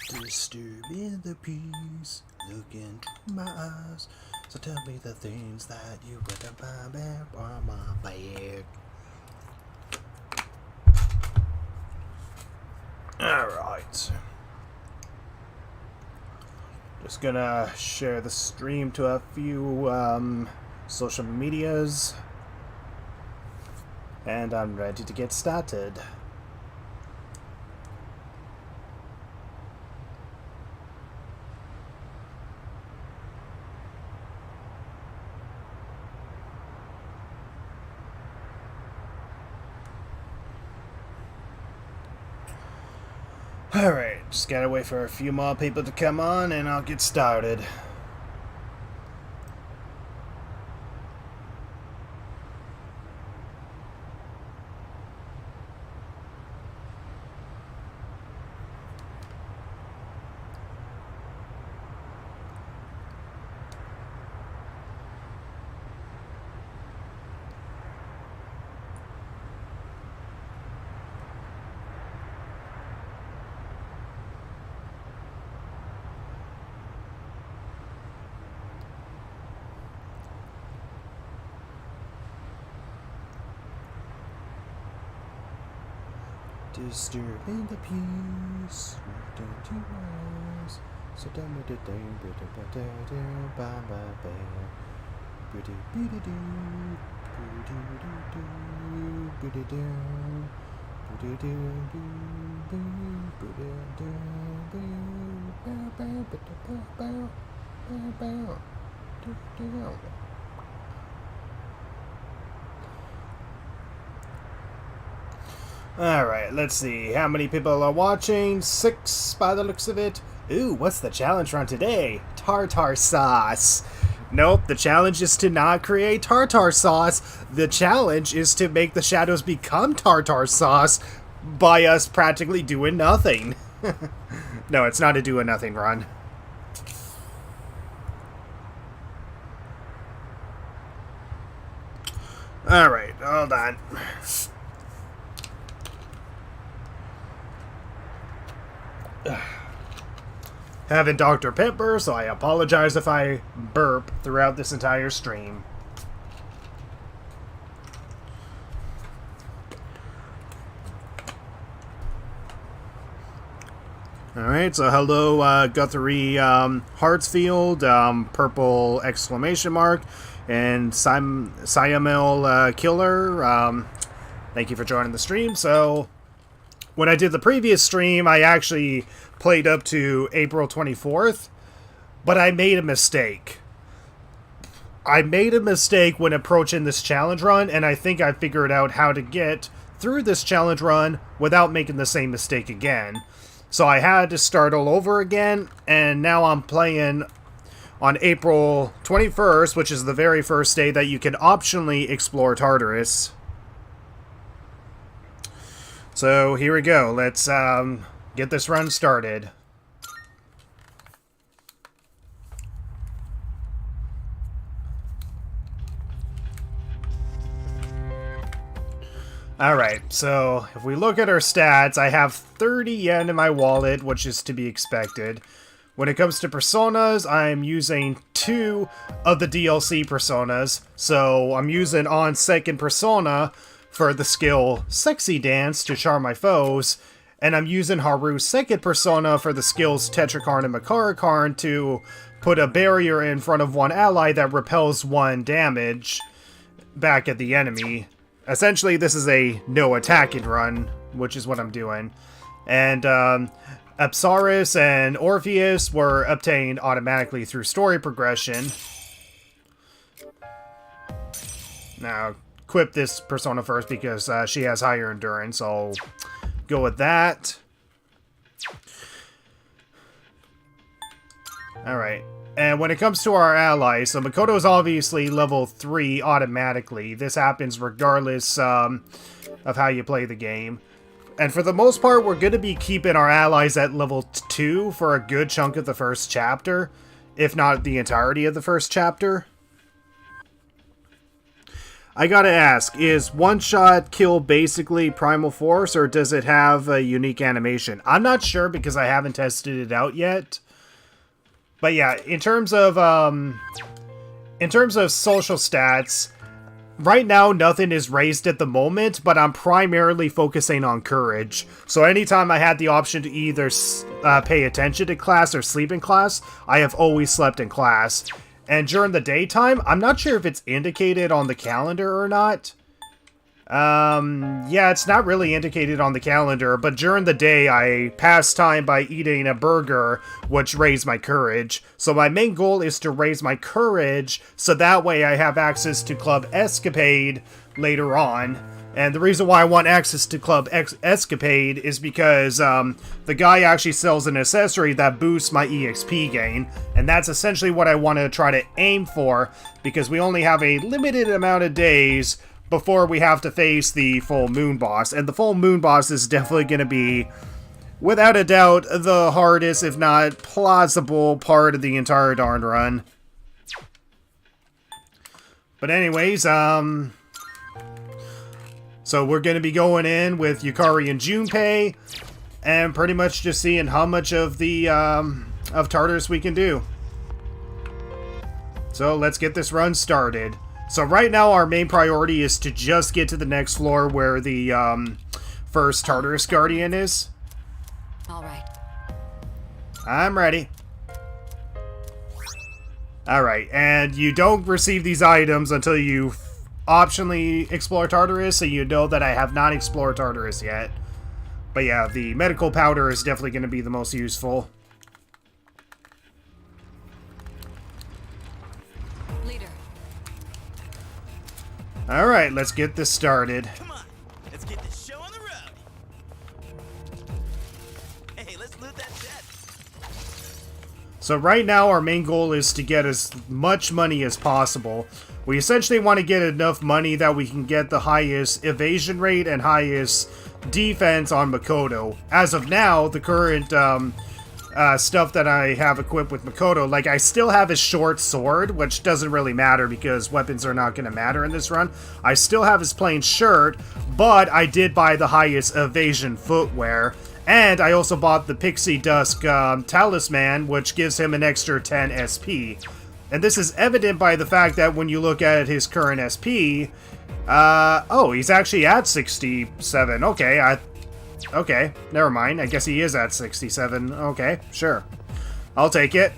Disturbing the peace, look into my eyes. So tell me the things that you put on my back. Alright. Just gonna share the stream to a few social medias. And I'm ready to get started. Alright, just gotta wait for a few more people to come on and I'll get started. Disturbing the peace, don't you rise? So tell me the thing, Alright, let's see. How many people are watching? 6 by the looks of it. Ooh, what's the challenge run today? Tartar sauce. Nope, the challenge is to not create tartar sauce. The challenge is to make the shadows become tartar sauce by us practically doing nothing. No, it's not a doing nothing run. Alright, hold on. Having Dr. Pepper, so I apologize if I burp throughout this entire stream. Alright, so hello Guthrie Hartsfield, purple exclamation mark, and Siamel Killer, thank you for joining the stream. So, when I did the previous stream, I actually played up to April 24th, but I made a mistake. I made a mistake when approaching this challenge run, and I think I figured out how to get through this challenge run without making the same mistake again. So I had to start all over again, and now I'm playing on April 21st, which is the very first day that you can optionally explore Tartarus. So here we go. Let's get this run started. Alright, so if we look at our stats, I have 30 yen in my wallet, which is to be expected. When it comes to personas, I'm using 2 of the DLC personas. So I'm using on second persona for the skill Sexy Dance to charm my foes, and I'm using Haru's second persona for the skills Tetrakarn and Makarakarn to put a barrier in front of one ally that repels 1 damage back at the enemy. Essentially, this is a no attacking run, which is what I'm doing. And Apsaris and Orpheus were obtained automatically through story progression. Now, equip this persona first because she has higher endurance, so I'll go with that. Alright, and when it comes to our allies, so Makoto is obviously level 3 automatically. This happens regardless of how you play the game. And for the most part, we're going to be keeping our allies at level 2 for a good chunk of the first chapter, if not the entirety of the first chapter. I gotta ask, is one-shot kill basically Primal Force, or does it have a unique animation? I'm not sure because I haven't tested it out yet. But yeah, in terms of social stats, right now nothing is raised at the moment, but I'm primarily focusing on courage. So anytime I had the option to either pay attention to class or sleep in class, I have always slept in class. And during the daytime, I'm not sure if it's indicated on the calendar or not. Yeah, it's not really indicated on the calendar, but during the day, I pass time by eating a burger, which raised my courage. So my main goal is to raise my courage, so that way I have access to Club Escapade later on. And the reason why I want access to Club Escapade is because the guy actually sells an accessory that boosts my EXP gain. And that's essentially what I want to try to aim for, because we only have a limited amount of days before we have to face the full moon boss. And the full moon boss is definitely going to be, without a doubt, the hardest, if not plausible, part of the entire darn run. But anyways, so we're going to be going in with Yukari and Junpei, and pretty much just seeing how much of the of Tartarus we can do. So let's get this run started. So right now our main priority is to just get to the next floor where the first Tartarus Guardian is. All right. I'm ready. Alright, and you don't receive these items until you optionally explore Tartarus, so you know that I have not explored Tartarus yet. But yeah, the medical powder is definitely going to be the most useful. Leader. Alright, let's get this started. Come on, let's get this show on the road. Hey, let's loot that jet. So right now our main goal is to get as much money as possible. We essentially want to get enough money that we can get the highest evasion rate and highest defense on Makoto. As of now, the current stuff that I have equipped with Makoto, like I still have his short sword, which doesn't really matter because weapons are not going to matter in this run. I still have his plain shirt, but I did buy the highest evasion footwear. And I also bought the Pixie Dusk Talisman, which gives him an extra 10 SP. And this is evident by the fact that when you look at his current SP, oh, he's actually at 67. Okay, okay, never mind. I guess he is at 67. Okay, sure. I'll take it.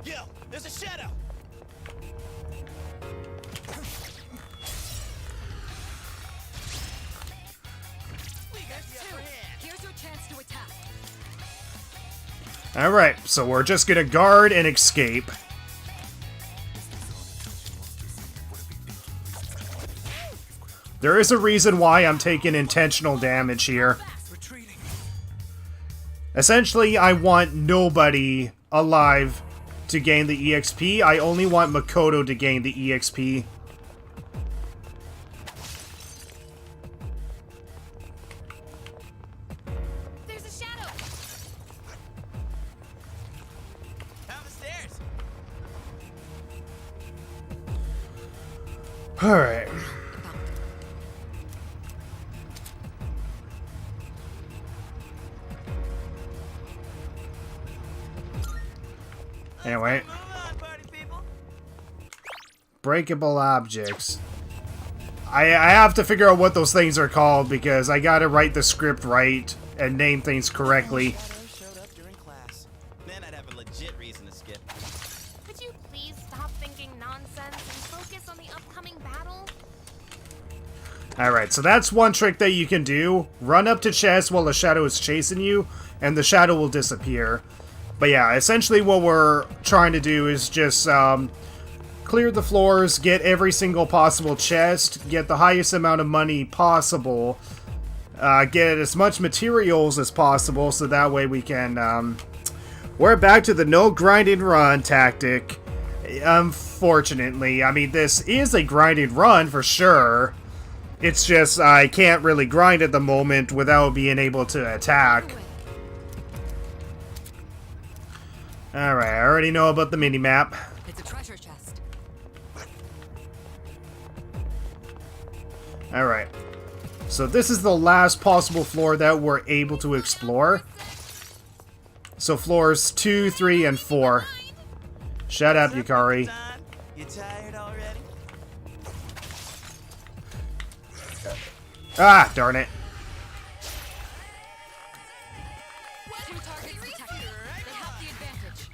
Yo, there's a shadow. We got the upper hand. Here's your chance to attack. Alright, so we're just gonna guard and escape. There is a reason why I'm taking intentional damage here. Essentially, I want nobody alive to gain the EXP. I only want Makoto to gain the EXP. There's a shadow. Down the stairs. Alright. Anyway. Move on, party people. Breakable objects. I have to figure out what those things are called because I gotta write the script right and name things correctly. Shadow showed up during class. Then I'd have a legit reason to skip. Could you please stop thinking nonsense and focus on the upcoming battle? Alright, so that's one trick that you can do. Run up to chest while a shadow is chasing you, and the shadow will disappear. But yeah, essentially what we're trying to do is just clear the floors, get every single possible chest, get the highest amount of money possible, get as much materials as possible, so that way we can... we're back to the no grinding run tactic. Unfortunately, I mean, this is a grinding run for sure. It's just I can't really grind at the moment without being able to attack. Alright, I already know about the minimap. It's a treasure chest. Alright. So this is the last possible floor that we're able to explore. So floors 2, 3, and 4. Shut up, Yukari. John, you tired already? Ah, darn it. Two targets detected. They have the advantage.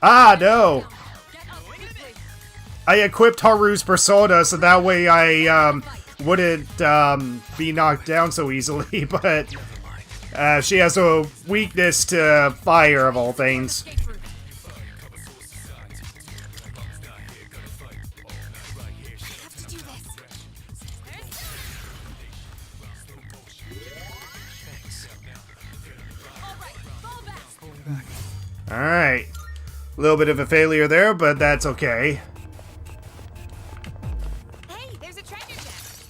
Ah, no. Get up quickly. I equipped Haru's persona so that way I wouldn't be knocked down so easily, but she has a weakness to fire of all things. Escape route. Have to do this. All right, fall back. Alright. A little bit of a failure there, but that's okay. Hey, there's a treasure chest.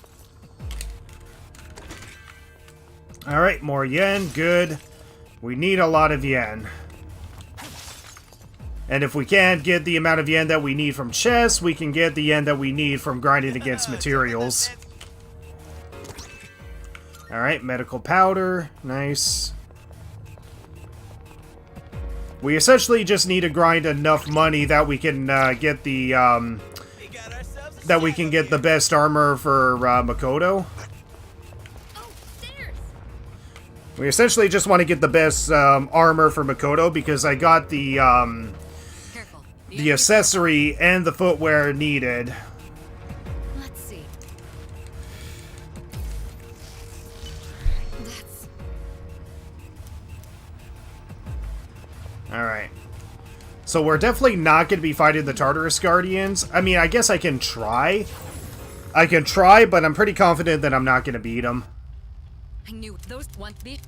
Alright, more yen. Good. We need a lot of yen. And if we can't get the amount of yen that we need from chests, we can get the yen that we need from grinding against materials. Alright, medical powder. Nice. We essentially just need to grind enough money that we can get the We got ourselves a that we can get the best armor for Makoto. Oh, stairs. We essentially just want to get the best armor for Makoto because I got the Careful. the accessory and the footwear needed. Let's see. That's Alright. So we're definitely not going to be fighting the Tartarus Guardians. I mean, I guess I can try. I can try, but I'm pretty confident that I'm not going to beat them. I knew those want to be.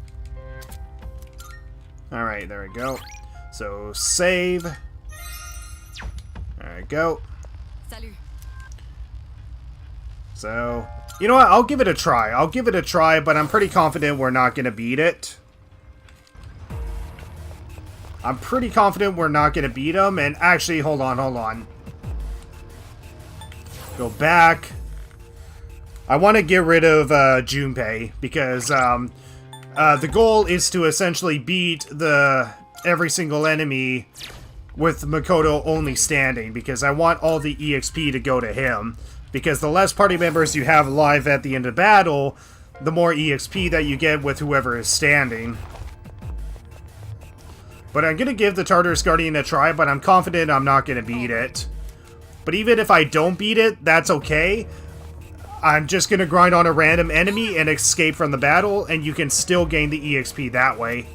Alright, there we go. So, save. There we go. Salut. So, you know what? I'll give it a try. I'll give it a try, but I'm pretty confident we're not going to beat it. I'm pretty confident we're not going to beat them. And actually, hold on. Go back. I want to get rid of Junpei because the goal is to essentially beat every single enemy with Makoto only standing because I want all the EXP to go to him. Because the less party members you have alive at the end of battle, the more EXP that you get with whoever is standing. But I'm going to give the Tartarus Guardian a try, but I'm confident I'm not going to beat it. But even if I don't beat it, that's okay. I'm just going to grind on a random enemy and escape from the battle, and you can still gain the EXP that way.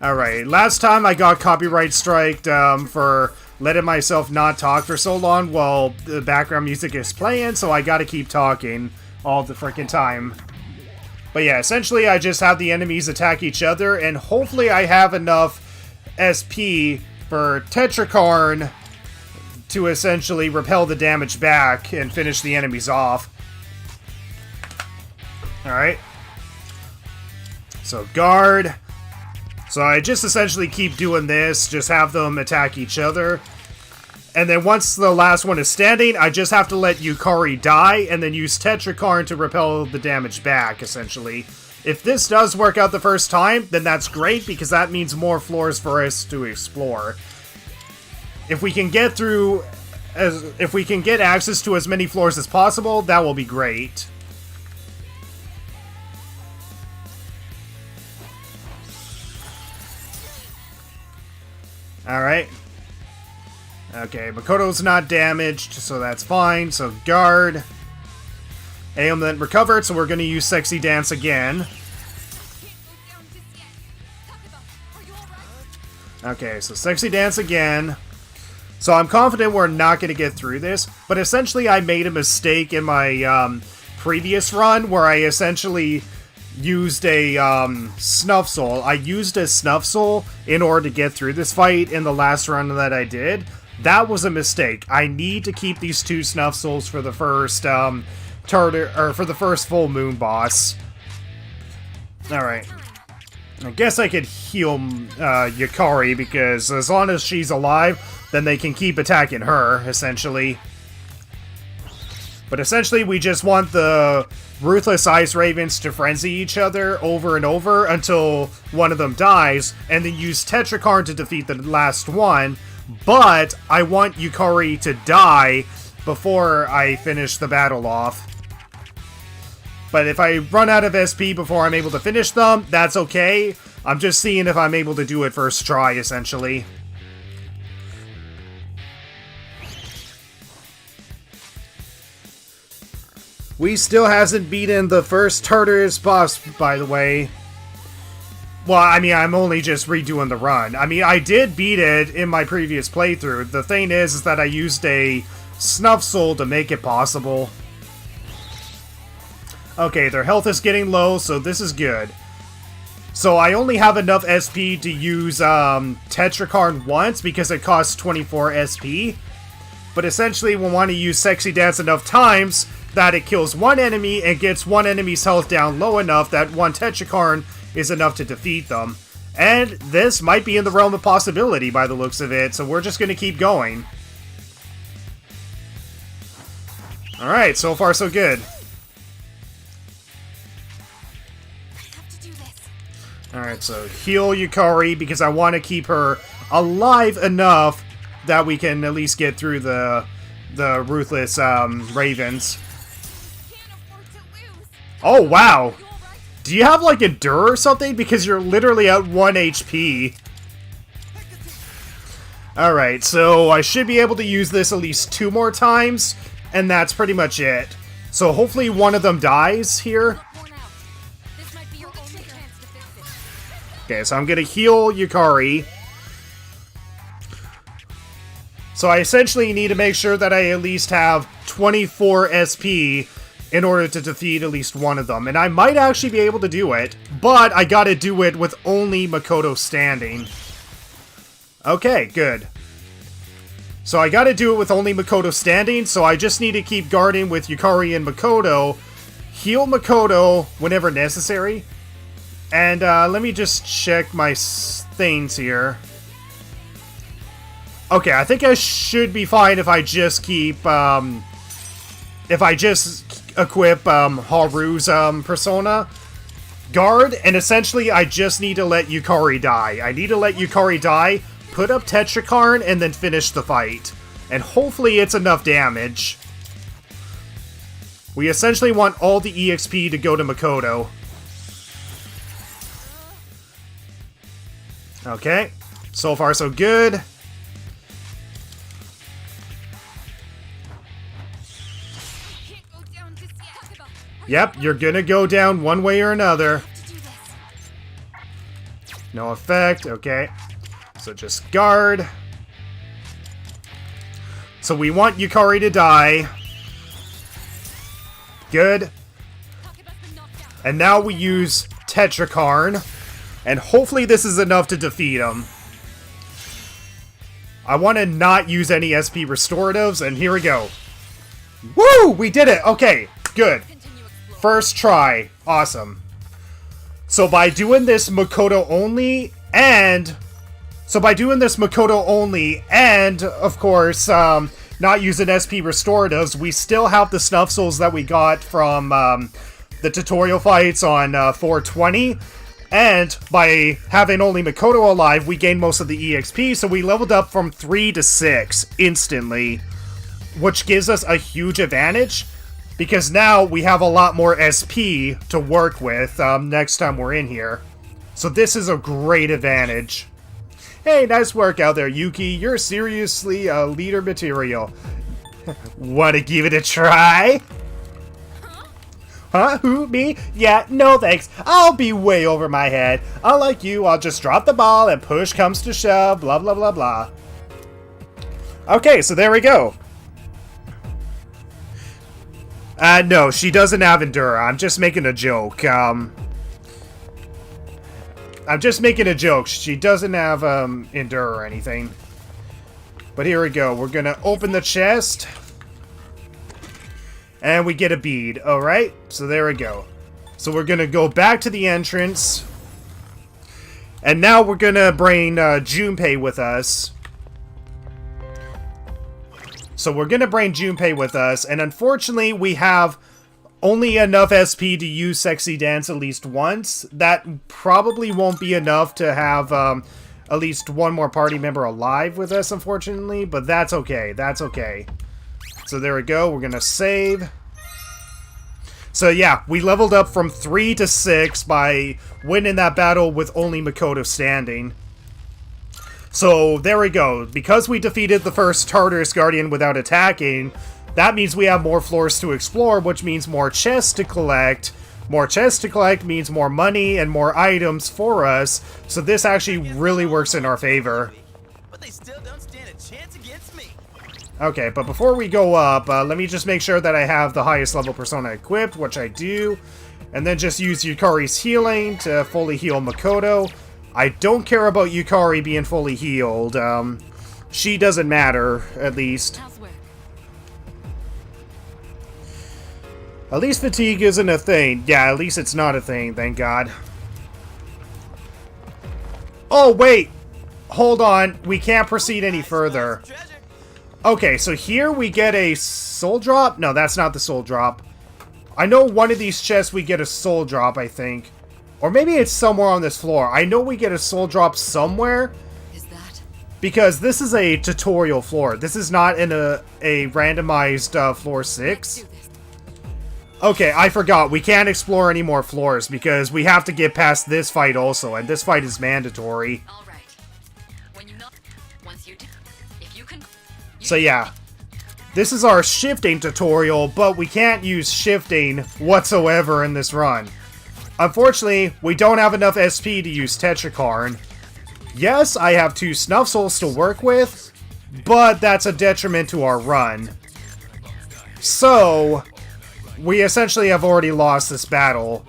Alright, last time I got copyright striked for letting myself not talk for so long while the background music is playing, so I gotta keep talking all the freaking time. But yeah, essentially I just have the enemies attack each other, and hopefully I have enough SP for Tetrakarn to essentially repel the damage back and finish the enemies off. Alright. So guard. So I just essentially keep doing this, just have them attack each other. And then once the last one is standing, I just have to let Yukari die, and then use Tetrakarn to repel the damage back, essentially. If this does work out the first time, then that's great, because that means more floors for us to explore. If we can get through, if we can get access to as many floors as possible, that will be great. Alright. Okay, Makoto's not damaged, so that's fine. So guard. Ailment recovered, so we're going to use Sexy Dance again. Can't move down just yet. Takeba, are you alright? Okay, so Sexy Dance again. So I'm confident we're not going to get through this, but essentially I made a mistake in my previous run where I essentially used a Snuff Soul. I used a Snuff Soul in order to get through this fight in the last run that I did. That was a mistake. I need to keep these 2 Snuff Souls for the first for the first full moon boss. All right. I guess I could heal Yukari, because as long as she's alive, then they can keep attacking her, essentially. But essentially, we just want the Ruthless Ice Ravens to frenzy each other over and over until one of them dies, and then use Tetrakarn to defeat the last one. But I want Yukari to die before I finish the battle off. But if I run out of SP before I'm able to finish them, that's okay. I'm just seeing if I'm able to do it first try, essentially. We still hasn't beaten the first Tartarus boss, by the way. Well, I mean, I'm only just redoing the run. I mean, I did beat it in my previous playthrough. The thing is that I used a Snuff Soul to make it possible. Okay, their health is getting low, so this is good. So I only have enough SP to use Tetrakarn once because it costs 24 SP. But essentially, we want to use Sexy Dance enough times that it kills one enemy and gets one enemy's health down low enough that one Tetrakarn is enough to defeat them. And this might be in the realm of possibility by the looks of it, so we're just going to keep going. Alright, so far so good. Alright, so heal Yukari because I want to keep her alive enough that we can at least get through the Ruthless Ravens. Oh, wow! Do you have, like, Endure or something? Because you're literally at 1 HP. Alright, so I should be able to use this at least 2 more times, and that's pretty much it. So hopefully one of them dies here. Okay, so I'm gonna heal Yukari. So I essentially need to make sure that I at least have 24 SP in order to defeat at least one of them. And I might actually be able to do it, but I gotta do it with only Makoto standing. Okay, good. So I gotta do it with only Makoto standing, so I just need to keep guarding with Yukari and Makoto, heal Makoto whenever necessary. And let me just check my things here. Okay, I think I should be fine if I just keep, if I just equip Haru's persona guard, and essentially I just need to let Yukari die. I need to let Yukari die, put up Tetrakarn, and then finish the fight. And hopefully it's enough damage. We essentially want all the EXP to go to Makoto. Okay, so far so good. Yep, you're gonna go down one way or another. No effect, okay. So just guard. So we want Yukari to die. Good. And now we use Tetrakarn. And hopefully this is enough to defeat him. I want to not use any SP restoratives, and here we go. Woo! We did it! Okay, good. First try. Awesome. So by doing this Makoto only, and... of course, not using SP restoratives, we still have the Snuff Souls that we got from the tutorial fights on 420. And by having only Makoto alive, we gained most of the EXP, so we leveled up from 3 to 6 instantly, which gives us a huge advantage, because now we have a lot more SP to work with next time we're in here. So this is a great advantage. Hey, nice work out there, Yuki. You're seriously leader material. Wanna give it a try? Huh? Who? Me? Yeah, no thanks. I'll be way over my head. Unlike you, I'll just drop the ball and push comes to shove, blah blah blah blah. Okay, so there we go. No, she doesn't have Endure. I'm just making a joke. I'm just making a joke. She doesn't have Endure or anything. But here we go. We're gonna open the chest. And we get a bead. Alright, so there we go. So we're gonna go back to the entrance. And now we're gonna bring Junpei with us. So we're gonna bring Junpei with us, and unfortunately we have only enough SP to use Sexy Dance at least once. That probably won't be enough to have at least one more party member alive with us, unfortunately, but that's okay. That's okay. So there we go. We're gonna save. So yeah, we leveled up from 3 to 6 by winning that battle with only Makoto standing. So there we go. Because we defeated the first Tartarus Guardian without attacking, that means we have more floors to explore, which means more chests to collect. More chests to collect means more money and more items for us, so this actually really works in our favor. But they still don't stand a chance against me. Okay, but before we go up, let me just make sure that I have the highest level persona equipped, which I do. And then just use Yukari's healing to fully heal Makoto. I don't care about Yukari being fully healed. She doesn't matter, at least. Elsewhere. At least fatigue isn't a thing. Yeah, at least it's not a thing, thank God. Oh, wait! Hold on, we can't proceed any further. Treasure. Okay, so here we get a soul drop? No, that's not the soul drop. I know one of these chests we get a soul drop, I think. Or maybe it's somewhere on this floor. I know we get a soul drop somewhere. Is that? Because this is a tutorial floor. This is not in a randomized floor 6. Do this. Okay, I forgot. We can't explore any more floors because we have to get past this fight also, and this fight is mandatory. All right. When you know, once you do, if you can. So yeah, this is our shifting tutorial, but we can't use shifting whatsoever in this run. Unfortunately, we don't have enough SP to use Tetrakarn. Yes, I have 2 Snuff Souls to work with, but that's a detriment to our run. So, we essentially have already lost this battle.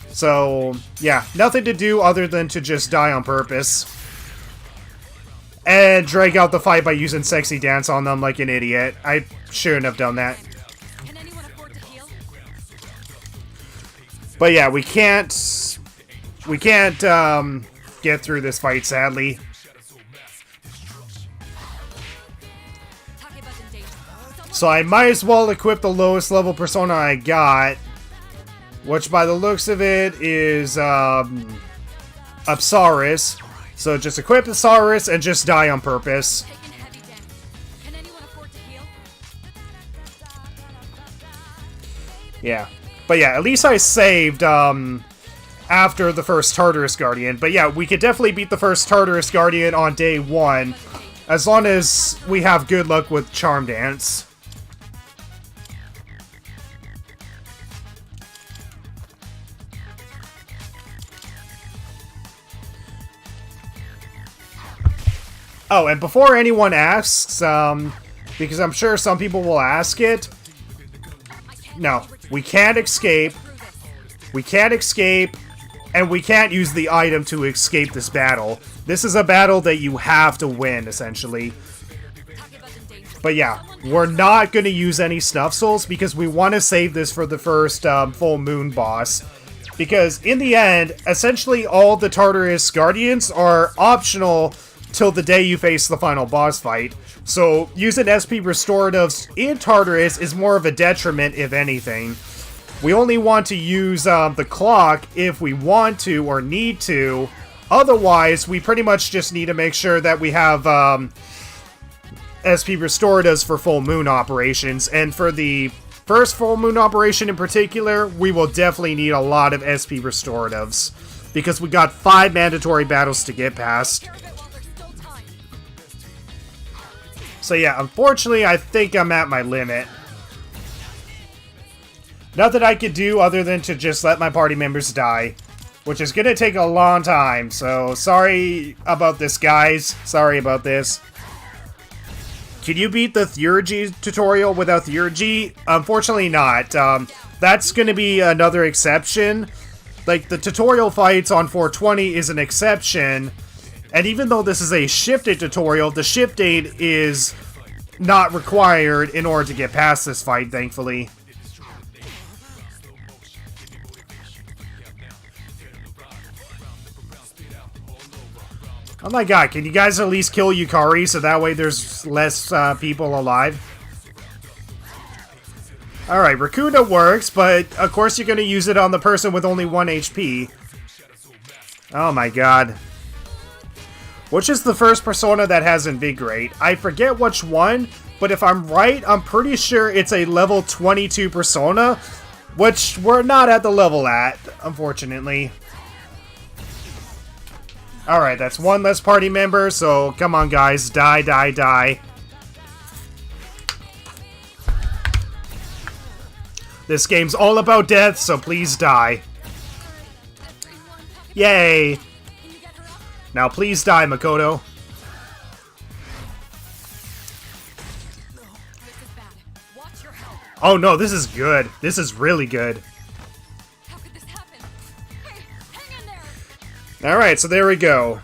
So, yeah, nothing to do other than to just die on purpose. And drag out the fight by using Sexy Dance on them like an idiot. I shouldn't have done that. Can anyone afford to heal? But yeah, we can't get through this fight, sadly. Takeba's in danger. Someone So I might as well equip the lowest level persona I got, which by the looks of it is Tartarus. So just equip Tartarus and just die on purpose. taking heavy damage. Can anyone afford to heal? Yeah. But yeah, at least I saved after the first Tartarus Guardian. But yeah, we could definitely beat the first Tartarus Guardian on day 1, as long as we have good luck with Charm Dance. Oh, and before anyone asks, because I'm sure some people will ask it, no, we can't escape. We can't escape, and we can't use the item to escape this battle. This is a battle that you have to win, essentially. Takeba's in danger. But yeah, we're not going to use any Snuff Souls because we want to save this for the first Full Moon boss. Because in the end, essentially all the Tartarus Guardians are optional till the day you face the final boss fight. So using SP Restoratives in Tartarus is more of a detriment, if anything. We only want to use the clock if we want to or need to. Otherwise, we pretty much just need to make sure that we have SP Restoratives for full moon operations. And for the first full moon operation in particular, we will definitely need a lot of SP Restoratives. Because we got 5 mandatory battles to get past. Here a bit while there's still time. So yeah, unfortunately, I think I'm at my limit. Nothing I could do other than to just let my party members die. Which is gonna take a long time, so sorry about this, guys. Sorry about this. Can you beat the Theurgy tutorial without Theurgy? Unfortunately not. That's gonna be another exception. Like, the tutorial fights on 420 is an exception. And even though this is a shifted tutorial, the shifting is not required in order to get past this fight, thankfully. Oh my god, can you guys at least kill Yukari so that way there's less people alive? Alright, Rakuda works, but of course you're going to use it on the person with only 1 HP. Oh my god. Which is the first persona that has Invigorate? I forget which one, but if I'm right, I'm pretty sure it's a level 22 persona, which we're not at the level at, unfortunately. Alright, that's one less party member, so come on guys, die, die, die. This game's all about death, so please die. Yay! Now please die, Makoto. This is bad. Watch your health. Oh no, this is good. This is really good. How could this happen? Hey, hang in there. Alright, so there we go.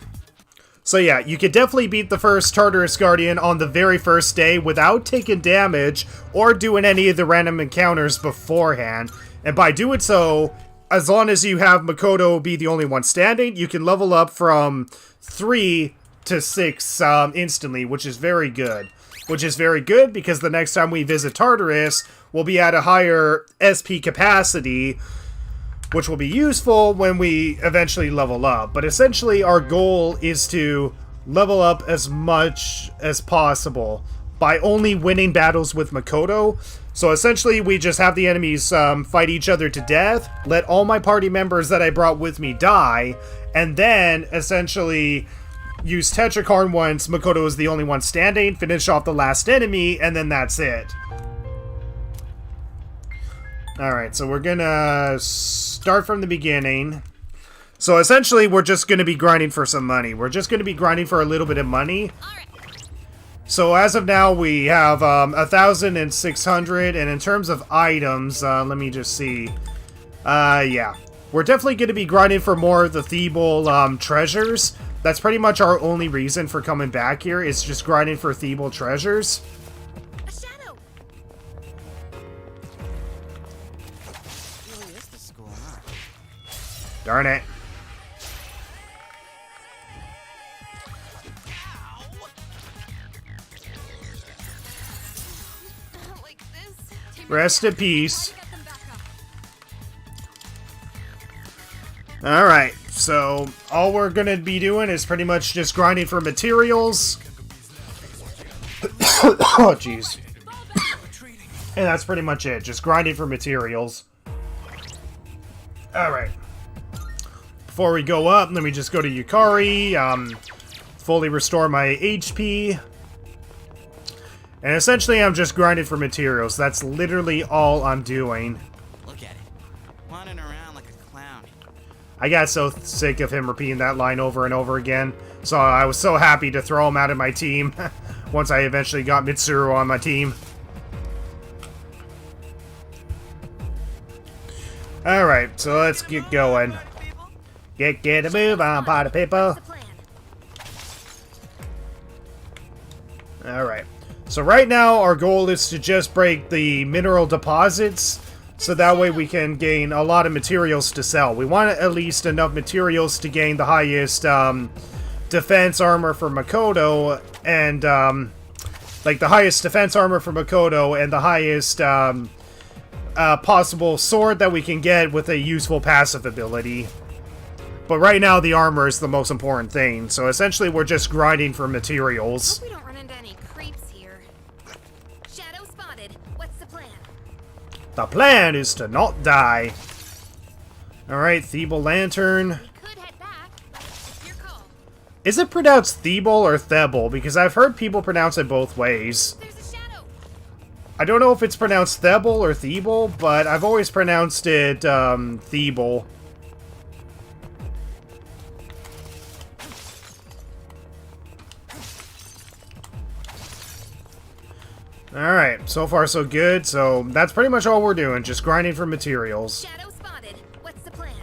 So yeah, you could definitely beat the first Tartarus Guardian on the very first day without taking damage or doing any of the random encounters beforehand. And by doing so, as long as you have Makoto be the only one standing, you can level up from 3 to 6 instantly, which is very good. Which is very good because the next time we visit Tartarus, we'll be at a higher SP capacity, which will be useful when we eventually level up. But essentially, our goal is to level up as much as possible by only winning battles with Makoto. So essentially, we just have the enemies fight each other to death, let all my party members that I brought with me die, and then essentially use Tetrakarn once Makoto is the only one standing, finish off the last enemy, and then that's it. Alright, so we're gonna start from the beginning. So essentially, we're just gonna be grinding for some money. We're just gonna be grinding for a little bit of money. So as of now, we have 1,600, and in terms of items, let me just see. Yeah. We're definitely going to be grinding for more of the Thebal treasures. That's pretty much our only reason for coming back here, is just grinding for Thebal treasures. A shadow. Really is the school, huh? Darn it. Like this. Rest in peace. Get them back up. Alright, so all we're going to be doing is pretty much just grinding for materials. Oh, jeez. And that's pretty much it, just grinding for materials. Alright. Before we go up, let me just go to Yukari, fully restore my HP. And essentially, I'm just grinding for materials. That's literally all I'm doing. Look at it. Wandering around like a clown. I got so sick of him repeating that line over and over again. So I was so happy to throw him out of my team once I eventually got Mitsuru on my team. Alright, so let's get going. Get a move on, party people. The plan. Alright. So right now, our goal is to just break the mineral deposits, so that way we can gain a lot of materials to sell. We want at least enough materials to gain the highest defense armor for Makoto, and like the highest defense armor for Makoto, and the highest possible sword that we can get with a useful passive ability. But right now, the armor is the most important thing, so essentially we're just grinding for materials. Hope we don't run into any creeps here. Shadow spotted. What's the plan? The plan is to not die. Alright, Thebal Lantern. We could head back, but it's your call. Is it pronounced Thebal or Thebal? Because I've heard people pronounce it both ways. There's a shadow. I don't know if it's pronounced Thebal or Thebal, but I've always pronounced it Thebal. Alright, so far so good. So that's pretty much all we're doing, just grinding for materials. Shadow spotted. What's the plan?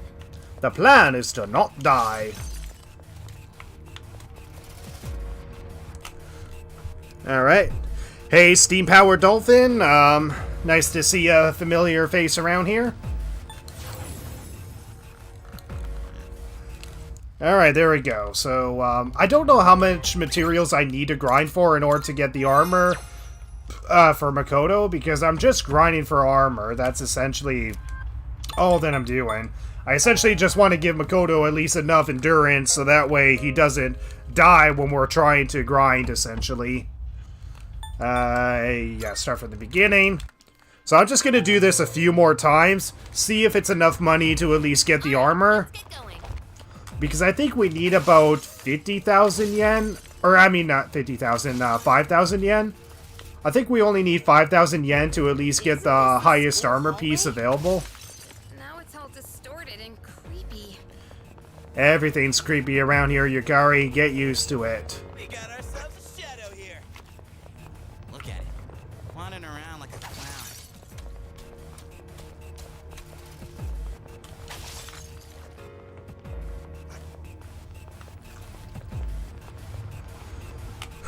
The plan is to not die. Alright. Hey, Steam-Powered Dolphin. Nice to see a familiar face around here. Alright, there we go. So, I don't know how much materials I need to grind for in order to get the armor for Makoto, because I'm just grinding for armor. That's essentially all that I'm doing. I essentially just want to give Makoto at least enough endurance so that way he doesn't die when we're trying to grind, essentially. Yeah, start from the beginning. So I'm just going to do this a few more times, see if it's enough money to at least get the armor. Let's get going. Because I think we need about 50,000 yen. Or, I mean, not 50,000, 5,000 yen. I think we only need 5,000 yen to at least get the highest armor piece available. Now it's all distorted and creepy. Everything's creepy around here, Yukari. Get used to it. We got ourselves a shadow here. Look at it. Wandering around like a clown.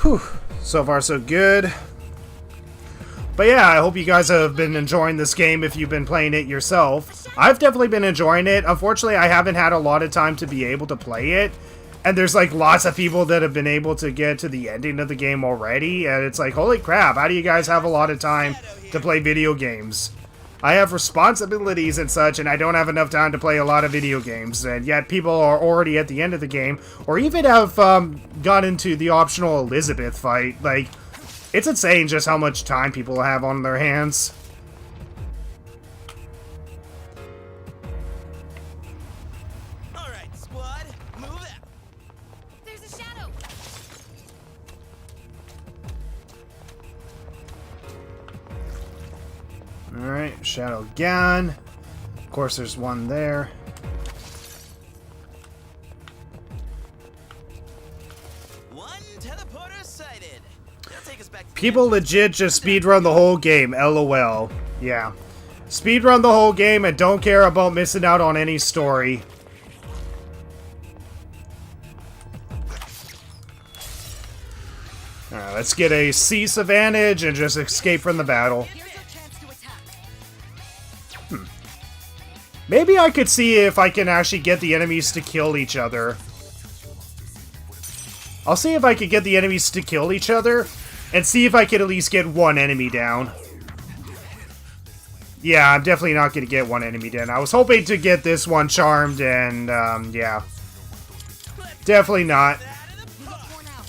Whew. So far, so good. But yeah, I hope you guys have been enjoying this game if you've been playing it yourself. I've definitely been enjoying it. Unfortunately, I haven't had a lot of time to be able to play it. And there's like lots of people that have been able to get to the ending of the game already. And it's like, holy crap, how do you guys have a lot of time to play video games? I have responsibilities and such, and I don't have enough time to play a lot of video games. And yet people are already at the end of the game, or even have got into the optional Elizabeth fight. Like, it's insane just how much time people have on their hands. All right, squad, move out. There's a shadow. Alright, shadow gone. Of course, there's one there. One teleporter sighted. They'll take us back to People legit just speedrun the whole game, LOL. Yeah. Speedrun the whole game and don't care about missing out on any story. Alright, let's get a cease advantage and just escape from the battle. Here's your chance to attack. Maybe I could see if I can actually get the enemies to kill each other. I'll see if I can get the enemies to kill each other, and see if I can at least get one enemy down. Yeah, I'm definitely not going to get one enemy down. I was hoping to get this one charmed, and, yeah. Definitely not. You look worn out.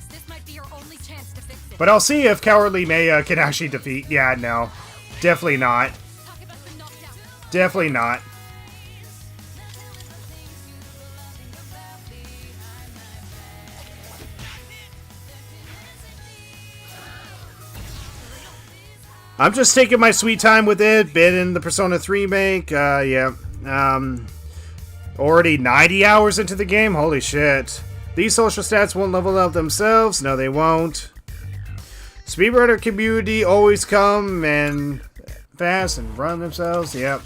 This might be your only chance to fix it. But I'll see if Cowardly Maya can actually defeat... Yeah, no. Definitely not. Talk about the knockdown. Definitely not. I'm just taking my sweet time with it. Been in the Persona 3 remake. Yeah. Already 90 hours into the game. Holy shit. These social stats won't level up themselves. No, they won't. Speedrunner community always come and fast and run themselves. Yep.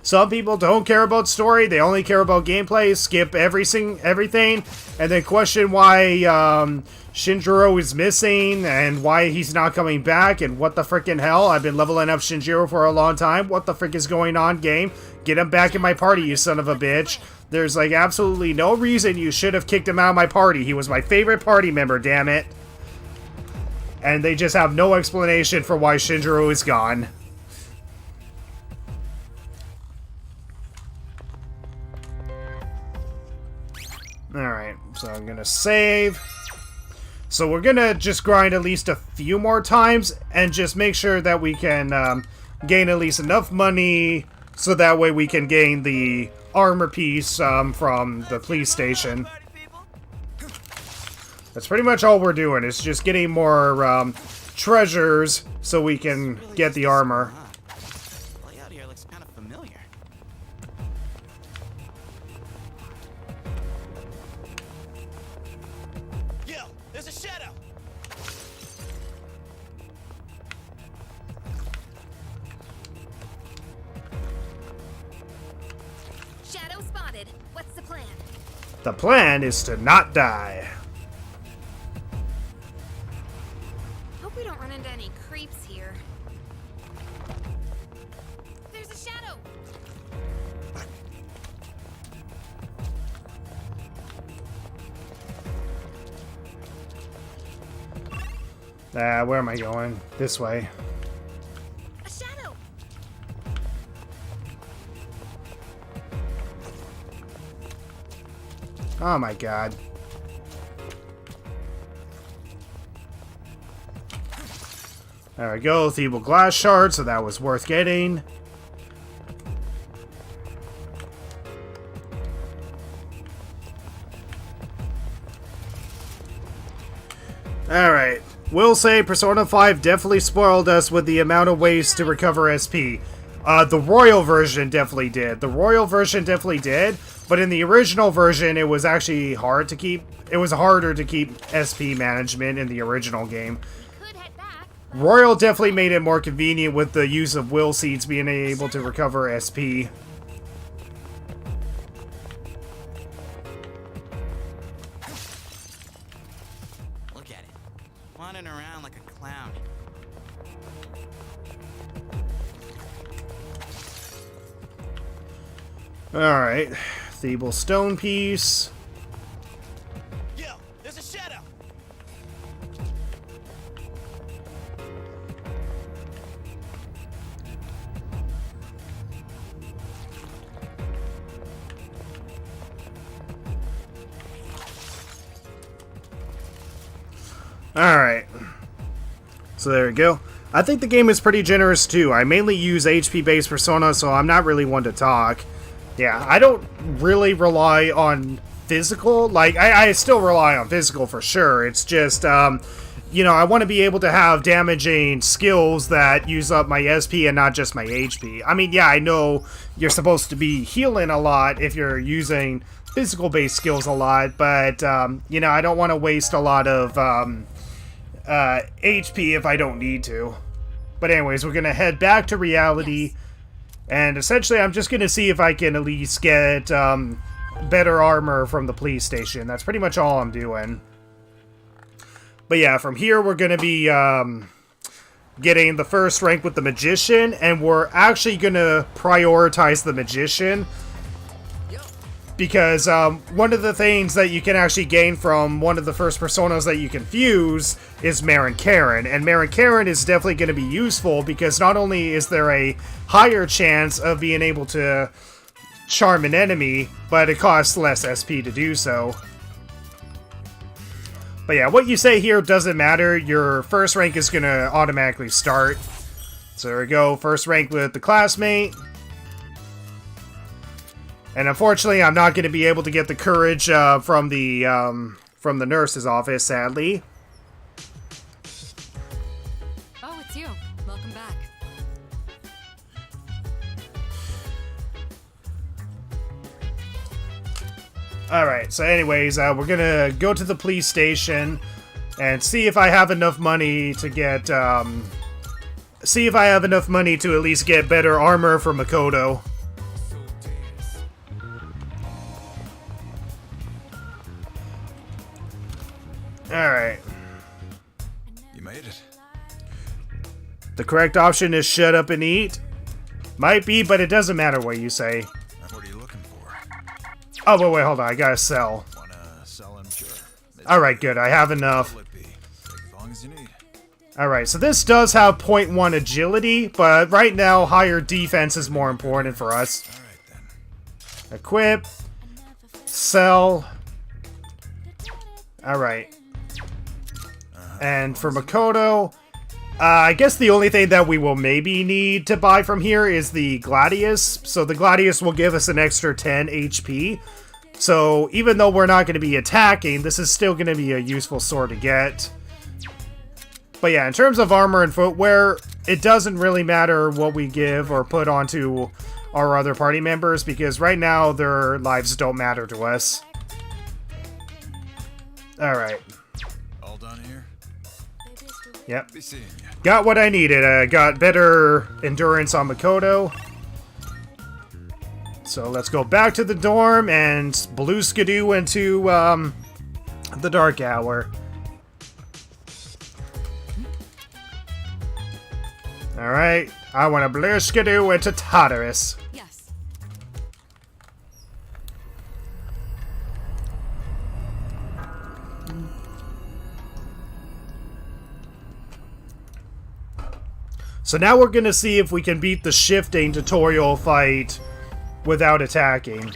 Some people don't care about story. They only care about gameplay. Skip everything, and then question why Shinjiro is missing and why he's not coming back and what the frickin' hell. I've been leveling up Shinjiro for a long time. What the frick is going on, game? Get him back in my party, you son of a bitch. There's like absolutely no reason you should have kicked him out of my party. He was my favorite party member, damn it. And they just have no explanation for why Shinjiro is gone. Alright, so I'm gonna save. So we're gonna just grind at least a few more times and just make sure that we can gain at least enough money so that way we can gain the armor piece from the police station. party people. That's pretty much all we're doing, is just getting more treasures so we can get the armor. Layout here looks kind of familiar. Yo, there's a shadow. Shadow spotted. What's the plan? The plan is to not die. Hope we don't run into any creeps here. There's a shadow. Where am I going? This way. A shadow. Oh my god. There we go, feeble glass shard, so that was worth getting. Alright, we'll say Persona 5 definitely spoiled us with the amount of ways to recover SP. The Royal version definitely did. The Royal version definitely did, but in the original version it was actually hard to keep. It was harder to keep SP management in the original game. Could head back. Royal definitely made it more convenient with the use of will seeds being able to recover SP. Look at it. Wandering around like a clown. Alright. Feeble stone piece. Yo, there's a shadow. Alright. So there we go. I think the game is pretty generous too. I mainly use HP-based Persona, so I'm not really one to talk. Yeah, I don't really rely on physical. Like, I still rely on physical for sure. It's just, you know, I want to be able to have damaging skills that use up my SP and not just my HP. I mean, yeah, I know you're supposed to be healing a lot if you're using physical-based skills a lot, but, you know, I don't want to waste a lot of HP if I don't need to. But anyways, we're going to head back to reality. Yes. And essentially, I'm just going to see if I can at least get better armor from the police station. That's pretty much all I'm doing. But yeah, from here, we're going to be getting the first rank with the Magician. And we're actually going to prioritize the Magician. Because one of the things that you can actually gain from one of the first personas that you can fuse is Marin Karen. And Marin Karen is definitely going to be useful because not only is there a higher chance of being able to charm an enemy, but it costs less SP to do so. But yeah, what you say here doesn't matter. Your first rank is going to automatically start. So there we go, first rank with the classmate. And unfortunately, I'm not going to be able to get the courage from the nurse's office, sadly. Oh, it's you. Welcome back. Alright, so anyways, we're going to go to the police station and see if I have enough money to get... see if I have enough money to at least get better armor for Makoto. Alright. You made it. The correct option is shut up and eat. Might be, but it doesn't matter what you say. What are you looking for? Oh, wait, hold on. I gotta sell. Wanna sell him? Sure. Alright, good. I have enough. Take as long as you need. Alright, so this does have 0.1 agility, but right now, higher defense is more important for us. Alright then. Equip. Sell. Alright. And for Makoto, I guess the only thing that we will maybe need to buy from here is the Gladius. So the Gladius will give us an extra 10 HP. So even though we're not going to be attacking, this is still going to be a useful sword to get. But yeah, in terms of armor and footwear, it doesn't really matter what we give or put onto our other party members, because right now their lives don't matter to us. Alright. All done here? Yep. Be seeing you. Got what I needed. I got better endurance on Makoto. So let's go back to the dorm and blue skidoo into the dark hour. Alright, I want to blue skidoo into Tartarus. Yes. So now we're gonna see if we can beat the shifting tutorial fight without attacking.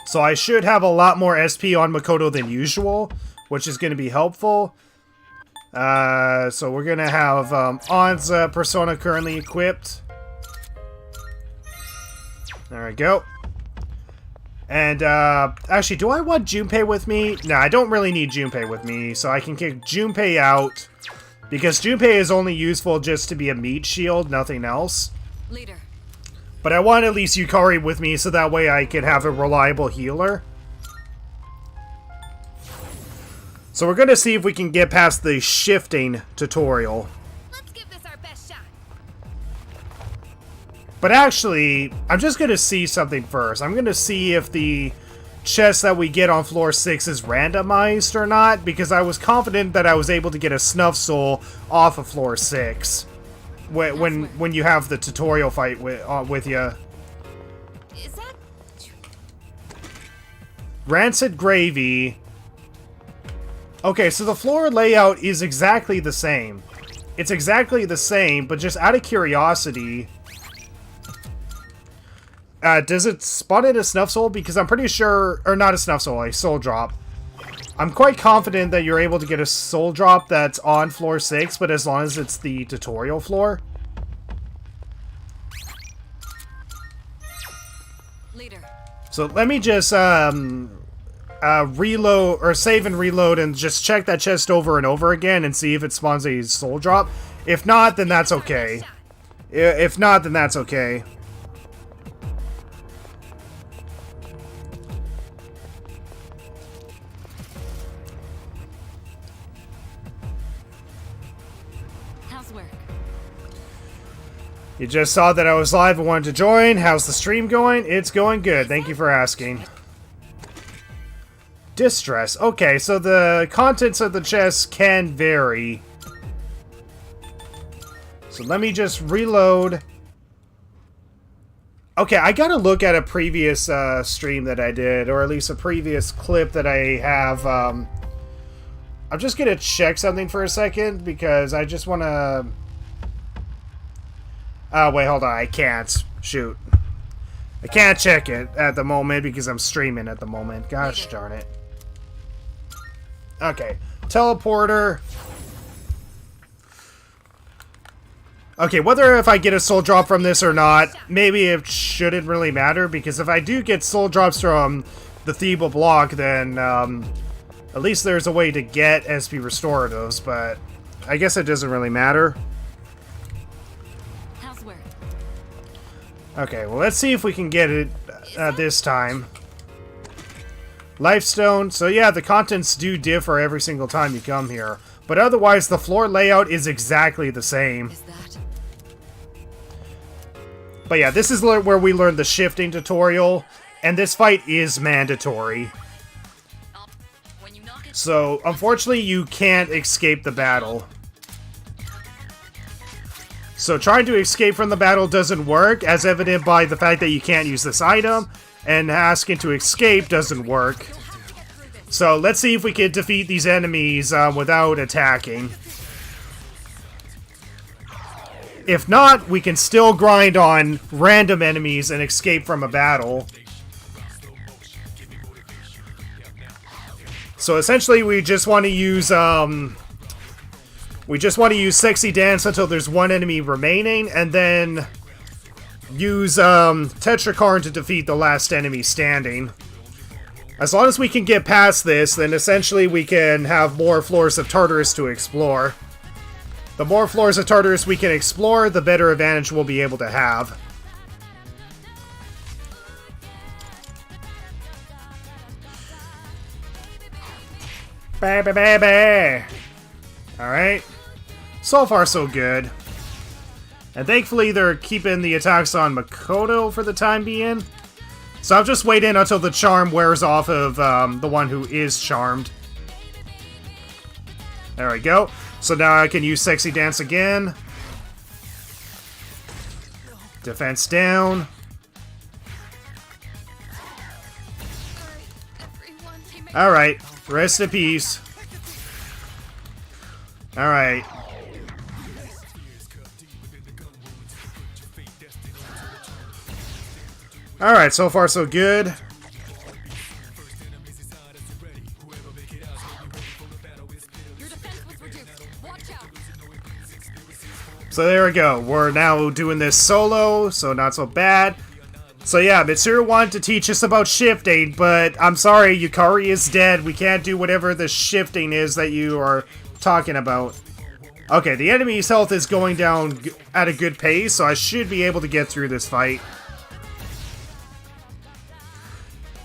So I should have a lot more SP on Makoto than usual, which is gonna be helpful. So we're gonna have On's persona currently equipped. There we go. And actually, do I want Junpei with me? No, I don't really need Junpei with me, so I can kick Junpei out. Because Junpei is only useful just to be a meat shield, nothing else. Leader. But I want at least Yukari with me so that way I can have a reliable healer. So we're going to see if we can get past the shifting tutorial. Let's give this our best shot. But actually, I'm just going to see something first. I'm going to see if the chest that we get on floor 6 is randomized or not, because I was confident that I was able to get a snuff soul off of floor 6 when you have the tutorial fight with you. Is that... Rancid gravy. Okay, so the floor layout is exactly the same. It's exactly the same, but just out of curiosity, does it spawn in a snuff soul? Because I'm pretty sure, or not a snuff soul, a soul drop. I'm quite confident that you're able to get a soul drop that's on floor 6, but as long as it's the tutorial floor. Leader. So let me just reload, or save and reload, and just check that chest over and over again and see if it spawns a soul drop. If not, then that's okay. If not, then that's okay. How's work? You just saw that I was live and wanted to join. How's the stream going? It's going good. Thank you for asking. Distress. Okay, so the contents of the chest can vary. So let me just reload. Okay, I gotta look at a previous stream that I did, or at least a previous clip that I have. I'm just gonna check something for a second, because I just wanna... Oh, wait, hold on. I can't. Shoot. I can't check it at the moment because I'm streaming at the moment. Gosh darn it. Okay. Teleporter. Okay, whether if I get a soul drop from this or not, maybe it shouldn't really matter, because if I do get soul drops from the Theba block, then at least there's a way to get SP restoratives, but I guess it doesn't really matter. How's work? Okay, well, let's see if we can get it this time. Lifestone. So yeah, the contents do differ every single time you come here. But otherwise, the floor layout is exactly the same. Is that? But yeah, this is where we learned the shifting tutorial. And this fight is mandatory. When you knock it. So, unfortunately, you can't escape the battle. So trying to escape from the battle doesn't work, as evident by the fact that you can't use this item, and asking to escape doesn't work. So let's see if we can defeat these enemies without attacking. If not, we can still grind on random enemies and escape from a battle. So essentially we just want to use Sexy Dance until there's one enemy remaining, and then use Tetrakarn to defeat the last enemy standing. As long as we can get past this, then essentially we can have more floors of Tartarus to explore. The more floors of Tartarus we can explore, the better advantage we'll be able to have. Baby. Alright. So far, so good. And thankfully, they're keeping the attacks on Makoto for the time being. So I'm just waiting until the charm wears off of the one who is charmed. There we go. So now I can use Sexy Dance again. Defense down. Alright, rest in peace. Alright. Alright, so far so good. Your defense was reduced. Watch out. So there we go. We're now doing this solo, so not so bad. So yeah, Mitsuru wanted to teach us about shifting, but I'm sorry, Yukari is dead. We can't do whatever the shifting is that you are talking about. Okay, the enemy's health is going down at a good pace, so I should be able to get through this fight.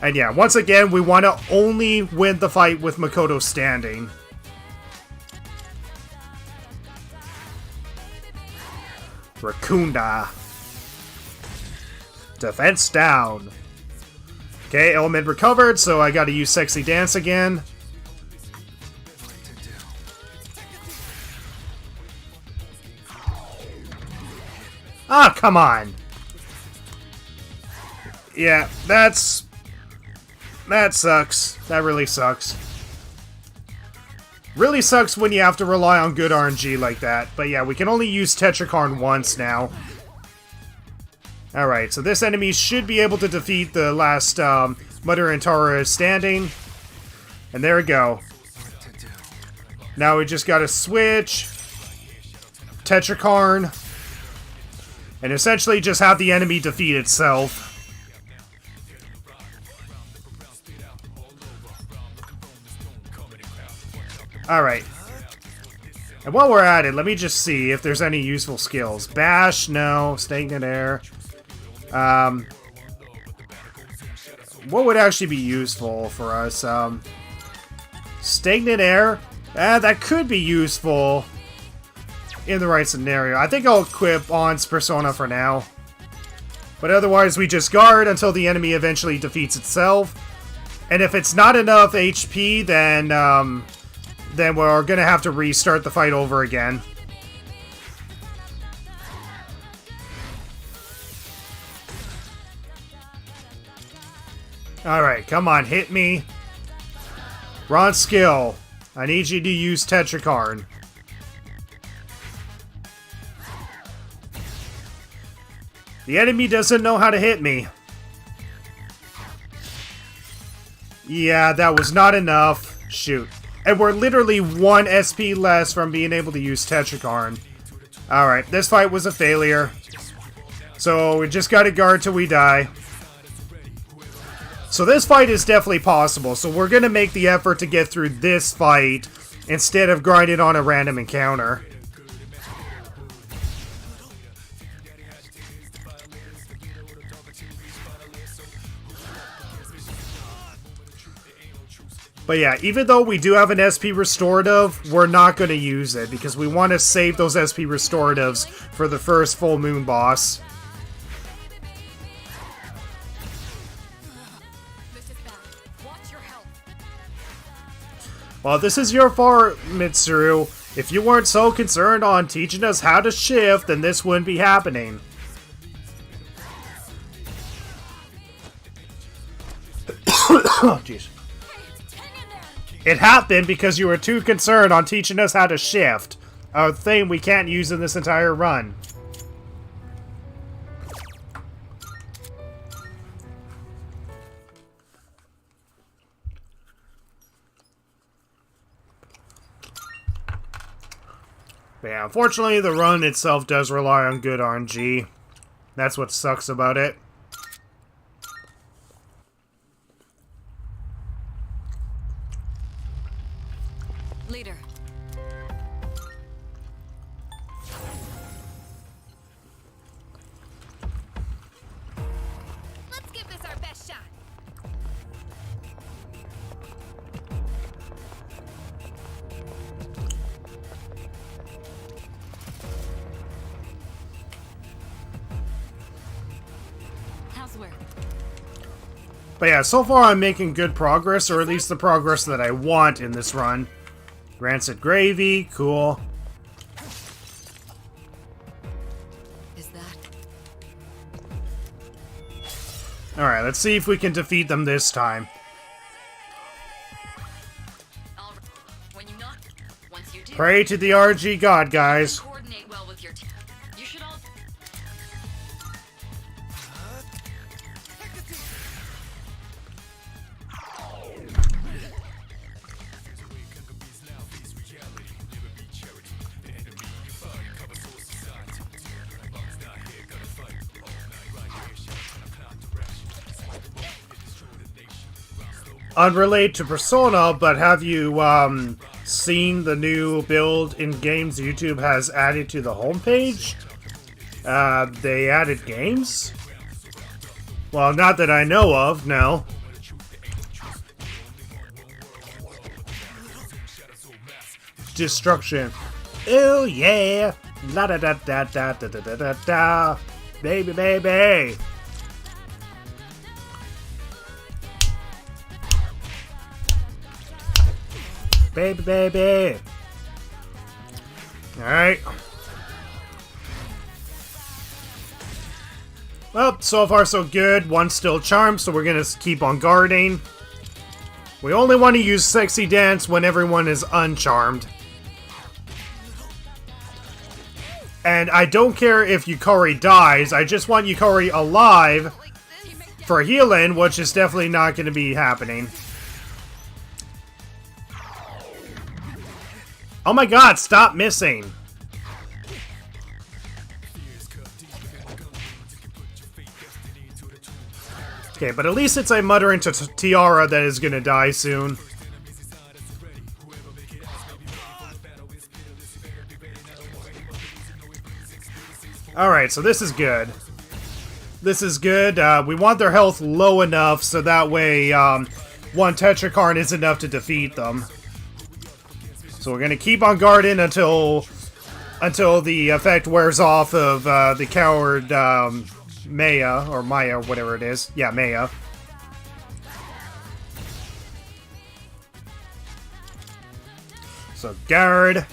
And yeah, once again, we want to only win the fight with Makoto standing. Rakunda. Defense down. Okay, element recovered, so I gotta use Sexy Dance again. Ah, come on. Yeah, that sucks. That really sucks. Really sucks when you have to rely on good RNG like that. But yeah, we can only use Tetrakarn once now. Alright, so this enemy should be able to defeat the last Mother and Tara standing. And there we go. Now we just gotta switch. Tetrakarn. And essentially just have the enemy defeat itself. Alright. And while we're at it, let me just see if there's any useful skills. Bash, no. Stagnant Air. What would actually be useful for us? Stagnant Air? That could be useful in the right scenario. I think I'll equip On's Persona for now. But otherwise, we just guard until the enemy eventually defeats itself. And if it's not enough HP, then we're gonna have to restart the fight over again. Alright, come on, hit me. Ron Skill, I need you to use Tetrakarn. The enemy doesn't know how to hit me. Yeah, that was not enough. Shoot. And we're literally 1 SP less from being able to use Tetrakarn. Alright, this fight was a failure. So we just gotta guard till we die. So this fight is definitely possible, so we're gonna make the effort to get through this fight instead of grinding on a random encounter. But yeah, even though we do have an SP restorative, we're not going to use it because we want to save those SP restoratives for the first full moon boss. This is bad. Watch your health. Well, this is your fault, Mitsuru. If you weren't so concerned on teaching us how to shift, then this wouldn't be happening. Oh, jeez. It happened because you were too concerned on teaching us how to shift. A thing we can't use in this entire run. But yeah, unfortunately the run itself does rely on good RNG. That's what sucks about it. Leader. Let's give this our best shot. Housework. But yeah, so far I'm making good progress, or at least the progress that I want in this run. Rancid Gravy, cool. Is that? Alright, let's see if we can defeat them this time. All right. When you knock, once you do, Pray to the RG God, guys. coordinate well with your team. You should all. unrelated to Persona, but have you seen the new build in games YouTube has added to the homepage? They added games? Well, not that I know of, no. Destruction. Oh yeah! La da da da da da da da da da. Baby, baby! Baby, baby! Alright. Well, so far so good. One's still charmed, so we're gonna keep on guarding. We only want to use Sexy Dance when everyone is uncharmed. And I don't care if Yukari dies, I just want Yukari alive for healing, which is definitely not going to be happening. Oh my god, stop missing! Okay, but at least it's a muttering to Tiara that is gonna die soon. Alright, so this is good. This is good. We want their health low enough so that way one Tetrakarn is enough to defeat them. So we're gonna keep on guarding until the effect wears off of the coward Maya, or Maya, whatever it is. Yeah, Maya. So guard.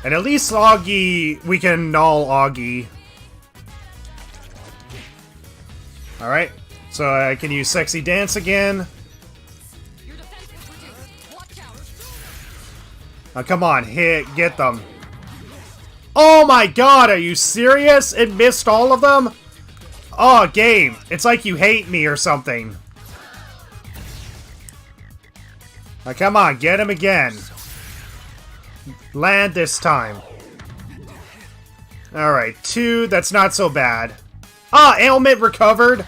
And at least Augie, we can null Augie. Alright, so I can use Sexy Dance again. Your defense is reduced. Watch out. Now come on, get them. Oh my god, are you serious? It missed all of them? Oh, game. It's like you hate me or something. Now come on, get him again. Land this time. Alright, 2, that's not so bad. Ah, ailment recovered.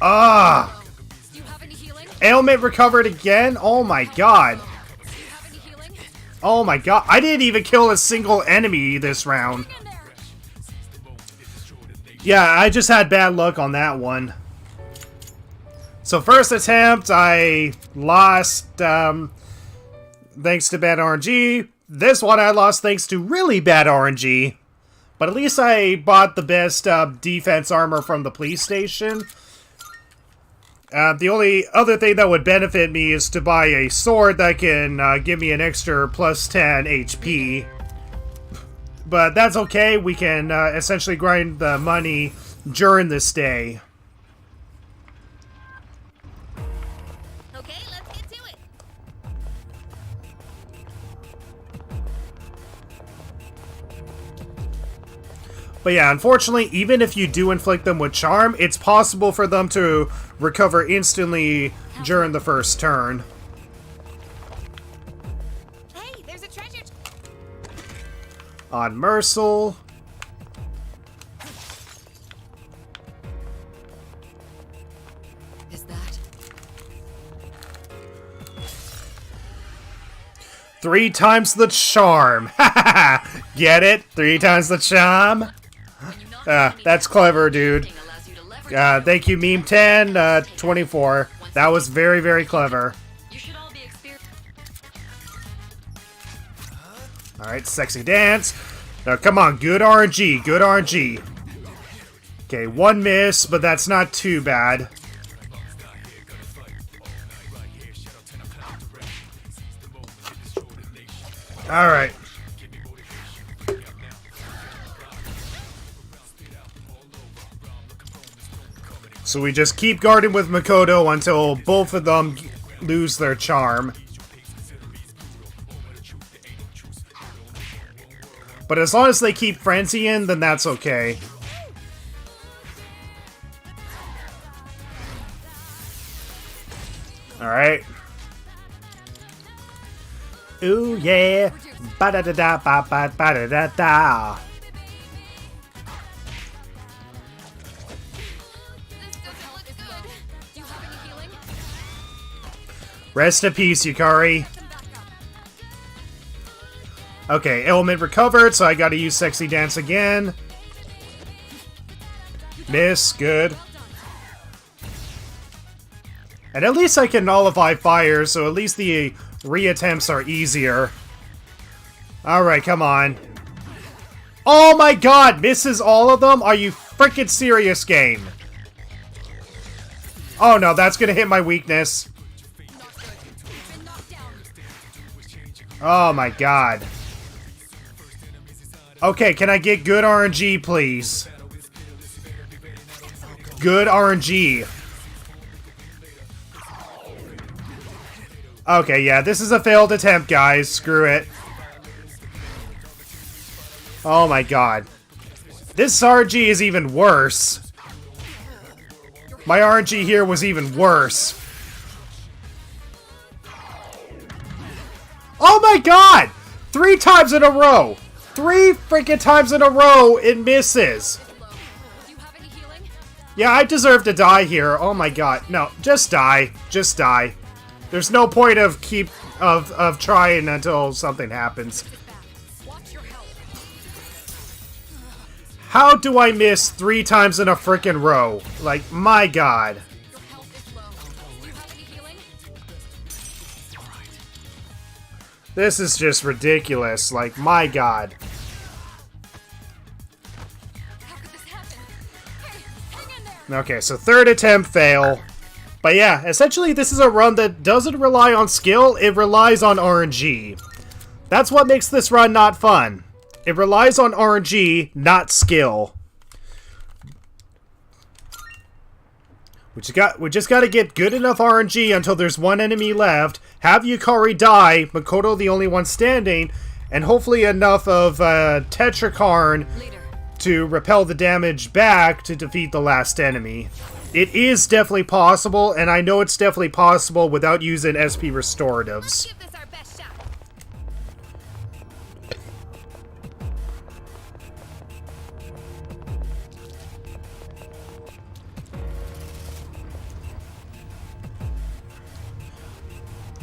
Ah. Do you have any healing? Ailment recovered again? Oh my god. Do you have any healing? Oh my god. I didn't even kill a single enemy this round. In there. Yeah, I just had bad luck on that one. So first attempt, I lost thanks to bad RNG. This one I lost thanks to really bad RNG. But at least I bought the best defense armor from the police station. The only other thing that would benefit me is to buy a sword that can give me an extra plus 10 HP. But that's okay, we can essentially grind the money during this day. Okay, let's get to it. But yeah, unfortunately, even if you do inflict them with charm, it's possible for them to recover instantly during the first turn. Hey, there's a treasure. On Mercil. Is that? 3 times the charm. Get it? 3 times the charm? That's clever, dude. Allows you to leverage Thank you, Meme 10, 24. That was very, very clever. You should all be experienced. Alright, Sexy Dance. Now, come on, good RNG, good RNG. Okay, 1 miss, but that's not too bad. Alright. So we just keep guarding with Makoto until both of them lose their charm. But as long as they keep frenzying, then that's okay. Alright. Ooh yeah. Ba da da da ba ba ba da da da. This doesn't look good. Do you have any healing? Rest in peace, Yukari. Okay, ailment recovered, so I gotta use Sexy Dance again. Miss, good. And at least I can nullify fire, so at least the re-attempts are easier. Alright, come on. Oh my god, misses all of them? Are you freaking serious, game? Oh no, that's gonna hit my weakness. Oh my god. Okay, can I get good RNG, please? Good RNG. Okay, yeah, this is a failed attempt, guys. Screw it. Oh my god. This RNG is even worse. My RNG here was even worse. Oh my god! 3 times in a row! 3 freaking times in a row, it misses. Do you have any healing? Yeah, I deserve to die here. Oh my god. No, just die. Just die. There's no point of trying until something happens. Watch your health. How do I miss 3 times in a freaking row? Like, my god. Your health is low. Do you have any healing? This is just ridiculous. Like, my god. How could this happen? Hey, hang in there. Okay, so 3rd attempt fail. But yeah, essentially this is a run that doesn't rely on skill, it relies on RNG. That's what makes this run not fun. It relies on RNG, not skill. We just gotta get good enough RNG until there's 1 enemy left, have Yukari die, Makoto the only one standing, and hopefully enough of Tetrakarn Leader. to repel the damage back to defeat the last enemy. It is definitely possible, and I know it's definitely possible without using SP restoratives. Give this our best shot.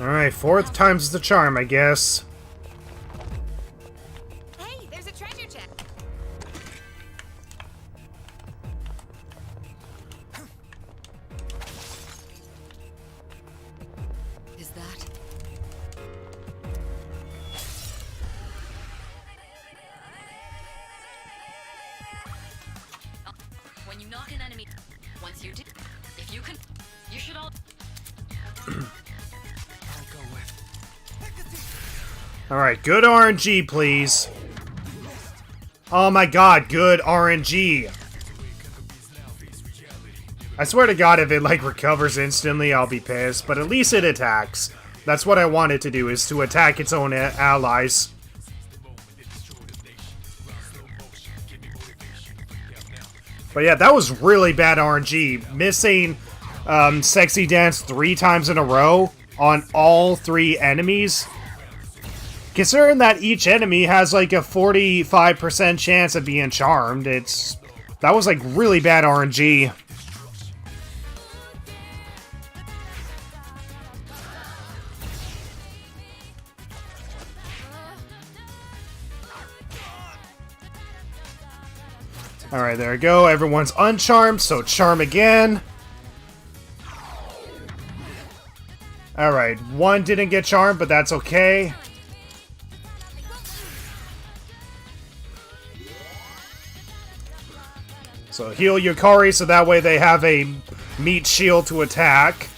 Alright, 4th time's the charm, I guess. Hey, there's a treasure chest. Is that? When you knock an enemy, once you do, if you can, you should all. Alright, good RNG, please. Oh my god, good RNG. I swear to god, if it, like, recovers instantly, I'll be pissed. But at least it attacks. That's what I want it to do, is to attack its own allies. But yeah, that was really bad RNG. Missing Sexy Dance 3 times in a row on all 3 enemies. Considering that each enemy has like a 45% chance of being charmed, that was like really bad RNG. Alright, there we go. Everyone's uncharmed, so charm again. Alright, 1 didn't get charmed, but that's okay. So heal Yukari so that way they have a meat shield to attack.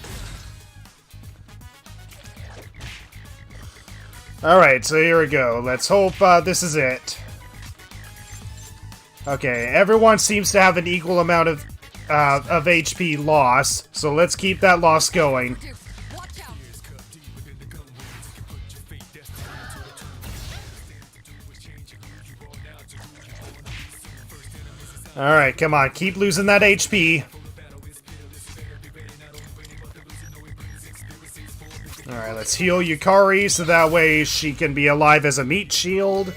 Alright, so here we go. Let's hope this is it. Okay, everyone seems to have an equal amount of HP loss, so let's keep that loss going. Watch out. Alright, come on, keep losing that HP. Alright, let's heal Yukari so that way she can be alive as a meat shield.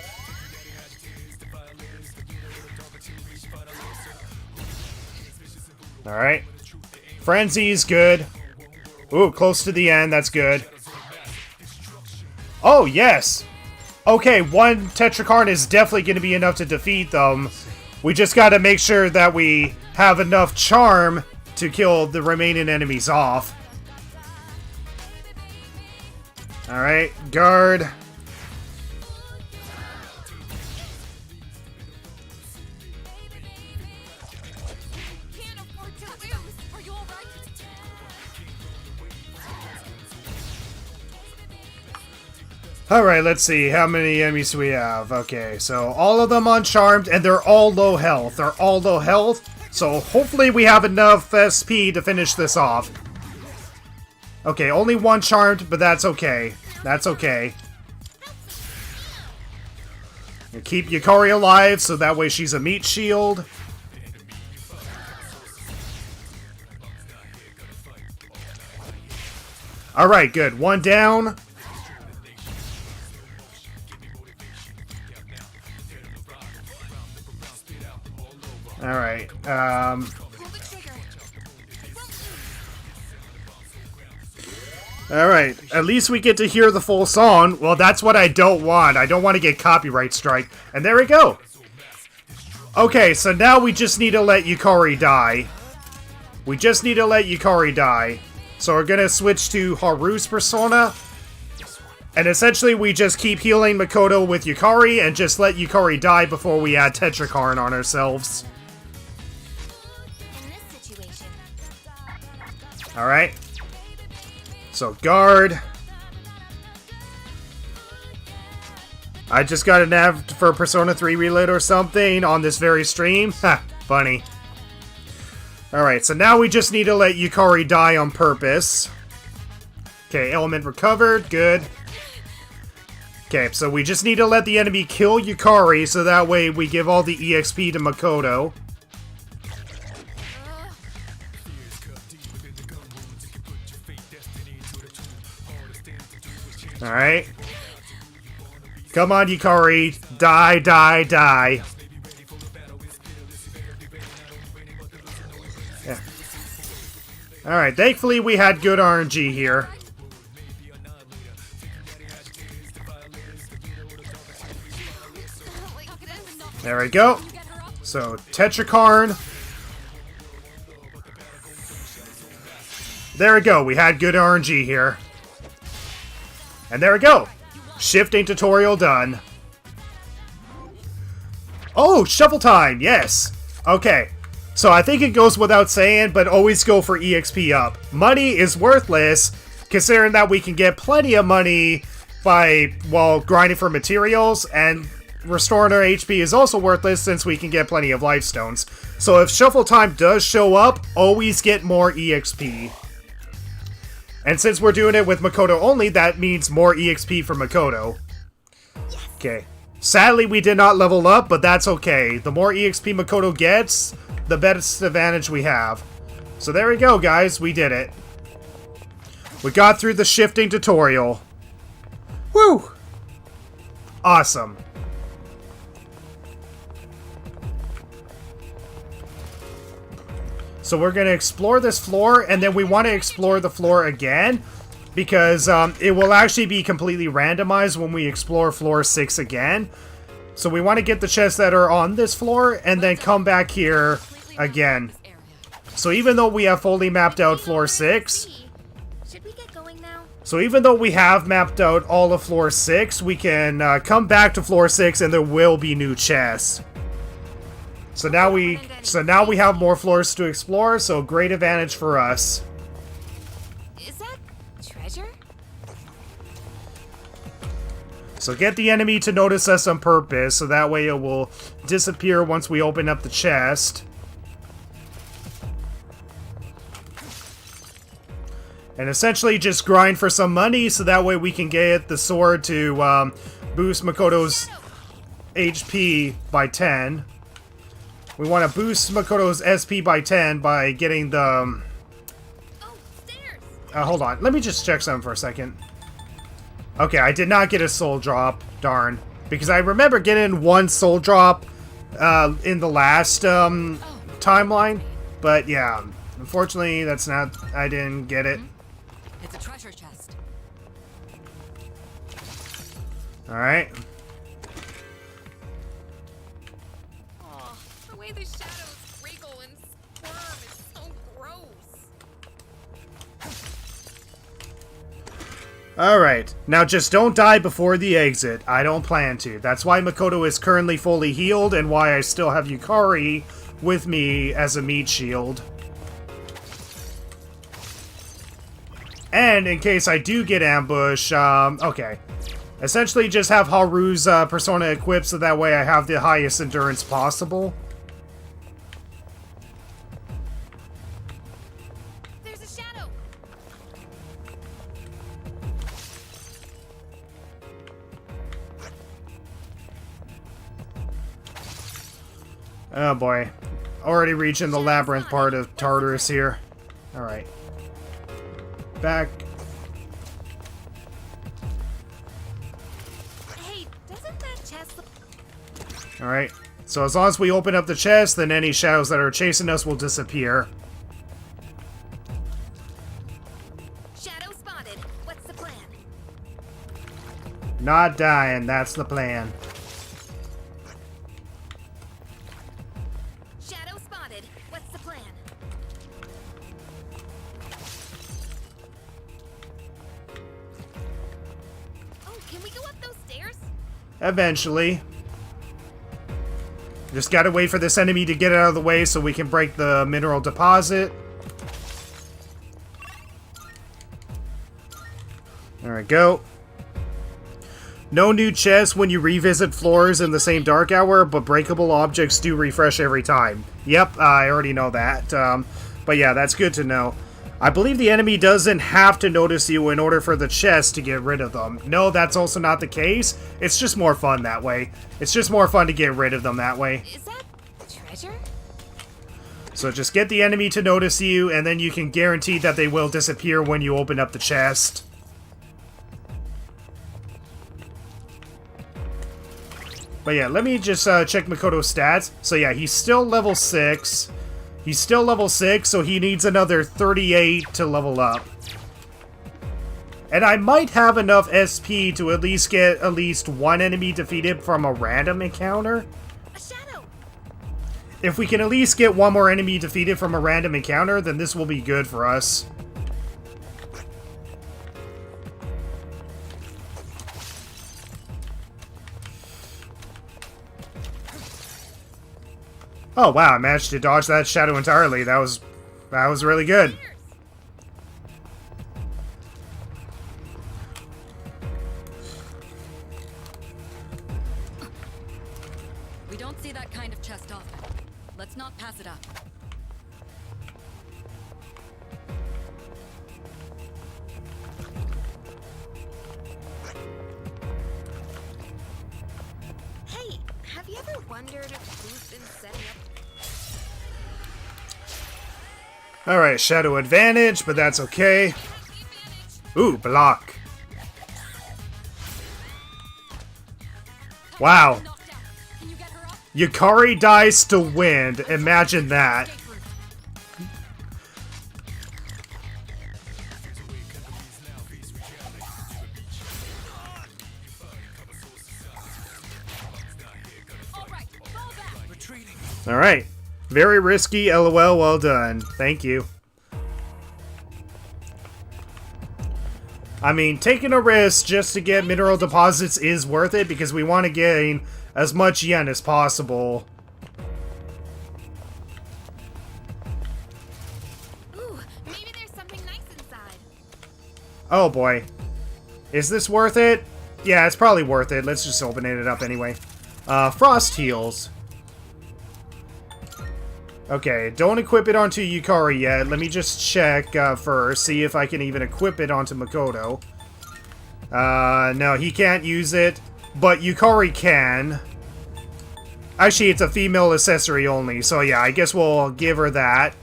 Alright. Frenzy's good. Ooh, close to the end. That's good. Oh, yes. Okay, one Tetrakarn is definitely going to be enough to defeat them. We just got to make sure that we have enough charm to kill the remaining enemies off. Alright, guard. Can't afford to lose. Are you all right? Alright, let's see. How many enemies do we have? Okay, so all of them on Charmed, and they're all low health. They're all low health, so hopefully we have enough SP to finish this off. Okay, only one Charmed, but that's okay. That's okay. You keep Yukari alive, so that way she's a meat shield. Alright, good. One down. Alright, Pull the trigger. Alright, at least we get to hear the full song. Well, that's what I don't want. I don't want to get copyright strike. And there we go. Okay, so now we just need to let Yukari die. We just need to let Yukari die. So we're gonna switch to Haru's persona. And essentially we just keep healing Makoto with Yukari and just let Yukari die before we add Tetrakarn on ourselves. In this situation, Alright. So, guard. I just got a nav for Persona 3 Reload or something on this very stream. Ha, funny. Alright, so now we just need to let Yukari die on purpose. Okay, element recovered. Good. Okay, so we just need to let the enemy kill Yukari so that way we give all the EXP to Makoto. Alright. Come on, Yukari. Die, die, die. Yeah. Alright, thankfully we had good RNG here. There we go. So, Tetrakarn. There we go. We had good RNG here. And there we go. Shifting tutorial done. Oh, shuffle time. Yes. Okay. So I think it goes without saying, but always go for EXP up. Money is worthless, considering that we can get plenty of money by, well, grinding for materials, and restoring our HP is also worthless since we can get plenty of life stones. So if shuffle time does show up, always get more EXP. And since we're doing it with Makoto only, that means more EXP for Makoto. Okay. Sadly, we did not level up, but that's okay. The more EXP Makoto gets, the best advantage we have. So there we go, guys. We did it. We got through the shifting tutorial. Woo! Awesome. So we're going to explore this floor, and then we want to explore the floor again, because it will actually be completely randomized when we explore floor 6 again. So we want to get the chests that are on this floor, and then come back here again. So even though we have fully mapped out floor 6, should we get going now? so even though we have mapped out all of floor 6, we can come back to floor 6, and there will be new chests. So now we have more floors to explore, so great advantage for us. Is that treasure? So get the enemy to notice us on purpose, so that way it will disappear once we open up the chest. And essentially just grind for some money, so that way we can get the sword to boost Makoto's HP by 10. We want to boost Makoto's SP by 10 by getting the... Oh, stairs! hold on. Let me just check something for a second. Okay, I did not get a soul drop. Darn. Because I remember getting one soul drop in the last timeline. But yeah, unfortunately, that's not... I didn't get it. It's a treasure chest. Alright. Oh, the way the shadows wriggle and squirm is so gross. Alright. Now just don't die before the exit. I don't plan to. That's why Makoto is currently fully healed and why I still have Yukari with me as a meat shield. And in case I do get ambushed, okay. Essentially just have Haru's persona equipped so that way I have the highest endurance possible. There's a shadow. Oh boy. Already reaching the labyrinth part of Tartarus here. Alright. Back. Hey, doesn't that chest look... Alright. So as long as we open up the chest, then any shadows that are chasing us will disappear. Shadow spotted. What's the plan? Not dying, that's the plan. Shadow spotted. What's the plan? Oh, can we go up those stairs? Eventually. Just gotta wait for this enemy to get out of the way so we can break the mineral deposit. There we go. No new chests when you revisit floors in the same dark hour, but breakable objects do refresh every time. Yep, I already know that. But yeah, that's good to know. I believe the enemy doesn't have to notice you in order for the chest to get rid of them. No, that's also not the case. It's just more fun that way. It's just more fun to get rid of them that way. Is that treasure? So just get the enemy to notice you, and then you can guarantee that they will disappear when you open up the chest. But yeah, let me just check Makoto's stats. So yeah, he's still level 6. He's still level 6, so he needs another 38 to level up. And I might have enough SP to at least get at least one enemy defeated from a random encounter. A shadow. If we can at least get one more enemy defeated from a random encounter, then this will be good for us. Oh wow, I managed to dodge that shadow entirely. That was really good. We don't see that kind of chest often. Let's not pass it up. Hey, have you ever wondered who's been setting up? Alright, shadow advantage, but that's okay. Ooh, block. Wow. Knocked out. Can you get her up? Yukari dies to wind. Imagine that. Escape route. All right, fall back. Retreating. Alright. Very risky, lol, well done. Thank you. I mean, taking a risk just to get mineral deposits is worth it because we want to gain as much yen as possible. Ooh, maybe there's something nice inside. Oh boy. Is this worth it? Yeah, it's probably worth it. Let's just open it up anyway. Frost heals. Okay, don't equip it onto Yukari yet. Let me just check first, see if I can even equip it onto Makoto. No, he can't use it, but Yukari can. Actually, it's a female accessory only, so yeah, I guess we'll give her that.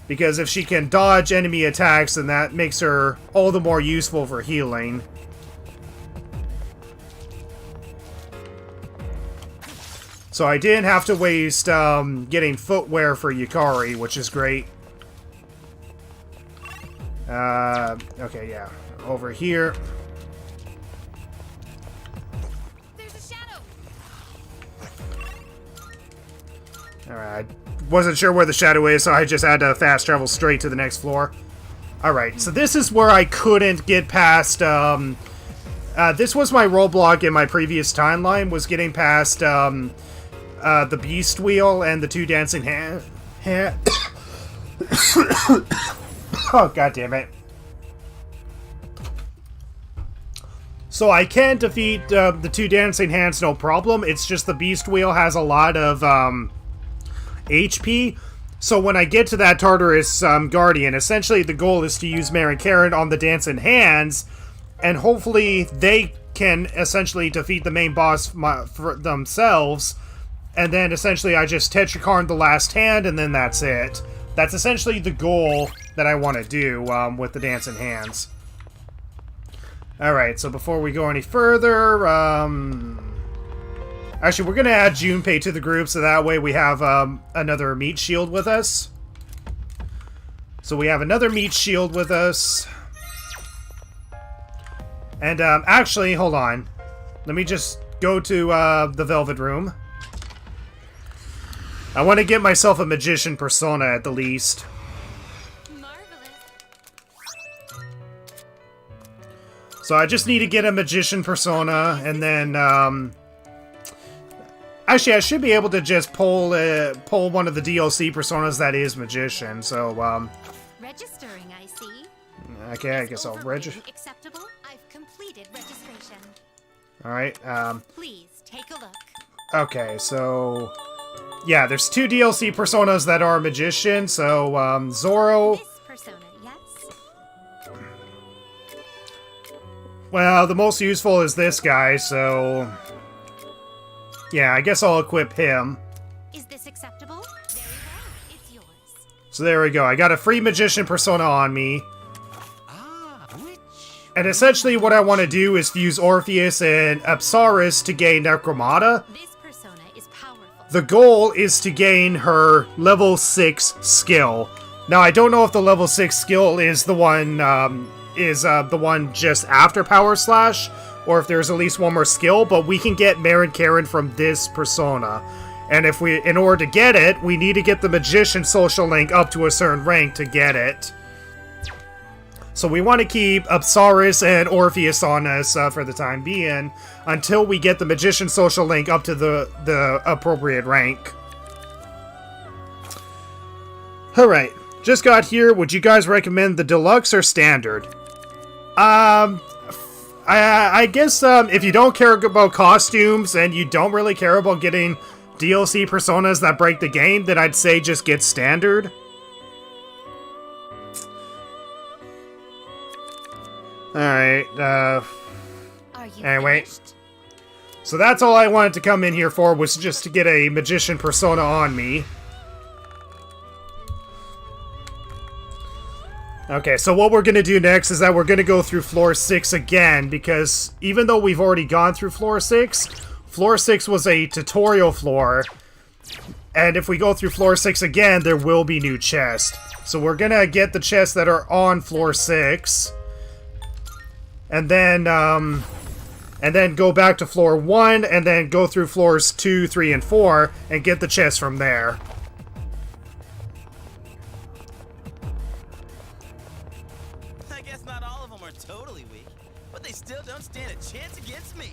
Because if she can dodge enemy attacks, then that makes her all the more useful for healing. So I didn't have to waste getting footwear for Yukari, which is great. Okay, yeah. Over here. There's a shadow. Alright. Wasn't sure where the shadow is, so I just had to fast travel straight to the next floor. Alright, so this is where I couldn't get past, this was my roadblock in my previous timeline, was getting past, the beast wheel and the two dancing Oh, god damn it. So I can defeat, the two dancing hands, no problem. It's just the beast wheel has a lot of, HP. So when I get to that Tartarus Guardian, essentially the goal is to use Mary Karen on the dancing hands, and hopefully they can essentially defeat the main boss for themselves, and then essentially I just Tetrakarn the last hand, and then that's it. That's essentially the goal that I want to do with the dancing hands. Alright, so before we go any further, actually, we're going to add Junpei to the group, so that way we have another meat shield with us. So we have another meat shield with us. And, actually, hold on. Let me just go to the Velvet Room. I want to get myself a Magician persona, at the least. Marvelous. So I just need to get a Magician persona, and then, actually, I should be able to just pull one of the DLC personas that is Magician, so, Registering, I see. okay, I guess I'll register. Acceptable? I've completed registration. Alright, Please take a look. okay, so, yeah, there's two DLC personas that are Magician, so, Zoro, This persona, yes? well, the most useful is this guy, so, yeah, I guess I'll equip him. Is this acceptable? Very well, it's yours. So there we go, I got a free Magician persona on me. Which? And essentially what I want to do is fuse Orpheus and Apsaris to gain Necromata. This persona is powerful. The goal is to gain her level 6 skill. Now, I don't know if the level 6 skill is the one, the one just after Power Slash, or if there's at least one more skill, but we can get Mary Karen from this persona. And if we, in order to get it, we need to get the Magician social link up to a certain rank to get it. So we want to keep Apsaris and Orpheus on us for the time being, until we get the Magician social link up to the appropriate rank. Alright, just got here. Would you guys recommend the deluxe or standard? I guess if you don't care about costumes and you don't really care about getting DLC personas that break the game, then I'd say just get standard. Alright, Are you anyway. finished? So that's all I wanted to come in here for, was just to get a Magician persona on me. Okay, so what we're going to do next is that we're going to go through Floor 6 again, because even though we've already gone through Floor 6 was a tutorial floor, and if we go through Floor 6 again, there will be new chests. So we're going to get the chests that are on Floor 6, and then go back to Floor 1, and then go through Floors 2, 3, and 4, and get the chests from there. I guess not all of them are totally weak, but they still don't stand a chance against me.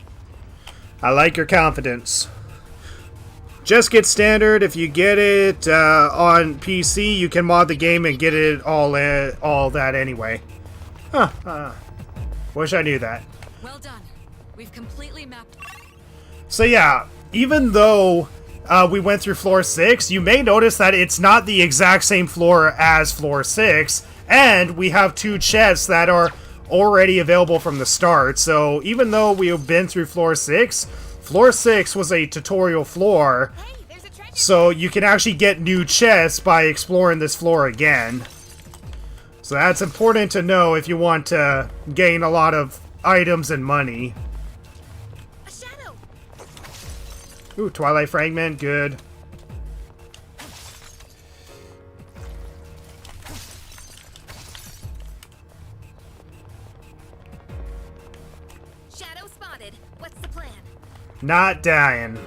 I like your confidence. Just get standard. If you get it on PC, you can mod the game and get it all that anyway. Wish I knew that. Well done. We've completely mapped. So yeah, even though we went through Floor 6, you may notice that it's not the exact same floor as Floor 6, and we have two chests that are already available from the start. So even though we have been through Floor 6 was a tutorial floor, Hey, there's a treasure. so you can actually get new chests by exploring this floor again. So that's important to know if you want to gain a lot of items and money. A shadow. Ooh, Twilight Fragment, good. Not dying.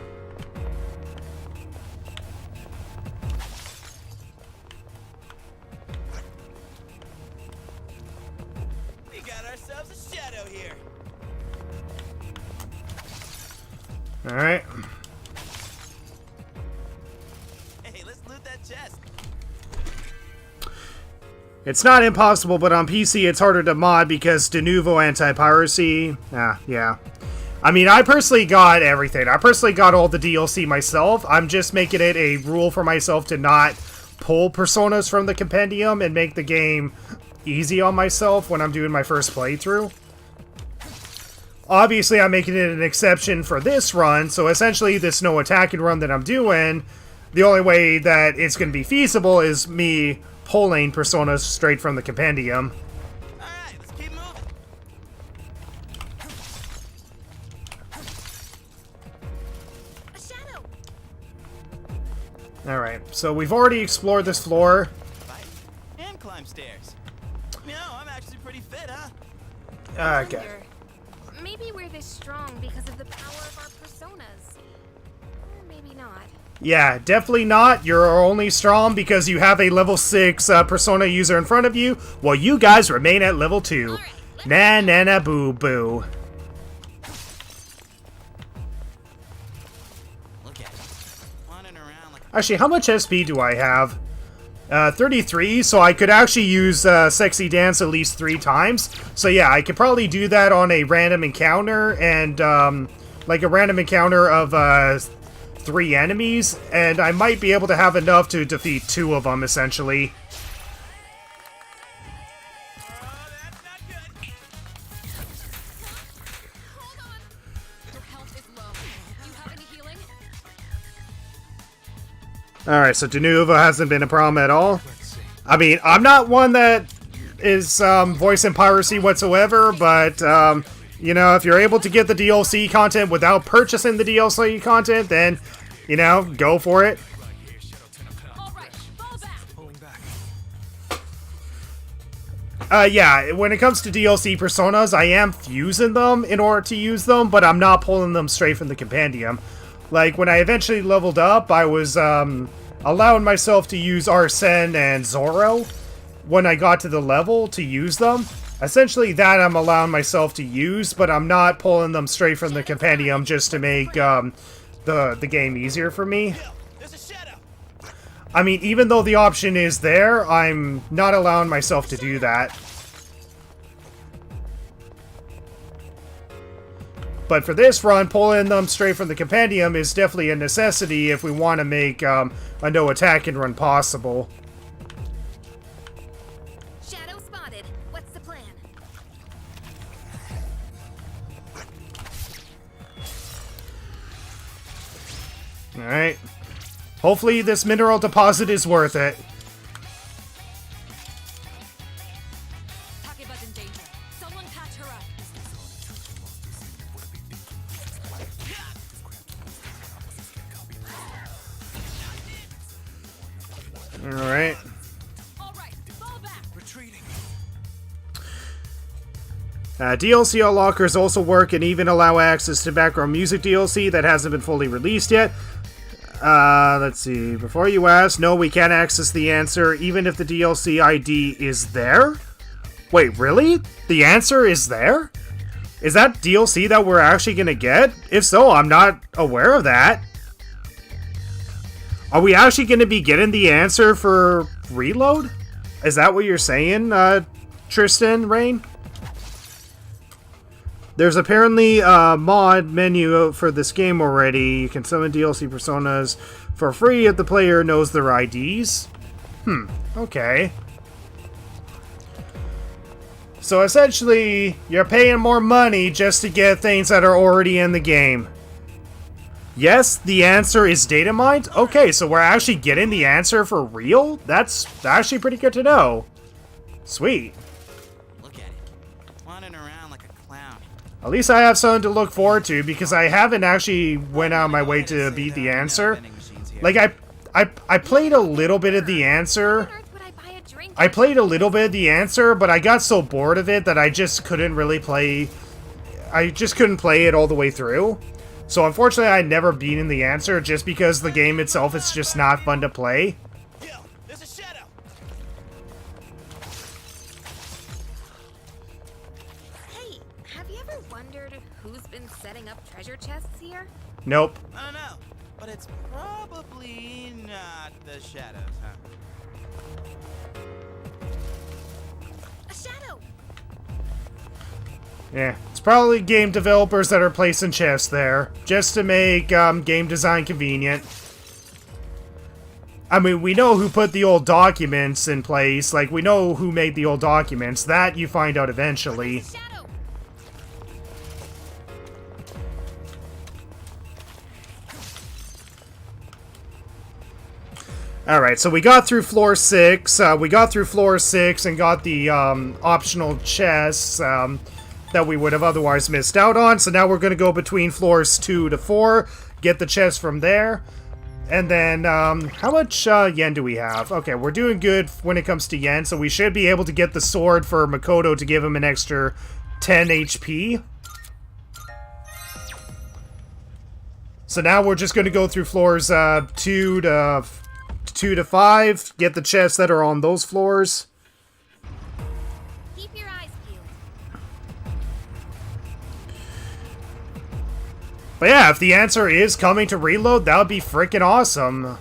We got ourselves a shadow here. Alright. Hey, let's loot that chest. It's not impossible, but on PC it's harder to mod because de novo anti-piracy. Yeah. I mean, I personally got everything. I personally got all the DLC myself. I'm just making it a rule for myself to not pull personas from the compendium and make the game easy on myself when I'm doing my first playthrough. Obviously, I'm making it an exception for this run, so essentially this no attacking run that I'm doing, the only way that it's going to be feasible is me pulling personas straight from the compendium. Alright, let's keep moving. A shadow. Alright, so we've already explored this floor. Fight and climb stairs. You know, I'm actually pretty fit, huh? Okay. Wonder, maybe we're this strong because of the power of our personas. Or maybe not. Yeah, definitely not. You're only strong because you have a level 6 persona user in front of you, while you guys remain at level 2. Na na na boo boo. Look at it. Wandering around like Actually, how much SP do I have? 33, so I could actually use Sexy Dance at least 3 times. So yeah, I could probably do that on a random encounter, and like a random encounter of 3 enemies, and I might be able to have enough to defeat 2 of them, essentially. that's not good. Hold on. Your health is low. Do you have any healing? Alright, so de novo hasn't been a problem at all. I mean, I'm not one that is voicing piracy whatsoever, but you know, if you're able to get the DLC content without purchasing the DLC content, then, you know, go for it. All right, fall back. Yeah, when it comes to DLC personas, I am fusing them in order to use them, but I'm not pulling them straight from the compendium. Like, when I eventually leveled up, I was allowing myself to use Arsene and Zoro when I got to the level to use them. Essentially, that I'm allowing myself to use, but I'm not pulling them straight from the compendium just to make the game easier for me. There's a shadow. I mean, even though the option is there, I'm not allowing myself to do that. But for this run, pulling them straight from the compendium is definitely a necessity if we want to make a no attack and run possible. Shadow spotted. What's the plan? Alright. Hopefully this mineral deposit is worth it. Takeba's in danger. Someone patch her up. Alright. All right, fall back. Retreating. DLC unlockers also work and even allow access to background music DLC that hasn't been fully released yet. Let's see. Before you ask, no, we can't access the answer, even if the DLC ID is there? Wait, really? The answer is there? Is that DLC that we're actually gonna get? If so, I'm not aware of that. Are we actually gonna be getting the answer for Reload? Is that what you're saying, Tristan, Rain? There's apparently a mod menu for this game already. You can summon DLC personas for free if the player knows their IDs. Okay. So essentially, you're paying more money just to get things that are already in the game. Yes, the answer is data mined? Okay, so we're actually getting the answer for real? That's actually pretty good to know. Sweet. Look at it. Wandering around like a clown. At least I have something to look forward to, because I haven't actually went out of my way to beat the answer. Like, I played a little bit of the answer. On earth would I buy a drink? I played a little bit of the answer, but I got so bored of it that I just couldn't really play... I just couldn't play it all the way through. So unfortunately, I never beaten the answer just because the game itself is just not fun to play. Yo, there's a shadow. Hey, have you ever wondered who's been setting up treasure chests here? Nope. I don't know, but it's probably not the shadows, huh? A shadow! Yeah, it's probably game developers that are placing chests there, just to make game design convenient. I mean, we know who put the old documents in place, like, we know who made the old documents. That you find out eventually. Shadow! Alright, so we got through floor 6, we got through floor 6 and got the optional chests that we would have otherwise missed out on, so now we're going to go between floors 2 to 4, get the chest from there, and then, how much yen do we have? Okay, we're doing good when it comes to yen, so we should be able to get the sword for Makoto to give him an extra 10 HP. So now we're just going to go through floors 2 to 5, get the chests that are on those floors. Keep your eyes peeled. But yeah, if the answer is coming to reload, that would be freaking awesome.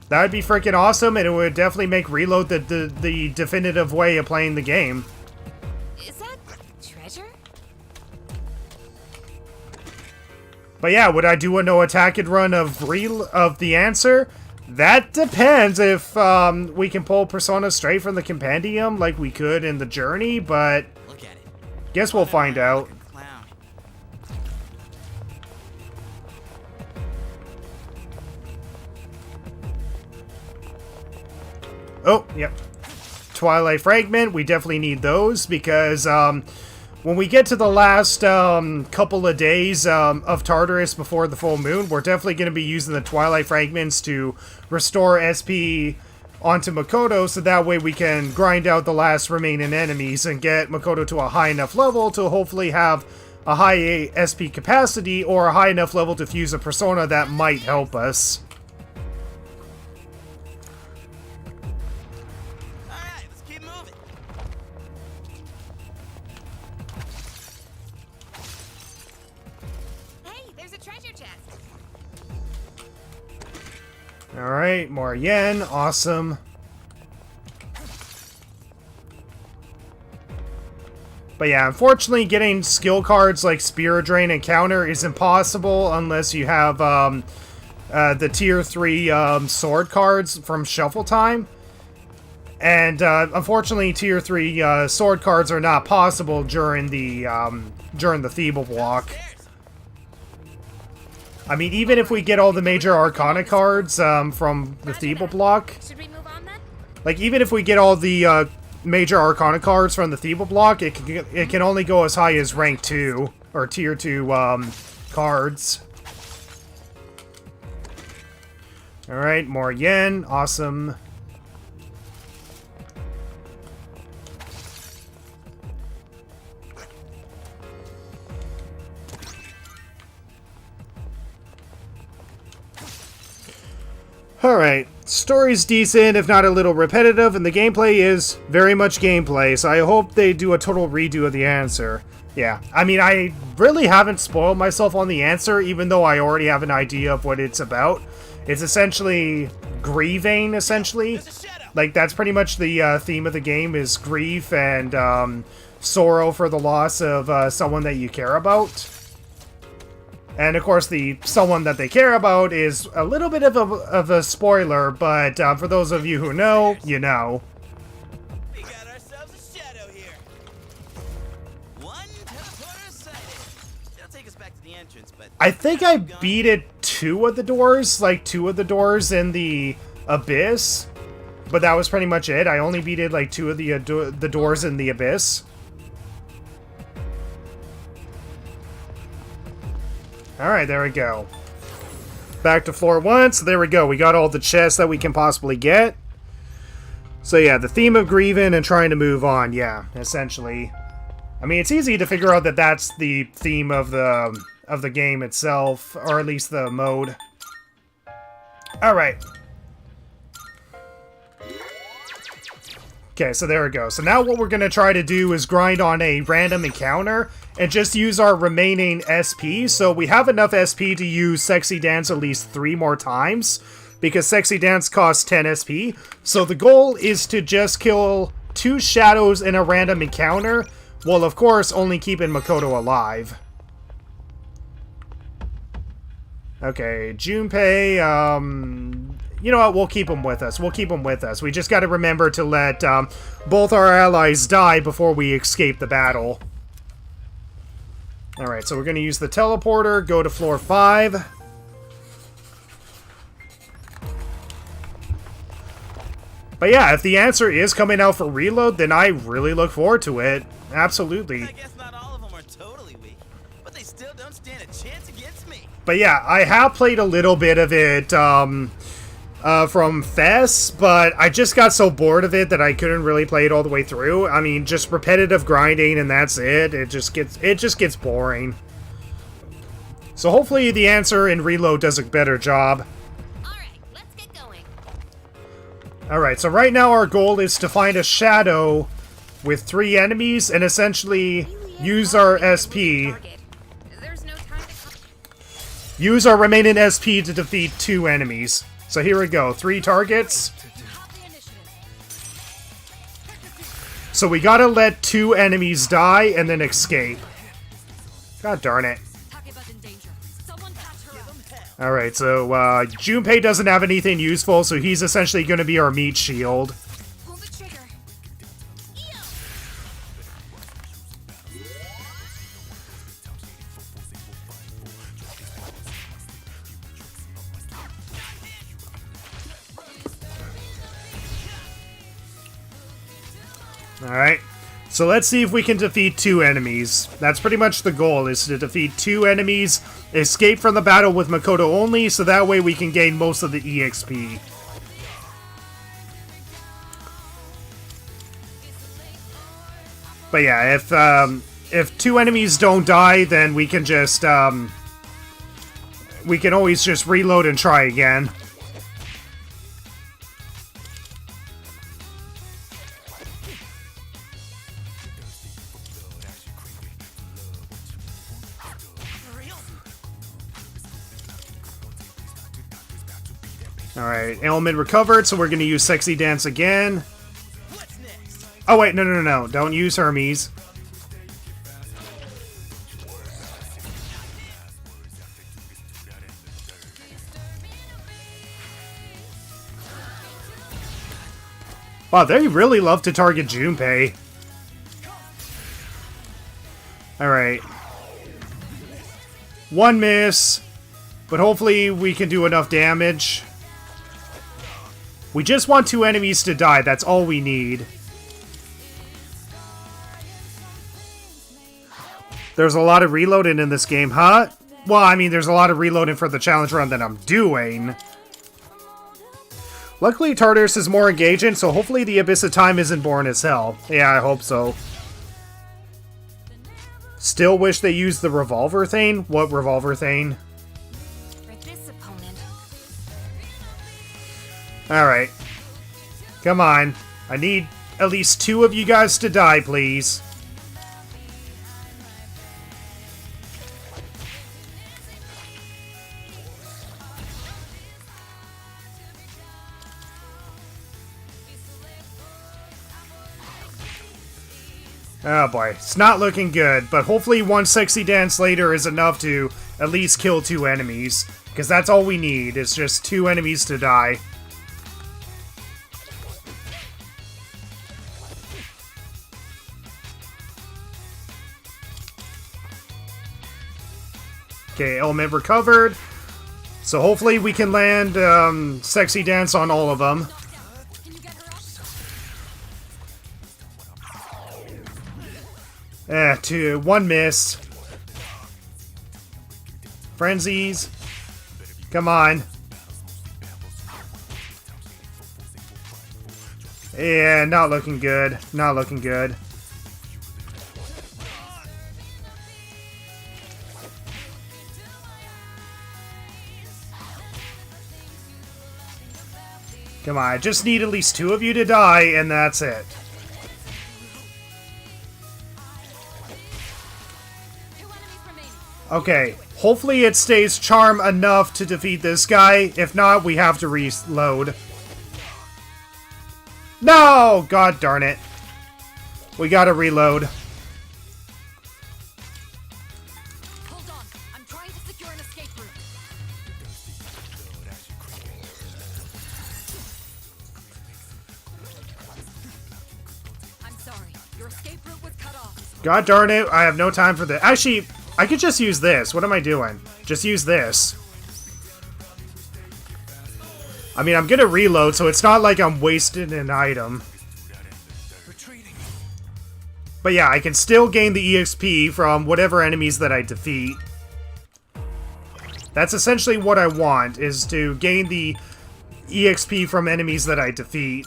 That would be freaking awesome, and it would definitely make reload the definitive way of playing the game. Is that treasure? But yeah, would I do a no attack run of the answer? That depends if we can pull Persona straight from the compendium like we could in the journey, but Look at it. guess we'll find out. Like a clown. Oh, yep. Twilight Fragment, we definitely need those because when we get to the last couple of days of Tartarus before the full moon, we're definitely going to be using the Twilight Fragments to restore SP onto Makoto, so that way we can grind out the last remaining enemies and get Makoto to a high enough level to hopefully have a high SP capacity or a high enough level to fuse a persona that might help us. Alright, let's keep moving. Hey, there's a treasure chest. Alright, more yen, awesome. But yeah, unfortunately getting skill cards like Spirit Drain and Counter is impossible unless you have the tier 3 sword cards from Shuffle Time. And unfortunately tier 3 sword cards are not possible during the Thebal block. I mean, even if we get all the major Arcana cards from the Thebal block, Should we move on then? like even if we get all the major Arcana cards from the Thebal block, it can only go as high as rank 2 or tier 2 cards. All right, more yen, awesome. Alright, story's decent, if not a little repetitive, and the gameplay is very much gameplay, so I hope they do a total redo of the answer. Yeah, I mean, I really haven't spoiled myself on the answer, even though I already have an idea of what it's about. It's essentially grieving, essentially. Like, that's pretty much the theme of the game, is grief and sorrow for the loss of someone that you care about. And of course, the someone that they care about is a little bit of a spoiler, but for those of you who know, you know. We got ourselves a shadow here. One Tartarus sighted. It'll take us back to the entrance, but I think I beat it 2 of the doors, like 2 of the doors in the Abyss, but that was pretty much it. I only beat it like 2 of the doors in the Abyss. Alright, there we go. Back to floor 1, so there we go. We got all the chests that we can possibly get. So yeah, the theme of grieving and trying to move on, yeah, essentially. I mean, it's easy to figure out that that's the theme of the of the game itself, or at least the mode. Alright. Okay, so there we go. So now what we're going to try to do is grind on a random encounter and just use our remaining SP. So we have enough SP to use Sexy Dance at least 3 more times, because Sexy Dance costs 10 SP. So the goal is to just kill 2 shadows in a random encounter, while of course only keeping Makoto alive. Okay, Junpei, you know what, we'll keep him with us. We'll keep him with us. We just gotta remember to let both our allies die before we escape the battle. Alright, so we're gonna use the teleporter, go to floor 5. But yeah, if the answer is coming out for Reload, then I really look forward to it. Absolutely. I guess not all of them are totally weak, but they still don't stand a chance against me. But yeah, I have played a little bit of it from Fess, but I just got so bored of it that I couldn't really play it all the way through. I mean, just repetitive grinding and that's it. It just gets boring. So hopefully the answer in Reload does a better job. Alright, let's get going. Alright, so right now our goal is to find a shadow with 3 enemies and essentially use our SP. There's no time to Use our remaining SP to defeat 2 enemies. So here we go, 3 targets. So we gotta let 2 enemies die and then escape. God darn it. Alright, so Junpei doesn't have anything useful, so he's essentially gonna be our meat shield. pull the trigger. Alright, so let's see if we can defeat 2 enemies. That's pretty much the goal, is to defeat 2 enemies, escape from the battle with Makoto only, so that way we can gain most of the EXP. But yeah, if 2 enemies don't die, then we can just, we can always just reload and try again. Alright, ailment recovered, so we're gonna use Sexy Dance again. What's next? Oh wait, no. Don't use Hermes. Wow, they really love to target Junpei. Alright. 1 miss, but hopefully we can do enough damage. We just want 2 enemies to die, that's all we need. There's a lot of reloading in this game, huh? Well, I mean, there's a lot of reloading for the challenge run that I'm doing. Luckily, Tartarus is more engaging, so hopefully the Abyss of Time isn't boring as hell. Yeah, I hope so. Still wish they used the revolver thing? What revolver thing? For this opponent, Alright. Come on. I need at least 2 of you guys to die, please. Oh boy, it's not looking good, but hopefully 1 Sexy Dance later is enough to at least kill 2 enemies. Because that's all we need, is just 2 enemies to die. Okay, element recovered. So hopefully we can land Sexy Dance on all of them. Can you get her up? 2, 1 miss. Frenzies. Come on. Yeah, not looking good. Not looking good. Come on, I just need at least 2 of you to die, and that's it. Okay, hopefully it stays charm enough to defeat this guy. If not, we have to reload. No! God darn it. We gotta reload. Hold on. I'm trying to secure an escape route. I'm sorry. Your escape route was cut off. God darn it, I have no time for this. Actually, I could just use this. What am I doing? Just use this. I mean, I'm gonna reload, so it's not like I'm wasting an item. But yeah, I can still gain the EXP from whatever enemies that I defeat. That's essentially what I want, is to gain the EXP from enemies that I defeat.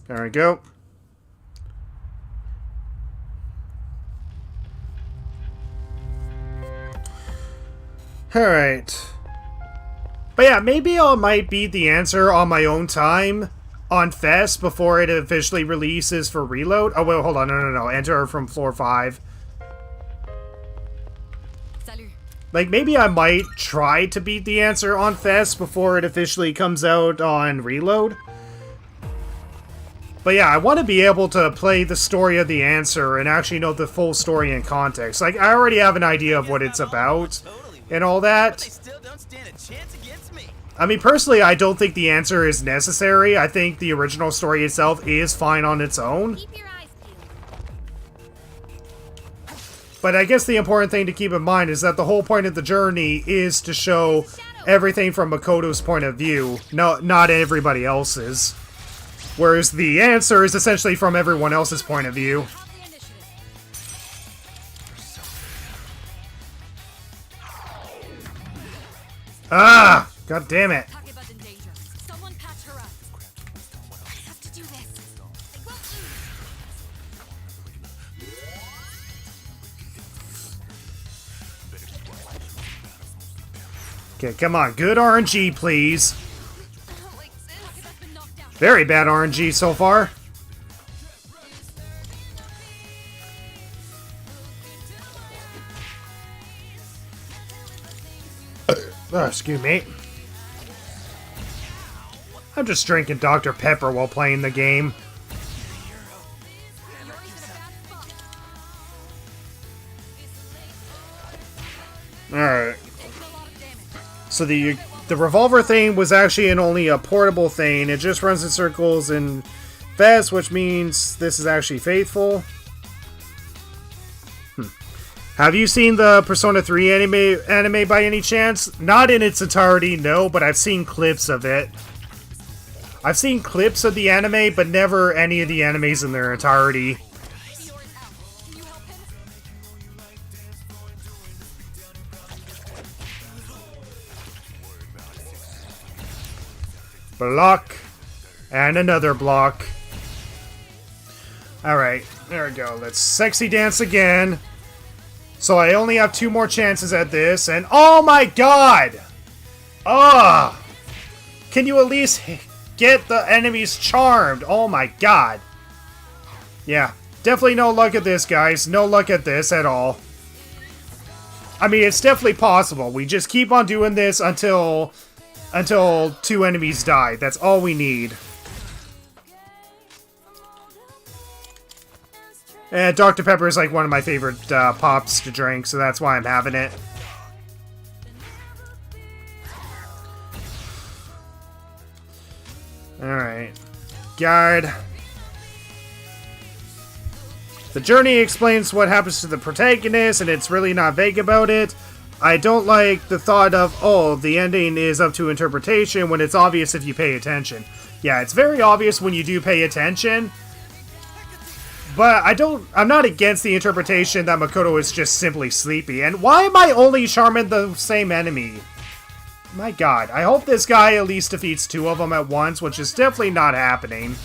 There we go. Alright. But yeah, maybe I might beat the answer on my own time on Fest before it officially releases for Reload. Oh, wait, hold on. No. Enter from floor 5. Salut. Like, maybe I might try to beat the answer on Fest before it officially comes out on Reload. But yeah, I want to be able to play the story of the answer and actually know the full story and context. Like, I already have an idea of what it's about and all that. They still don't stand a chance against me. I mean, personally, I don't think the answer is necessary. I think the original story itself is fine on its own. Keep your eyes peeled. But I guess the important thing to keep in mind is that the whole point of the journey is to show everything from Makoto's point of view, not everybody else's. Whereas the answer is essentially from everyone else's point of view. Have the initiative. Ah! God damn it. Takeba's in danger. Someone patch her up. I have to do this. I won't lose. Okay, come on. Good RNG, please. Like this. Takeba's been knocked out. Very bad RNG so far. Oh, excuse me. I'm just drinking Dr. Pepper while playing the game. Yuri's in a bad spot. Alright. Taking a lot of damage. So the revolver thing was actually only a portable thing. It just runs in circles and fast, which means this is actually faithful. Have you seen the Persona 3 anime by any chance? Not in its entirety, no, but I've seen clips of it. I've seen clips of the anime, but never any of the animes in their entirety. Yuri's out. Can you help him? Block. And another block. Alright, there we go. Let's sexy dance again. So I only have 2 more chances at this, and oh my god! Ah! Can you at least get the enemies charmed? Oh my god. Yeah, definitely no luck at this, guys. No luck at this at all. I mean, it's definitely possible. We just keep on doing this until 2 enemies die. That's all we need. And Dr. Pepper is like one of my favorite pops to drink, so that's why I'm having it. Alright. Guard. The journey explains what happens to the protagonist, and it's really not vague about it. I don't like the thought of, oh, the ending is up to interpretation when it's obvious if you pay attention. Yeah, it's very obvious when you do pay attention. But I'm not against the interpretation that Makoto is just simply sleepy. And why am I only charming the same enemy? My god, I hope this guy at least defeats 2 of them at once, which is definitely not happening.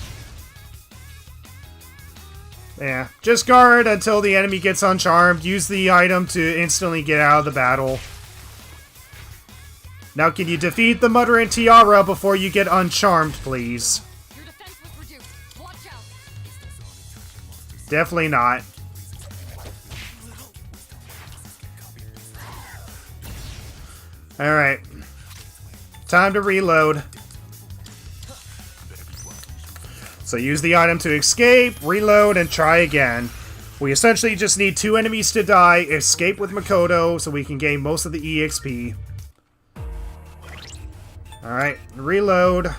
Yeah, just guard until the enemy gets uncharmed, use the item to instantly get out of the battle. Now can you defeat the Mother and Tiara before you get uncharmed, please? Your defense was reduced. Watch out. Definitely not. Alright. Time to reload. So use the item to escape, reload, and try again. We essentially just need 2 enemies to die, escape with Makoto, so we can gain most of the EXP. Alright, reload.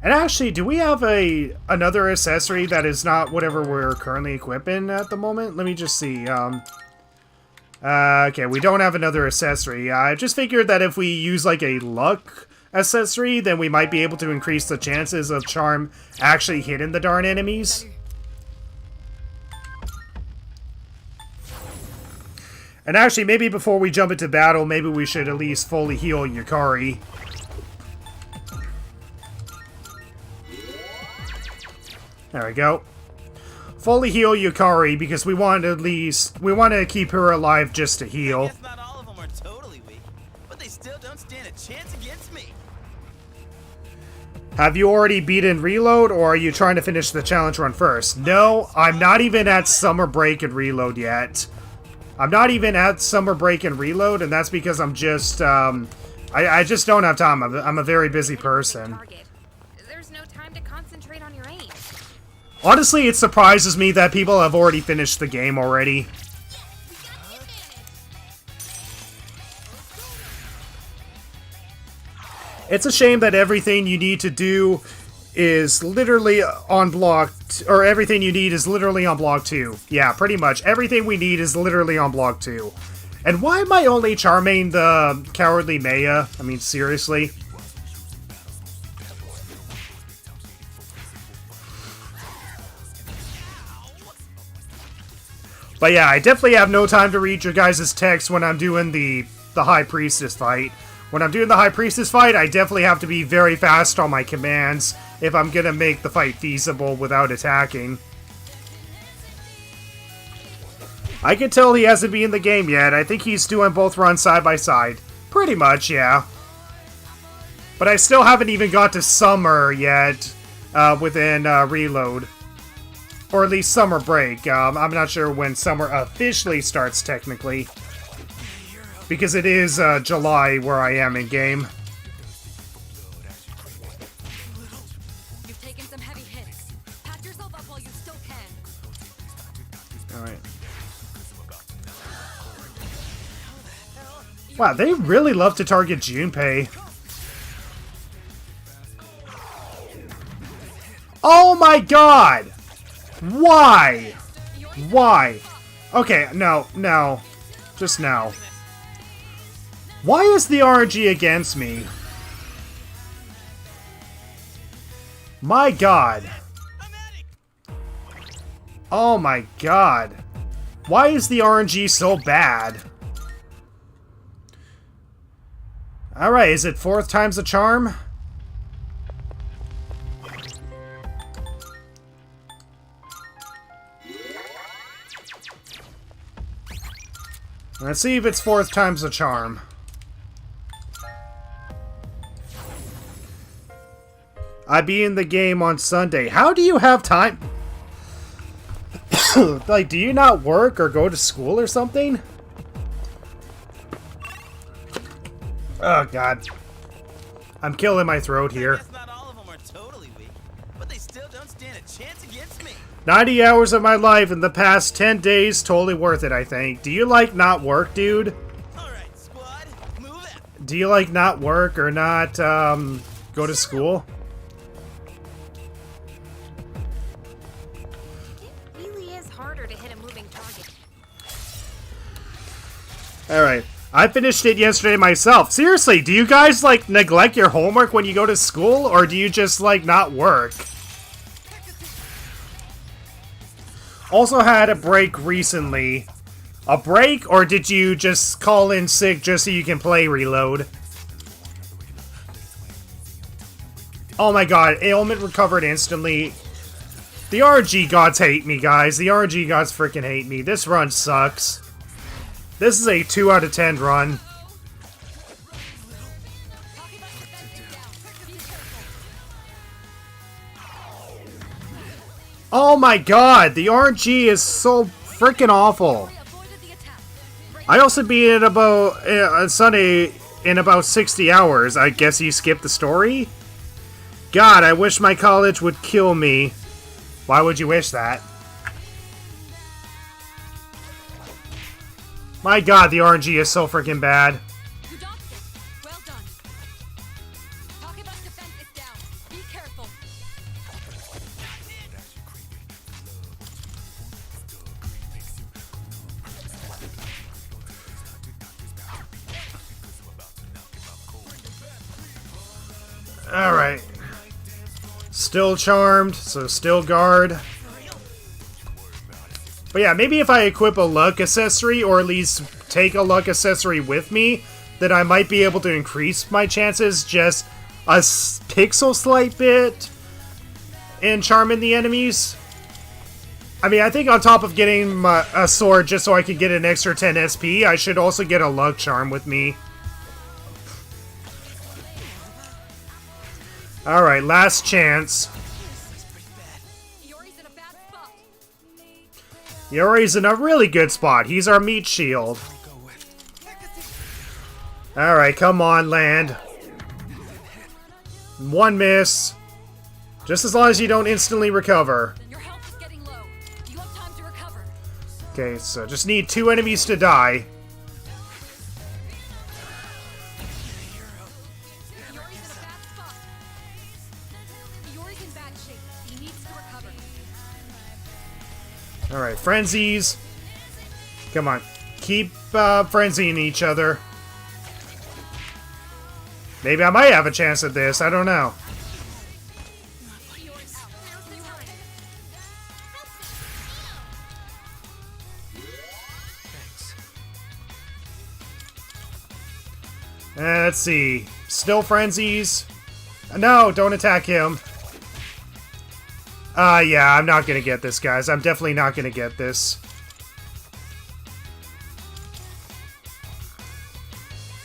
And actually, do we have another accessory that is not whatever we're currently equipping at the moment? Let me just see. Okay, we don't have another accessory. I just figured that if we use like a luck accessory, then we might be able to increase the chances of charm actually hitting the darn enemies. And actually, maybe before we jump into battle, maybe we should at least fully heal Yukari. There we go. Fully heal Yukari because we want to keep her alive just to I heal. guess not all of them are totally weak, but they still don't stand a chance against me. Have you already beaten Reload, or are you trying to finish the challenge run first? No, I'm not even at Summer Break and Reload yet. I'm not even at Summer Break and Reload, and that's because I'm just, I just don't have time. I'm a very busy person. Target. There's no time to concentrate on your aim. Honestly, it surprises me that people have already finished the game already. It's a shame that everything you need to do is literally on block, or everything you need is literally on block 2. Yeah, pretty much. Everything we need is literally on block 2. And why am I only charming the Cowardly Maya? I mean, seriously? But yeah, I definitely have no time to read your guys' text when I'm doing the High Priestess fight. When I'm doing the High Priestess fight, I definitely have to be very fast on my commands if I'm gonna make the fight feasible without attacking. I can tell he hasn't been in the game yet. I think he's doing both runs side by side. Pretty much, yeah. But I still haven't even got to Summer yet within Reload. Or at least Summer Break. I'm not sure when Summer officially starts, technically. Because it is July where I am in game. You've taken some heavy hits. Patch yourself up while you still can. Alright. Wow, they really love to target Junpei. Oh my god! Why? Why? Okay, no. Just now. Why is the RNG against me? My god. Oh my god. Why is the RNG so bad? Alright, is it 4th time's a charm? Let's see if it's 4th time's a charm. I'd be in the game on Sunday. How do you have time? Like, do you not work or go to school or something? Oh, God. I'm killing my throat I here. guess not all of them are totally weak, but they still don't stand a chance against me. 90 hours of my life in the past 10 days, totally worth it, I think. Do you, like, not work, dude? Alright, squad, move out. Do you, like, not work or not, go to school? It really is harder to hit a moving target. Alright. I finished it yesterday myself. Seriously, do you guys, like, neglect your homework when you go to school? Or do you just, like, not work? Also had a break recently. A break, or did you just call in sick just so you can play Reload? Oh my god, ailment recovered instantly. The RNG gods hate me, guys. The RNG gods freaking hate me. This run sucks. This is a 2 out of 10 run. Oh my god, the RNG is so freaking awful. I also beat it about on Sunday in about 60 hours. I guess you skipped the story? God, I wish my college would kill me. Why would you wish that? My god, the RNG is so freaking bad. You docked it. Well done. Takeba's defense is down. Be careful. Alright. Still charmed, so still guard. But yeah, maybe if I equip a luck accessory, or at least take a luck accessory with me, then I might be able to increase my chances just a pixel slight bit in charming the enemies. I mean, I think on top of getting a sword just so I can get an extra 10 SP, I should also get a luck charm with me. Alright, last chance. Iori's in a bad spot. Yori's in a really good spot. He's our meat shield. Alright, come on, land. One miss. Just as long as you don't instantly recover. Your health is getting low. You have time to recover. Okay, so just need 2 enemies to die. Iori's in a bad spot. Iori's in bad shape. He needs to recover. Alright, frenzies. Come on. Keep frenzying each other. Maybe I might have a chance at this. I don't know. Iori's out. There's no time. Let's see. Still frenzies. No, don't attack him. Yeah, I'm not gonna get this, guys. I'm definitely not gonna get this.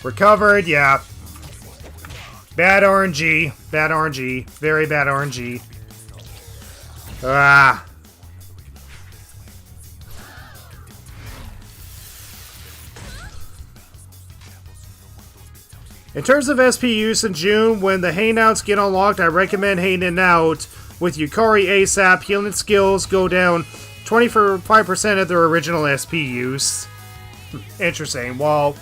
Recovered, yeah. Bad RNG. Bad RNG. Very bad RNG. Ah. In terms of SP use in June, when the Hainouts get unlocked, I recommend Haining Out with Yukari ASAP. Healing skills go down 25% of their original SP use. Interesting. Well,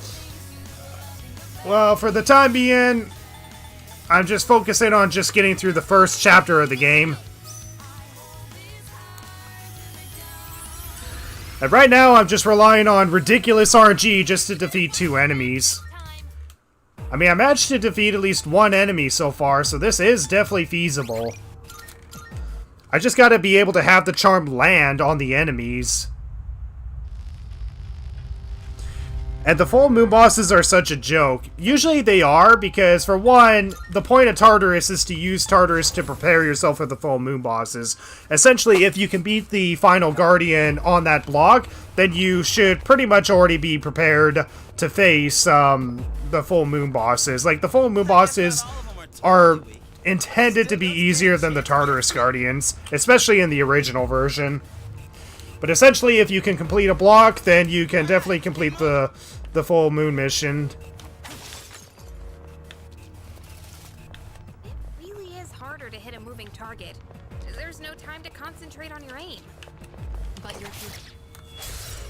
for the time being, I'm just focusing on just getting through the first chapter of the game. And right now, I'm just relying on ridiculous RNG just to defeat 2 enemies. I mean, I managed to defeat at least 1 enemy so far, so this is definitely feasible. I just gotta be able to have the charm land on the enemies. And the full moon bosses are such a joke. Usually they are, because for one, the point of Tartarus is to use Tartarus to prepare yourself for the full moon bosses. Essentially, if you can beat the final guardian on that block, then you should pretty much already be prepared to face the full moon bosses. Like, the full moon bosses are intended to be easier than the Tartarus guardians, especially in the original version. But essentially, if you can complete a block, then you can definitely complete the full moon mission. It really is harder to hit a moving target. There's no time to concentrate on your aim. But you're here.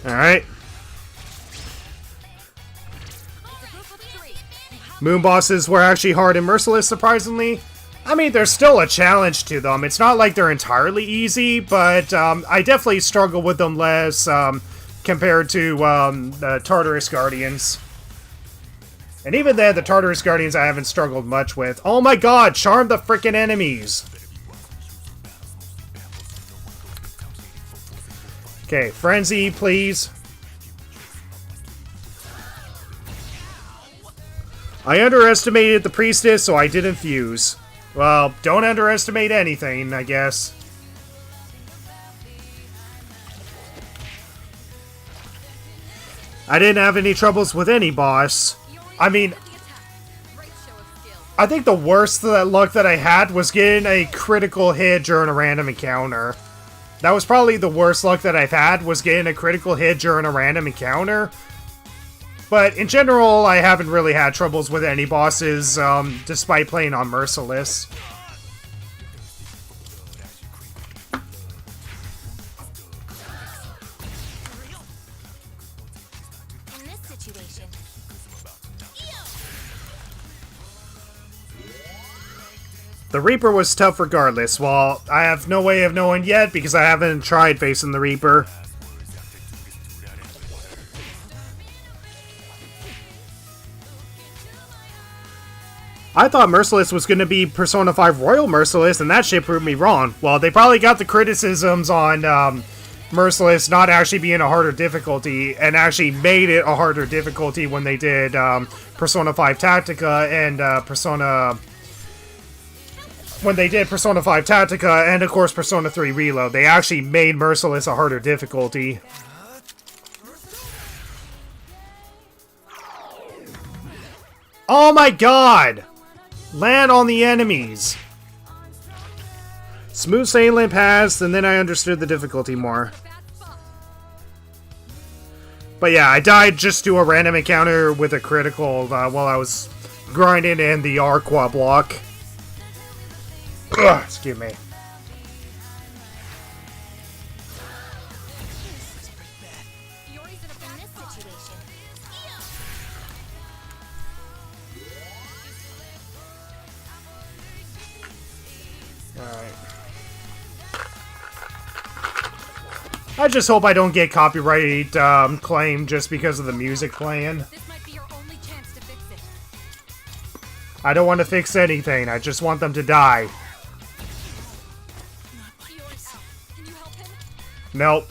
Alright. It's a group of 3. You have Moon bosses were actually hard and merciless, surprisingly. I mean, there's still a challenge to them. It's not like they're entirely easy, but I definitely struggle with them less compared to the Tartarus Guardians. And even then, the Tartarus Guardians I haven't struggled much with. Oh my god, charm the frickin' enemies! Okay, Frenzy, please. I underestimated the Priestess, so I didn't fuse. Well, don't underestimate anything, I guess. I didn't have any troubles with any boss. I mean, I think the worst luck that I had was getting a critical hit during a random encounter. That was probably the worst luck that I've had, was getting a critical hit during a random encounter. But in general, I haven't really had troubles with any bosses, despite playing on Merciless. In this situation, The Reaper was tough regardless. Well, I have no way of knowing yet because I haven't tried facing the Reaper. I thought Merciless was going to be Persona 5 Royal Merciless, and that shit proved me wrong. Well, they probably got the criticisms on Merciless not actually being a harder difficulty, and actually made it a harder difficulty when they did Persona 5 Tactica and Persona 5 Tactica, and of course Persona 3 Reload. They actually made Merciless a harder difficulty. Oh my god! Land on the enemies! Smooth sailing past, and then I understood the difficulty more. But yeah, I died just to a random encounter with a critical while I was grinding in the Arqua block. Ugh, excuse me. in this situation, Alright. I just hope I don't get copyright claim just because of the music playing. This might be your only chance to fix it. I don't want to fix anything, I just want them to die. Yours. Can you help him? Nope.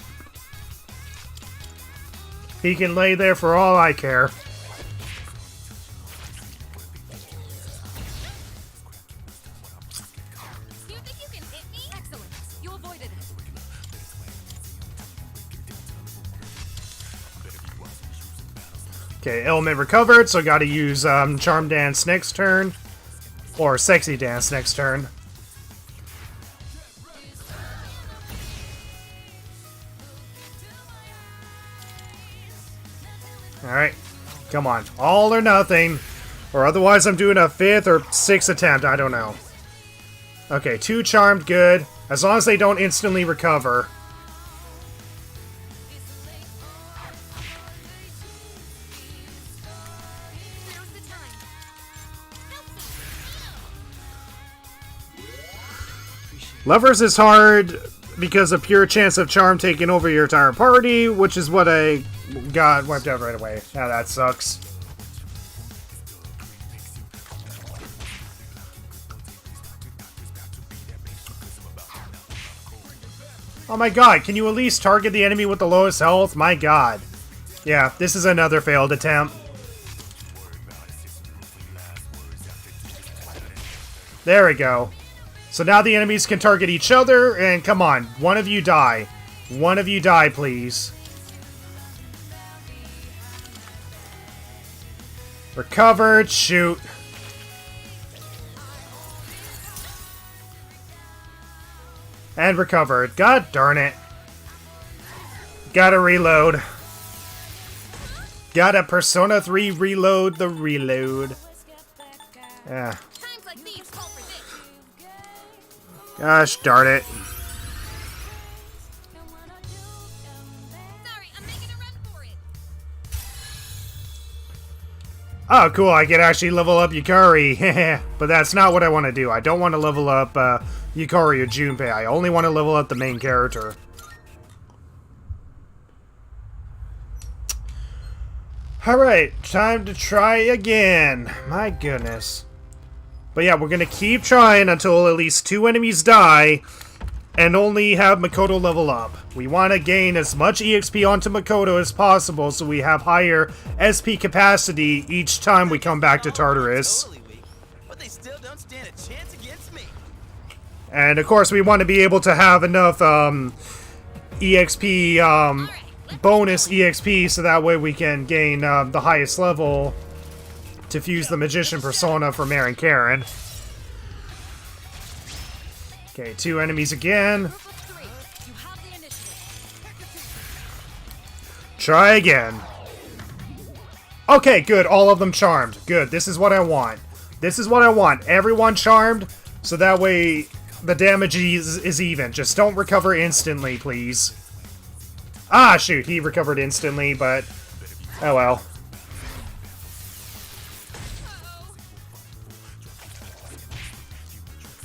He can lay there for all I care. you think you can hit me? Excellent. You avoided it. Okay, ailment recovered, so gotta use Charm Dance next turn. Or Sexy Dance next turn. Alright, come on. All or nothing. Or otherwise I'm doing a 5th or 6th attempt, I don't know. Okay, 2 charmed, good. As long as they don't instantly recover. Now's the time. Lovers is hard because of pure chance of charm taking over your entire party, which is what I got wiped out right away. Now that sucks. Oh my god, can you at least target the enemy with the lowest health? My god. Yeah, this is another failed attempt. There we go. So now the enemies can target each other, and come on, one of you die. One of you die, please. Recovered, shoot. And recovered. God darn it. Gotta reload. Gotta Persona 3 reload the reload. Yeah. Times like these call for this. Gosh darn it. Sorry, I'm making a run for it. Oh, cool, I can actually level up Yukari. But that's not what I want to do. I don't want to level up Yukari or Junpei. I only want to level up the main character. Alright, time to try again. My goodness. But yeah, we're going to keep trying until at least 2 enemies die and only have Makoto level up. We want to gain as much EXP onto Makoto as possible so we have higher SP capacity each time we come back to Tartarus. Totally weak, but they still don't stand a chance against me. And of course we want to be able to have enough EXP bonus EXP, so that way we can gain the highest level to fuse the Magician persona for Mare and Karen. Okay, 2 enemies again. Group of 3, you have the initiative. Try again. Okay, good. All of them charmed. Good. This is what I want. This is what I want. Everyone charmed, so that way the damage is even. Just don't recover instantly, please. Ah, shoot. He recovered instantly, but... oh well.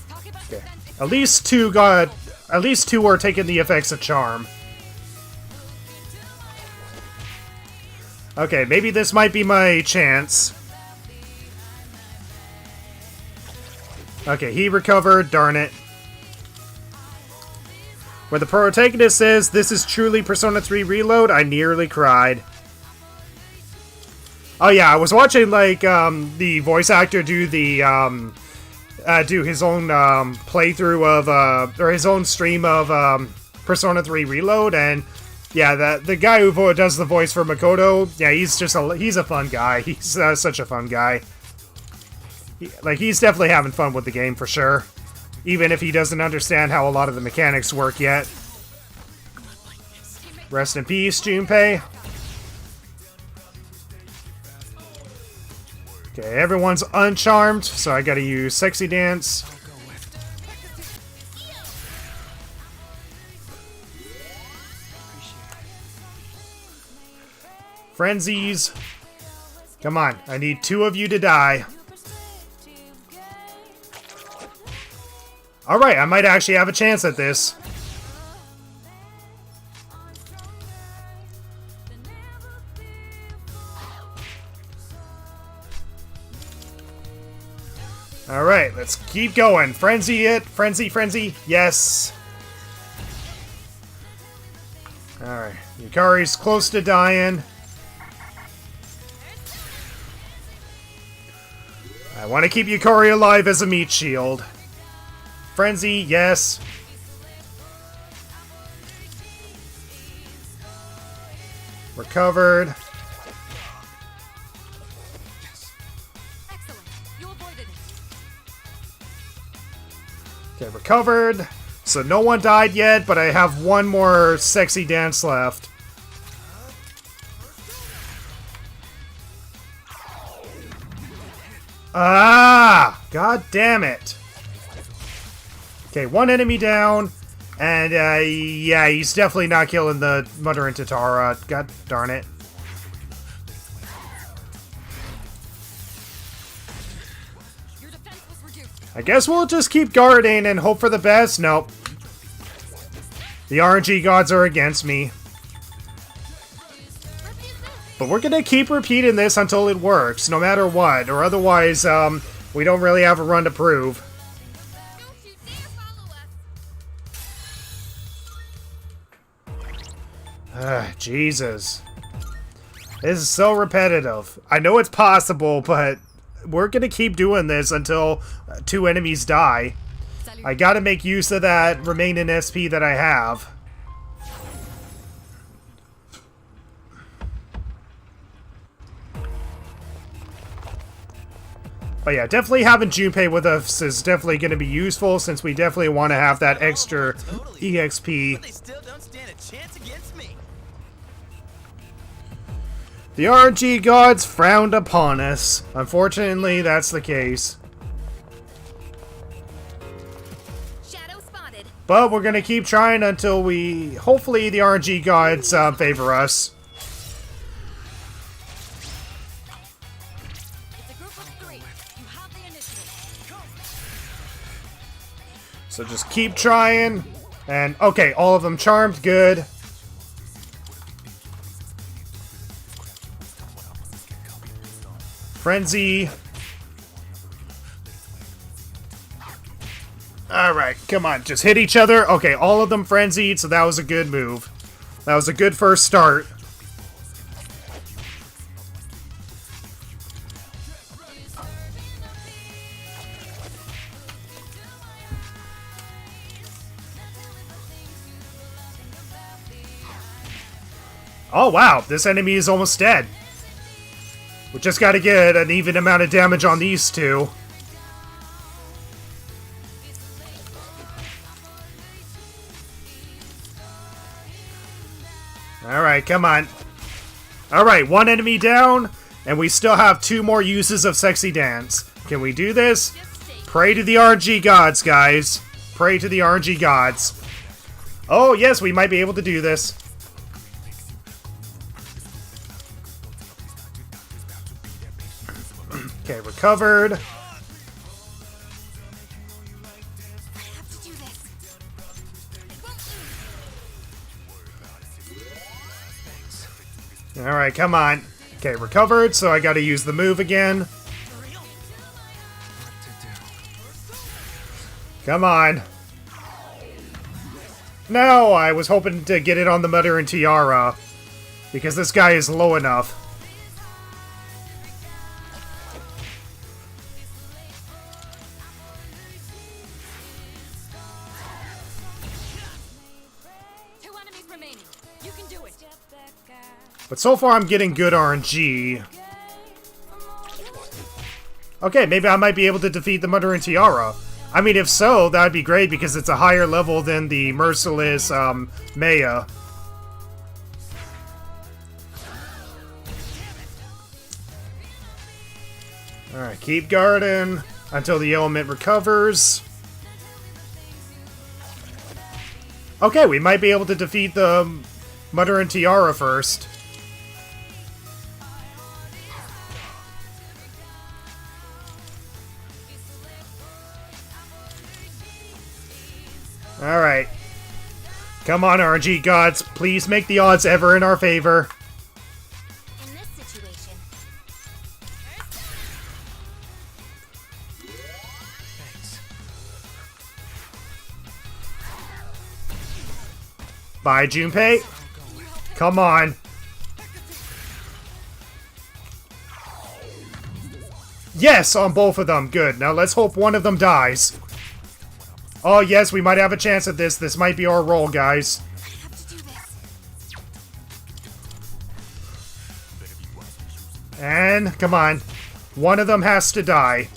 Talk about Okay. defense is At least 2 got... at least 2 are taking the effects of charm. Okay, maybe this might be my chance. Okay, he recovered, darn it. When the protagonist says, "This is truly Persona 3 Reload," I nearly cried. Oh yeah, I was watching, like, the voice actor do the, do his own, playthrough of, or his own stream of, Persona 3 Reload, and, yeah, the guy who does the voice for Makoto, yeah, he's a fun guy. He's, such a fun guy. He's definitely having fun with the game, for sure. Even if he doesn't understand how a lot of the mechanics work yet. Rest in peace, Junpei. Okay, everyone's uncharmed, so I gotta use Sexy Dance. Frenzies. Come on, I need 2 of you to die. Alright, I might actually have a chance at this. Alright, let's keep going. Frenzy it. Frenzy, frenzy. Yes. Alright, Yukari's close to dying. I want to keep Yukari alive as a meat shield. Frenzy, yes. Recovered. excellent. You avoided it. Okay, recovered. So no one died yet, but I have 1 more Sexy Dance left. Ah! God damn it. Okay, 1 enemy down. And, yeah, he's definitely not killing the Mother and Tatara. God darn it. Your defense was reduced. I guess we'll just keep guarding and hope for the best. Nope. The RNG gods are against me. But we're gonna keep repeating this until it works, no matter what. Or otherwise, we don't really have a run to prove. Don't you dare follow us. Jesus. This is so repetitive. I know it's possible, but we're gonna keep doing this until 2 enemies die. I gotta make use of that remaining SP that I have. But yeah, definitely having Junpei with us is definitely going to be useful, since we definitely want to have that extra Totally. EXP. But they still don't stand a chance against me. The RNG gods frowned upon us. Unfortunately, that's the case. Shadow spotted. But we're going to keep trying until hopefully the RNG gods favor us. It's a group of 3. You have the initiative. So just keep trying. And, okay, all of them charmed. Good. Frenzy. Alright, come on. Just hit each other. Okay, all of them frenzied, so that was a good move. That was a good first start. Oh wow, this enemy is almost dead. We just gotta get an even amount of damage on these two. Alright, come on. Alright, one enemy down, and we still have 2 more uses of Sexy Dance. Can we do this? Pray to the RNG gods, guys. Pray to the RNG gods. Oh, yes, we might be able to do this. Okay, recovered. I have to do this. Alright, come on. Okay, recovered, so I gotta use the move again. Come on. No, I was hoping to get it on the Mother and Tiara. Because this guy is low enough. Two enemies remaining. You can do it. But so far I'm getting good RNG. Okay, maybe I might be able to defeat the Mother and Tiara. I mean, if so, that'd be great because it's a higher level than the Merciless Maya. Alright, keep guarding until the element recovers. Okay, we might be able to defeat the Mother and Tiara first. Alright. Come on, RNG gods. Please make the odds ever in our favor. In this situation, Bye, Junpei. Come on. Yes, on both of them. Good. Now let's hope one of them dies. Oh, yes, we might have a chance at this. This might be our roll, guys. I have to do this. And, come on. One of them has to die.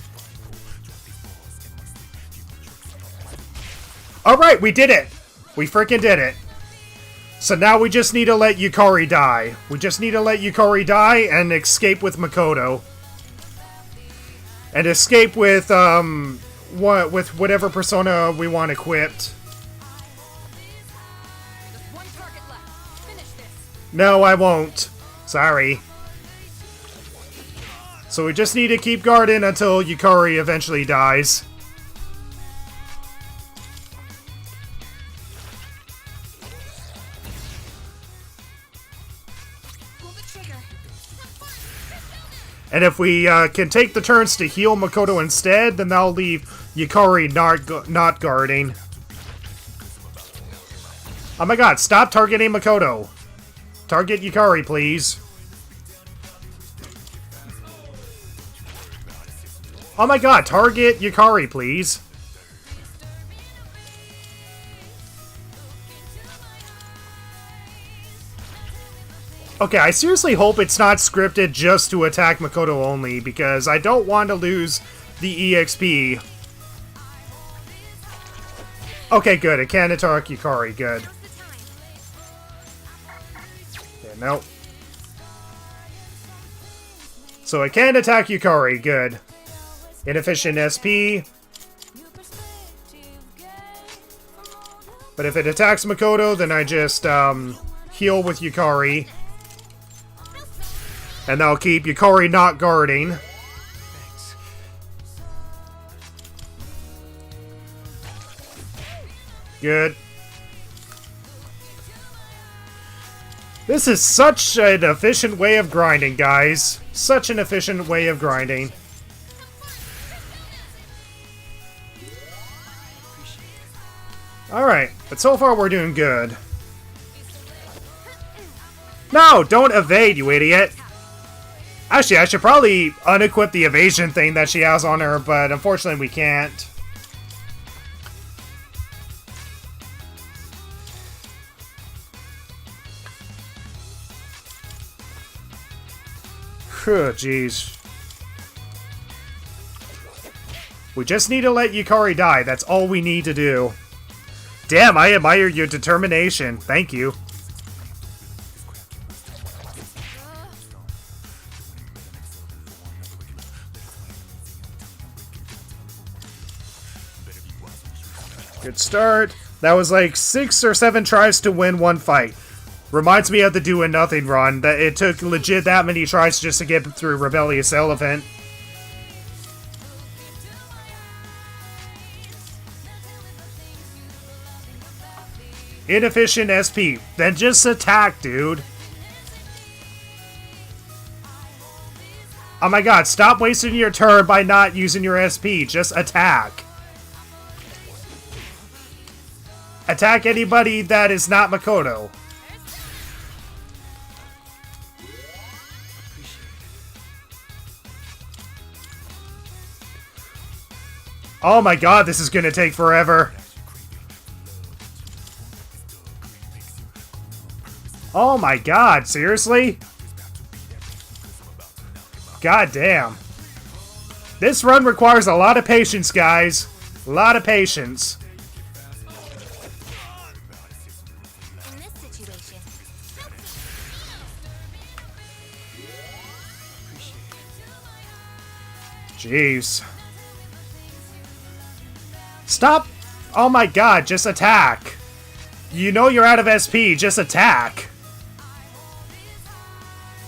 Alright, we did it! We freaking did it. So now we just need to let Yukari die. We just need to let Yukari die and escape with Makoto. And escape with, with whatever persona we want equipped. Just one target left. Finish this. No, I won't. Sorry. So we just need to keep guarding until Yukari eventually dies. Pull the trigger. And if we can take the turns to heal Makoto instead, then that'll leave Yukari not guarding. Oh my god, stop targeting Makoto. Target Yukari, please. Oh my god, target Yukari, please. Okay, I seriously hope it's not scripted just to attack Makoto only, because I don't want to lose the EXP. Okay, good. It can attack Yukari. Good. Okay, nope. So it can attack Yukari. Good. Inefficient SP. But if it attacks Makoto, then I just heal with Yukari. And that'll keep Yukari not guarding. Good. This is such an efficient way of grinding, guys. Such an efficient way of grinding. Alright, but so far we're doing good. No, don't evade, you idiot! Actually, I should probably unequip the evasion thing that she has on her, but unfortunately we can't. Phew, jeez. We just need to let Yukari die. That's all we need to do. Damn, I admire your determination. Thank you. Good start. That was like 6 or 7 tries to win one fight. Reminds me of the doing nothing run. That it took legit that many tries just to get through Rebellious Elephant. Inefficient SP. Then just attack, dude. Oh my god, stop wasting your turn by not using your SP. Just attack. Attack anybody that is not Makoto. Oh my god, this is gonna take forever. Oh my god, seriously? God damn. This run requires a lot of patience, guys. A lot of patience. In this situation, Jeez. Stop! Oh my god, just attack. You know you're out of SP, just attack.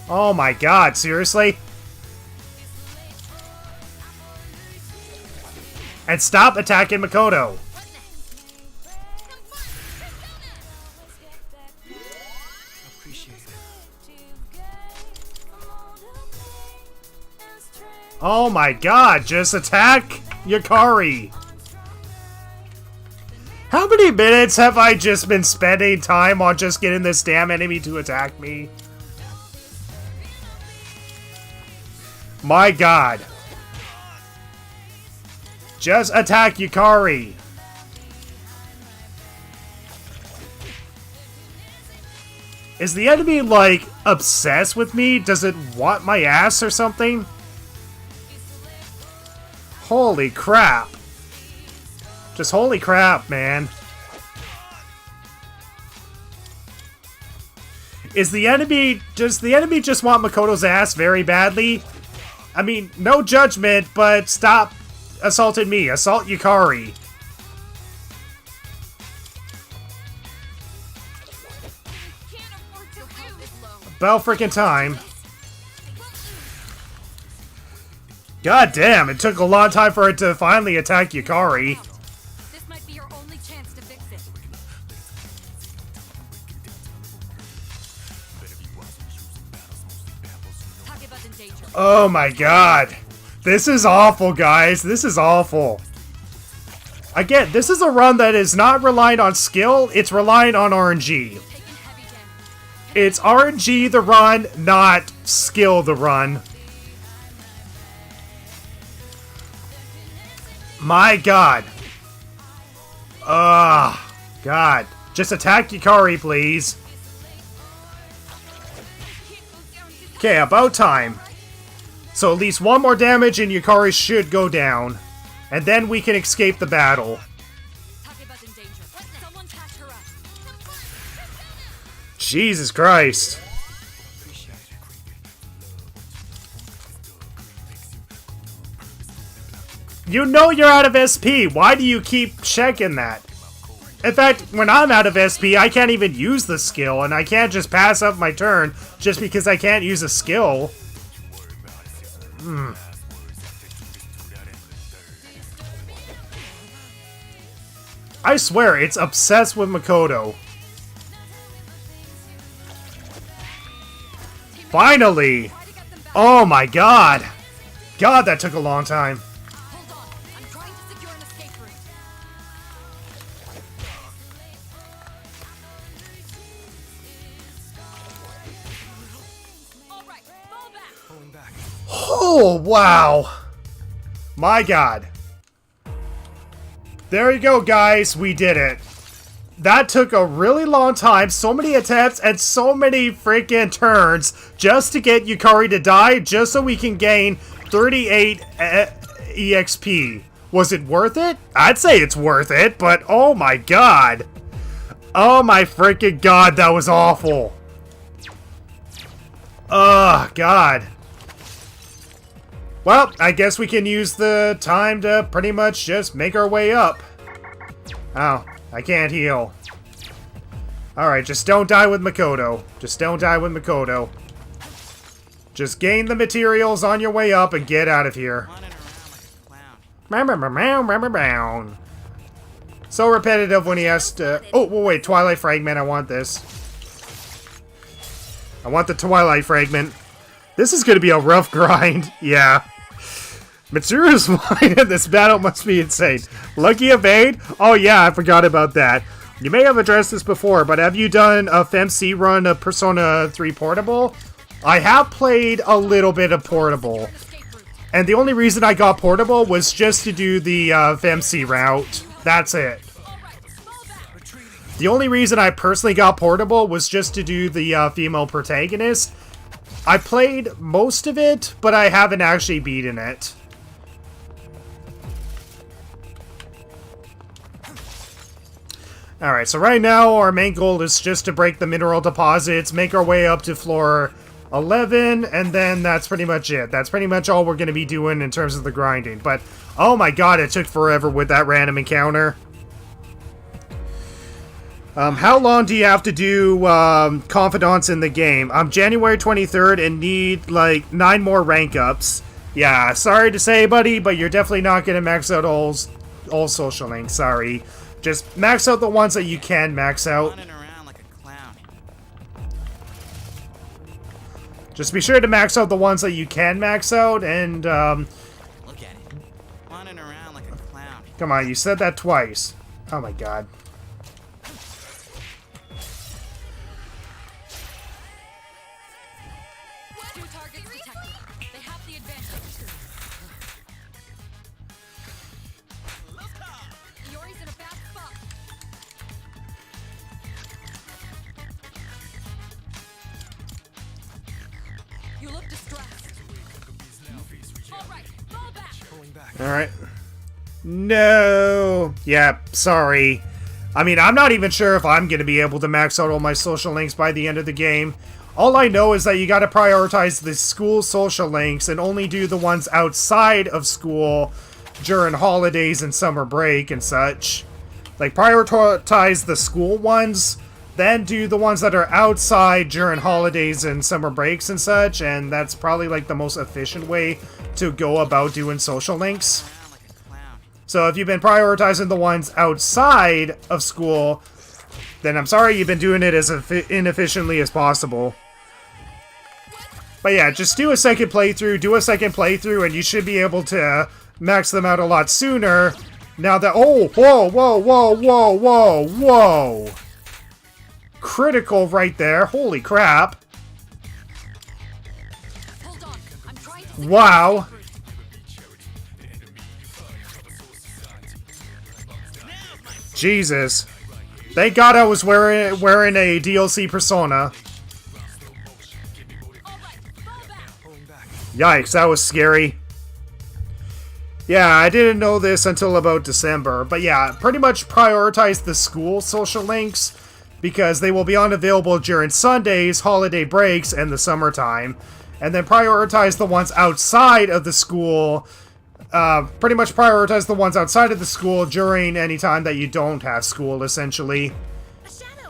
Oh my god, seriously? And stop attacking Makoto. Oh my god, just attack Yukari. How many minutes have I just been spending time on just getting this damn enemy to attack me? My god. Just attack Yukari. Is the enemy, like, obsessed with me? Does it want my ass or something? Holy crap. Just holy crap, man. Does the enemy just want Makoto's ass very badly? I mean, no judgment, but stop assaulting me. Assault Yukari. Can't afford to lose. About freaking time. God damn, it took a long time for it to finally attack Yukari. This might be your only chance to fix it. Takeba's in danger. Oh my god. This is awful, guys. This is awful. Again, this is a run that is not relying on skill, it's relying on RNG. Taking heavy damage. It's RNG the run, not skill the run. My god. Ugh. God. Just attack Yukari, please. Okay, about time. So at least one more damage and Yukari should go down. And then we can escape the battle. Takeba's in danger. Someone catch her up. Jesus Christ. You know you're out of SP. Why do you keep checking that? In fact, when I'm out of SP, I can't even use the skill, and I can't just pass up my turn just because I can't use a skill. I swear, it's obsessed with Makoto. Finally! Oh my god! God, that took a long time. Hold on. I'm trying to secure an escape route. All right, fall back. Oh, wow! My god. There you go, guys. We did it. that took a really long time, so many attempts, and so many freaking turns just to get Yukari to die, just so we can gain 38 EXP. Was it worth it? I'd say it's worth it, but oh my god. Oh my freaking god, that was awful. Oh, god. Well, I guess we can use the time to pretty much just make our way up. Oh, I can't heal. Alright, just don't die with Makoto. Just don't die with Makoto. Just gain the materials on your way up and get out of here. So repetitive when he has to... Oh, wait, Twilight Fragment, I want this. I want the Twilight Fragment. This is going to be a rough grind. Yeah. Mitsuru's line in this battle must be insane. Lucky evade? Oh yeah, I forgot about that. You may have addressed this before, but have you done a FMC run of Persona 3 Portable? I have played a little bit of Portable. And the only reason I got Portable was just to do the FMC route. That's it. The only reason I personally got Portable was just to do the female protagonist. I played most of it, but I haven't actually beaten it. Alright, so right now our main goal is just to break the mineral deposits, make our way up to floor 11, and then that's pretty much it. That's pretty much all we're going to be doing in terms of the grinding. But, oh my god, it took forever with that random encounter. How long do you have to do Confidants in the game? I'm January 23rd and need, like, 9 more rank ups. Yeah, sorry to say, buddy, but you're definitely not going to max out all social links, sorry. Just max out the ones that you can max out. Like a clown. Just be sure to max out the ones that you can max out, and, Look at it. Running around like a clown. come on, you said that twice. Oh my god. Two targets detected. They have the advantage. Yori's in a bad spot. You look distressed. All right, fall back. Alright. No. Yeah, sorry. I mean, I'm not even sure if I'm going to be able to max out all my social links by the end of the game. All I know is that you got to prioritize the school social links and only do the ones outside of school during holidays and summer break and such. Like, prioritize the school ones, then do the ones that are outside during holidays and summer breaks and such, and that's probably, like, the most efficient way to go about doing social links. Around like a clown. So if you've been prioritizing the ones outside of school, then I'm sorry you've been doing it as inefficiently as possible. But yeah, just do a second playthrough, and you should be able to max them out a lot sooner. Now that... Oh, whoa, whoa, whoa, whoa, whoa, whoa. Critical right there. Holy crap. Hold on. I'm trying to Wow. Jesus. Thank God I was wearing a DLC persona. Yikes, that was scary. Yeah, I didn't know this until about December. But yeah, pretty much prioritize the school social links because they will be unavailable during Sundays, holiday breaks, and the summertime. And then prioritize the ones outside of the school. Pretty much prioritize the ones outside of the school during any time that you don't have school, essentially. A shadow!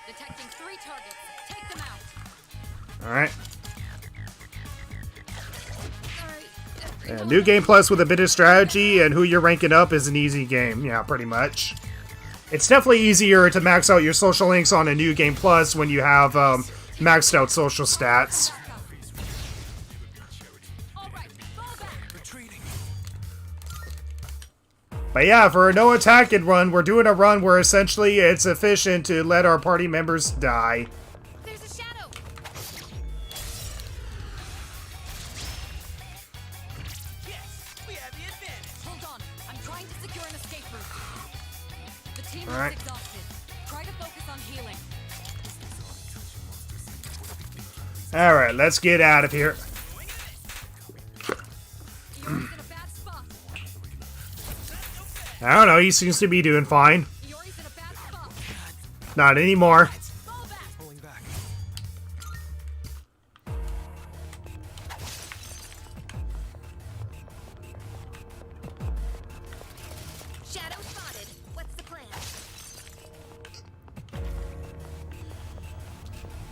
detecting 3 targets. Take them out. Alright. Sorry. Yeah, new game plus with a bit of strategy, and who you're ranking up is an easy game. Yeah, pretty much. It's definitely easier to max out your social links on a new game plus when you have maxed out social stats. All right, fall back. But yeah, for a no attack and run, we're doing a run where essentially it's efficient to let our party members die. There's a shadow! secure an escape route. The team All right. is exhausted. Try to focus on healing. All right, let's get out of here. Iori's in a bad spot. I don't know. He seems to be doing fine. Iori's in a bad spot. Not anymore. Fall back. Pulling back. Shadow spotted. What's the plan?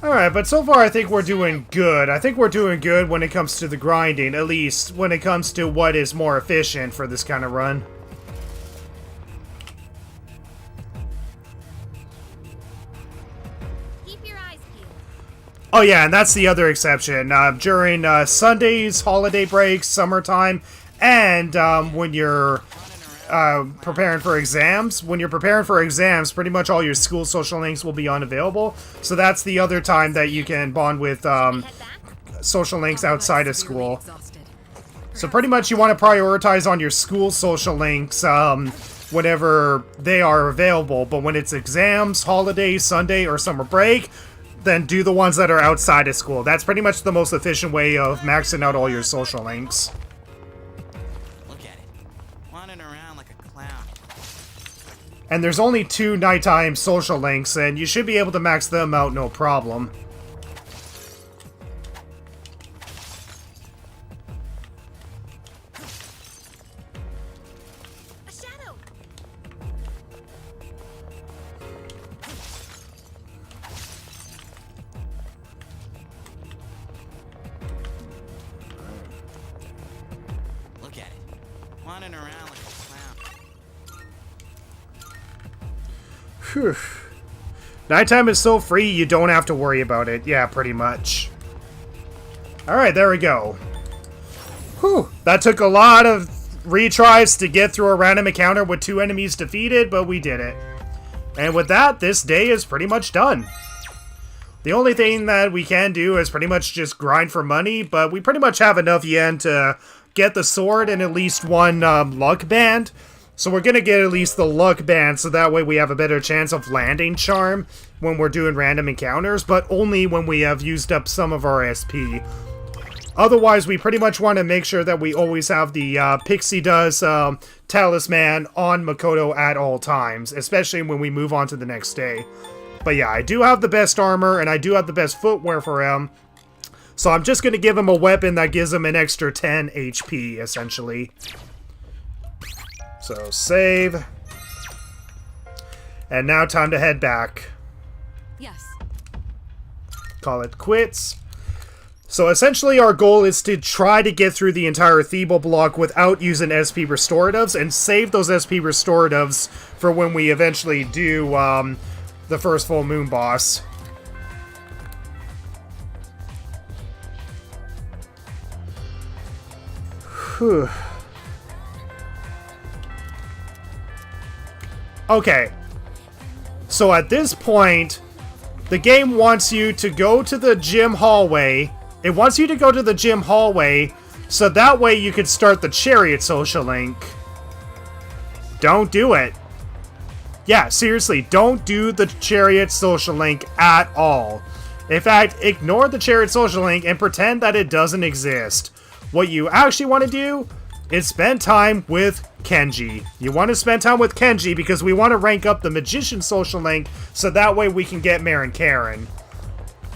Alright, but so far I think we're doing good. I think we're doing good when it comes to the grinding, at least when it comes to what is more efficient for this kind of run. Keep your eyes peeled. Oh yeah, and that's the other exception. During Sundays, holiday breaks, summertime, and when you're preparing for exams. When you're preparing for exams, pretty much all your school social links will be unavailable. So that's the other time that you can bond with Head back. social links outside of school. Exhausted. So pretty much you want to prioritize on your school social links whenever they are available. But when it's exams, holidays, Sunday, or summer break, then do the ones that are outside of school. That's pretty much the most efficient way of maxing out all your social links. Look at it. Wandering around like a clown. And there's only 2 nighttime social links, and you should be able to max them out no problem. A shadow. Look at it. Wandering around like a clown. Phew. Nighttime is so free, you don't have to worry about it. Yeah, pretty much. Alright, there we go. Whew. That took a lot of retries to get through a random encounter with 2 enemies defeated, but we did it. And with that, this day is pretty much done. The only thing that we can do is pretty much just grind for money, but we pretty much have enough yen to get the sword and at least 1 luck band. So we're gonna get at least the luck band, so that way we have a better chance of landing charm when we're doing random encounters, but only when we have used up some of our SP. Otherwise, we pretty much want to make sure that we always have the Pixie Dust talisman on Makoto at all times, especially when we move on to the next day. But yeah, I do have the best armor, and I do have the best footwear for him. So I'm just going to give him a weapon that gives him an extra 10 HP, essentially. So, save. And now time to head back. Yes. Call it quits. So essentially our goal is to try to get through the entire Thebal block without using SP restoratives, and save those SP restoratives for when we eventually do the first full moon boss. Whew. Okay. So at this point, the game wants you to go to the gym hallway. It wants you to go to the gym hallway, so that way you could start the chariot social link. Don't do it. Yeah, seriously, don't do the chariot social link at all. In fact, ignore the chariot social link and pretend that it doesn't exist. What you actually want to do is spend time with Kenji. You want to spend time with Kenji because we want to rank up the magician social link, so that way we can get Marin Karen.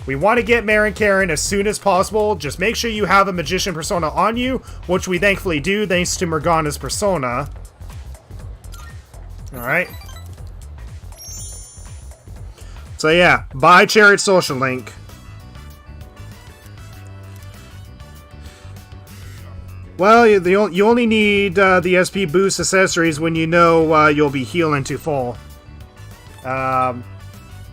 We want to get Marin Karen as soon as possible. Just make sure you have a magician persona on you, which we thankfully do thanks to Morgana's persona. Alright. So yeah, buy Chariot Social Link. Well, you only need the SP boost accessories when you know you'll be healing to full.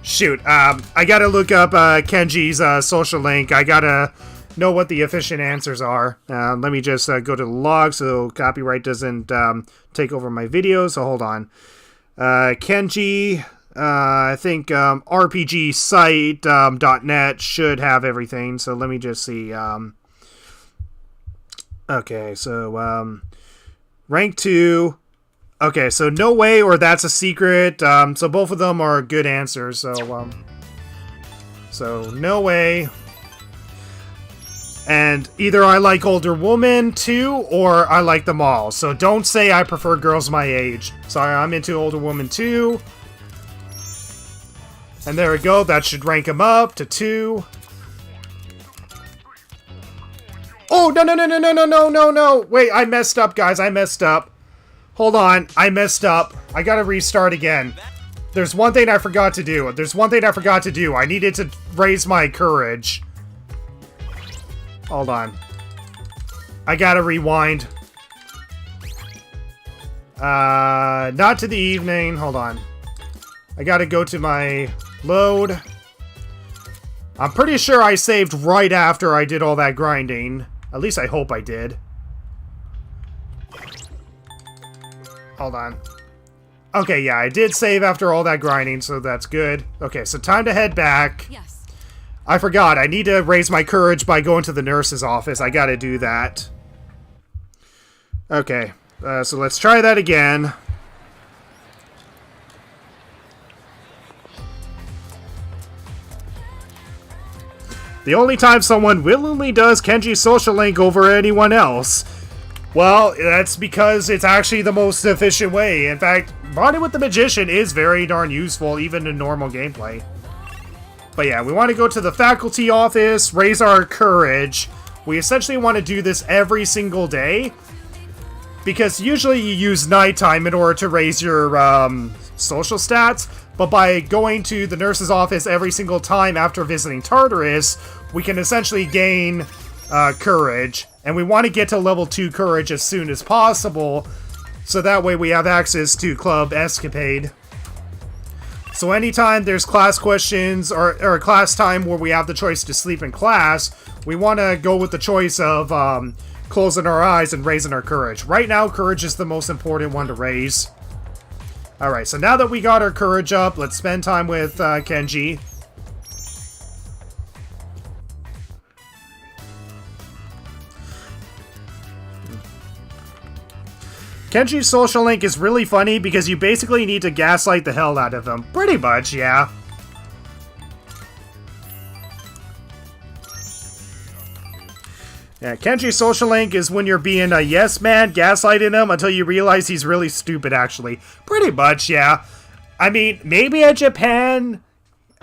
Shoot, I gotta look up Kenji's social link. I gotta know what the efficient answers are. Let me just go to the log so copyright doesn't take over my video, so hold on. Kenji, I think RPGsite.net should have everything, so let me just see. Okay, so rank 2, Okay, so no way or that's a secret. So both of them are good answers. So no way. And either I like older women too, or I like them all. So don't say I prefer girls my age. Sorry, I'm into older women too. And there we go. That should rank him up to 2. Oh, no. Wait, I messed up, guys. I messed up. Hold on. I messed up. I gotta restart again. There's one thing I forgot to do. I needed to raise my courage. Hold on. I gotta rewind. Not to the evening. Hold on. I gotta go to my load. I'm pretty sure I saved right after I did all that grinding. At least I hope I did. Hold on. Okay, yeah, I did save after all that grinding, so that's good. Okay, so time to head back. Yes. I forgot, I need to raise my courage by going to the nurse's office. I gotta do that. Okay, so let's try that again. The only time someone willingly does Kenji's social link over anyone else. Well, that's because it's actually the most efficient way. In fact, bonding with the magician is very darn useful, even in normal gameplay. But yeah, we want to go to the faculty office, raise our courage. We essentially want to do this every single day, because usually you use nighttime in order to raise your social stats, but by going to the nurse's office every single time after visiting Tartarus, we can essentially gain courage. And we want to get to level 2 courage as soon as possible, so that way we have access to Club Escapade. So anytime there's class questions or class time where we have the choice to sleep in class, we want to go with the choice of closing our eyes and raising our courage. Right now, courage is the most important one to raise. Alright, so now that we got our courage up, let's spend time with Kenji. Kenji's social link is really funny because you basically need to gaslight the hell out of him. Pretty much, yeah. Yeah, Kenji's social link is when you're being a yes man, gaslighting him until you realize he's really stupid, actually. Pretty much, yeah. I mean, maybe in Japan,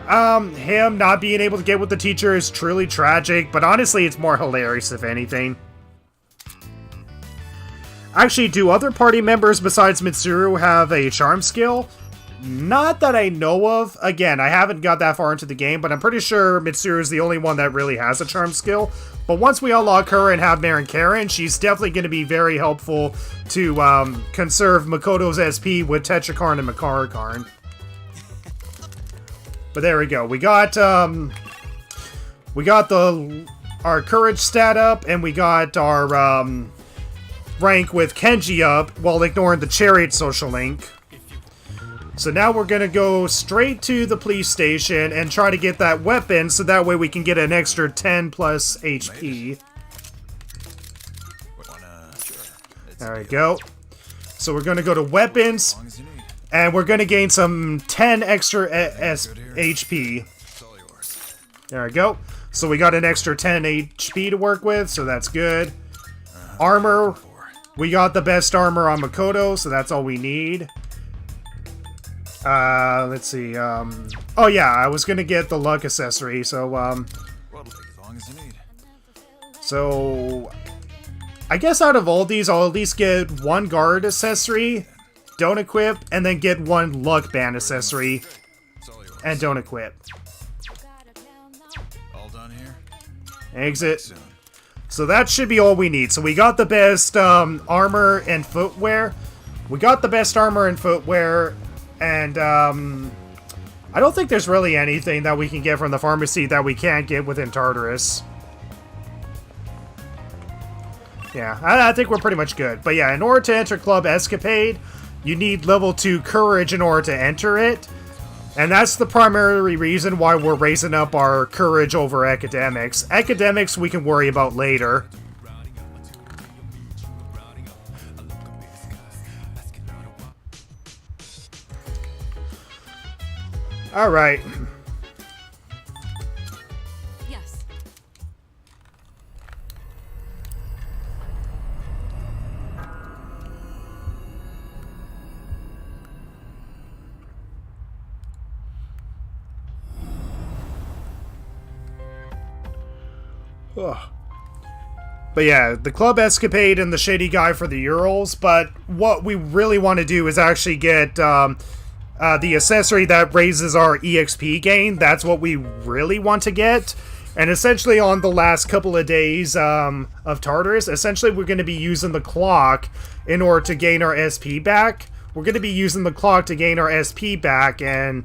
him not being able to get with the teacher is truly tragic, but honestly, it's more hilarious, if anything. Actually, do other party members besides Mitsuru have a charm skill? Not that I know of. Again, I haven't got that far into the game, but I'm pretty sure Mitsuru is the only one that really has a charm skill. But once we unlock her and have Marin Karen, she's definitely going to be very helpful to conserve Makoto's SP with Tetrakarn and Makarakarn. But there we go. We got our courage stat up, and we got our rank with Kenji up while ignoring the chariot social link. So now we're gonna go straight to the police station and try to get that weapon so that way we can get an extra 10 plus HP. There we go. So we're gonna go to weapons, and we're gonna gain some 10 extra HP. There we go. So we got an extra 10 HP to work with, so that's good. Armor. We got the best armor on Makoto, so that's all we need. Let's see. Oh yeah, I was gonna get the luck accessory, so, So, I guess out of all these, I'll at least get one guard accessory, don't equip, and then get one luck band accessory, and don't equip. All done here? Exit. So that should be all we need. So we got the best armor and footwear. We got the best armor and footwear, and I don't think there's really anything that we can get from the pharmacy that we can't get within Tartarus. Yeah, I think we're pretty much good. But yeah, in order to enter Club Escapade, you need level 2 courage in order to enter it. And that's the primary reason why we're raising up our courage over academics. Academics we can worry about later. Alright. Yes. Ugh. But yeah, the club escapade and the shady guy for the Urals, but what we really want to do is actually get the accessory that raises our EXP gain. That's what we really want to get. And essentially on the last couple of days of Tartarus, essentially we're going to be using the clock in order to gain our SP back. We're going to be using the clock to gain our SP back, and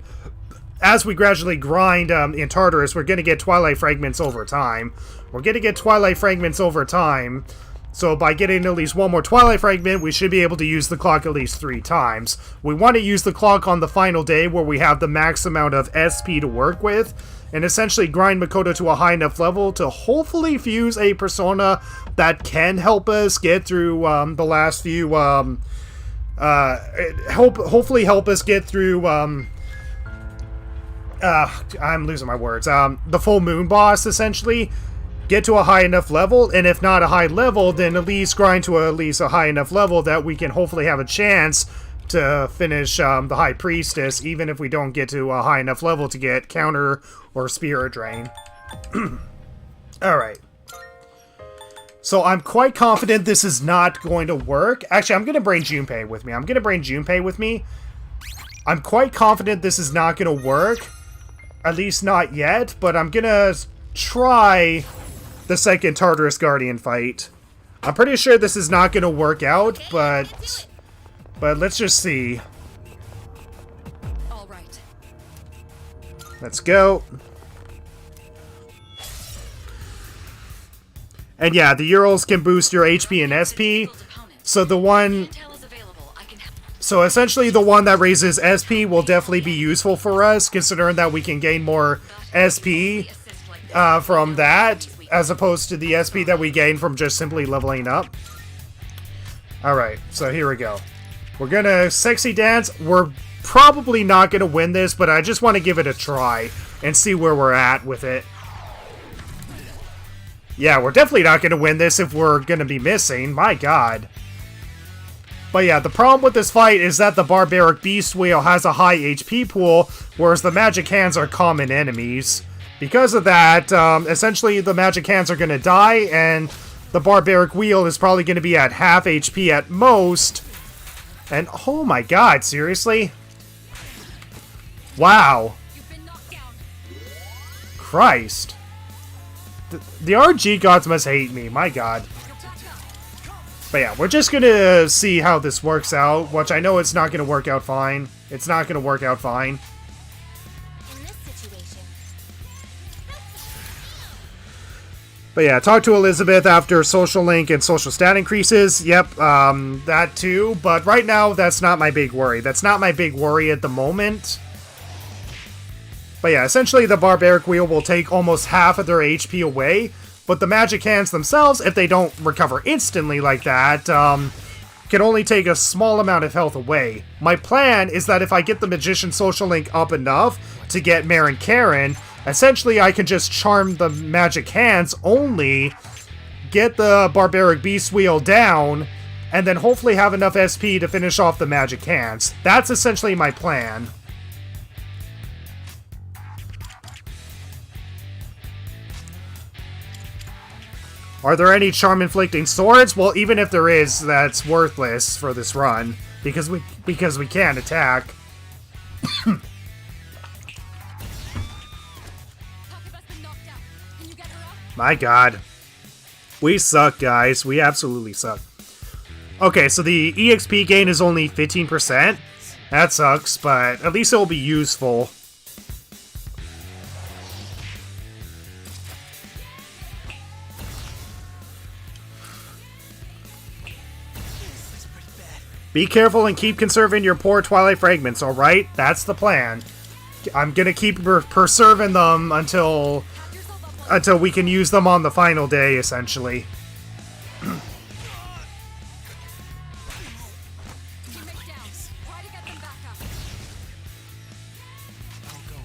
as we gradually grind in Tartarus, we're going to get Twilight Fragments over time. We're going to get Twilight Fragments over time, so by getting at least one more Twilight Fragment, we should be able to use the clock at least 3 times. We want to use the clock on the final day where we have the max amount of SP to work with, and essentially grind Makoto to a high enough level to hopefully fuse a persona that can help us get through the last few, hopefully help us get through, I'm losing my words, the full moon boss, essentially. Get to a high enough level, and if not a high level, then at least grind to at least a high enough level that we can hopefully have a chance to finish the High Priestess, even if we don't get to a high enough level to get Counter or Spirit Drain. Alright. So I'm quite confident this is not going to work. Actually, I'm going to bring Junpei with me. I'm quite confident this is not going to work. At least not yet, but I'm going to try the second Tartarus Guardian fight. I'm pretty sure this is not going to work out, but let's just see. All right. Let's go. And yeah, the Urals can boost your HP and SP. So the one... So essentially the one that raises SP will definitely be useful for us, considering that we can gain more SP from that, as opposed to the SP that we gain from just simply leveling up. Alright, so here we go. We're gonna sexy dance. We're probably not gonna win this, but I just want to give it a try and see where we're at with it. Yeah, we're definitely not gonna win this if we're gonna be missing. My god. But yeah, the problem with this fight is that the Barbaric Beast Wheel has a high HP pool, whereas the Magic Hands are common enemies. Because of that, essentially the Magic Hands are going to die, and the Barbaric Wheel is probably going to be at half HP at most. And oh my god, seriously? Wow. You've been knocked down. Christ. The RG gods must hate me, my god. But yeah, we're just going to see how this works out, which I know it's not going to work out fine. It's not going to work out fine. In this situation, But yeah, talk to Elizabeth after social link and social stat increases. Yep, that too. But right now, that's not my big worry. That's not my big worry at the moment. But yeah, essentially the Barbaric Wheel will take almost half of their HP away. But the Magic Hands themselves, if they don't recover instantly like that, can only take a small amount of health away. My plan is that if I get the Magician social link up enough to get Marin Karen, essentially I can just charm the Magic Hands only, get the Barbaric Beast Wheel down, and then hopefully have enough SP to finish off the Magic Hands. That's essentially my plan. Are there any charm-inflicting swords? Well, even if there is, that's worthless for this run, because we can't attack. Takeba's been knocked out. Can you get her up? My god. We suck, guys. We absolutely suck. Okay, so the EXP gain is only 15%. That sucks, but at least it'll be useful. Be careful and keep conserving your poor Twilight Fragments, alright? That's the plan. I'm gonna keep preserving them until we can use them on the final day, essentially. Teammate down. Try to get them back up. I'll go.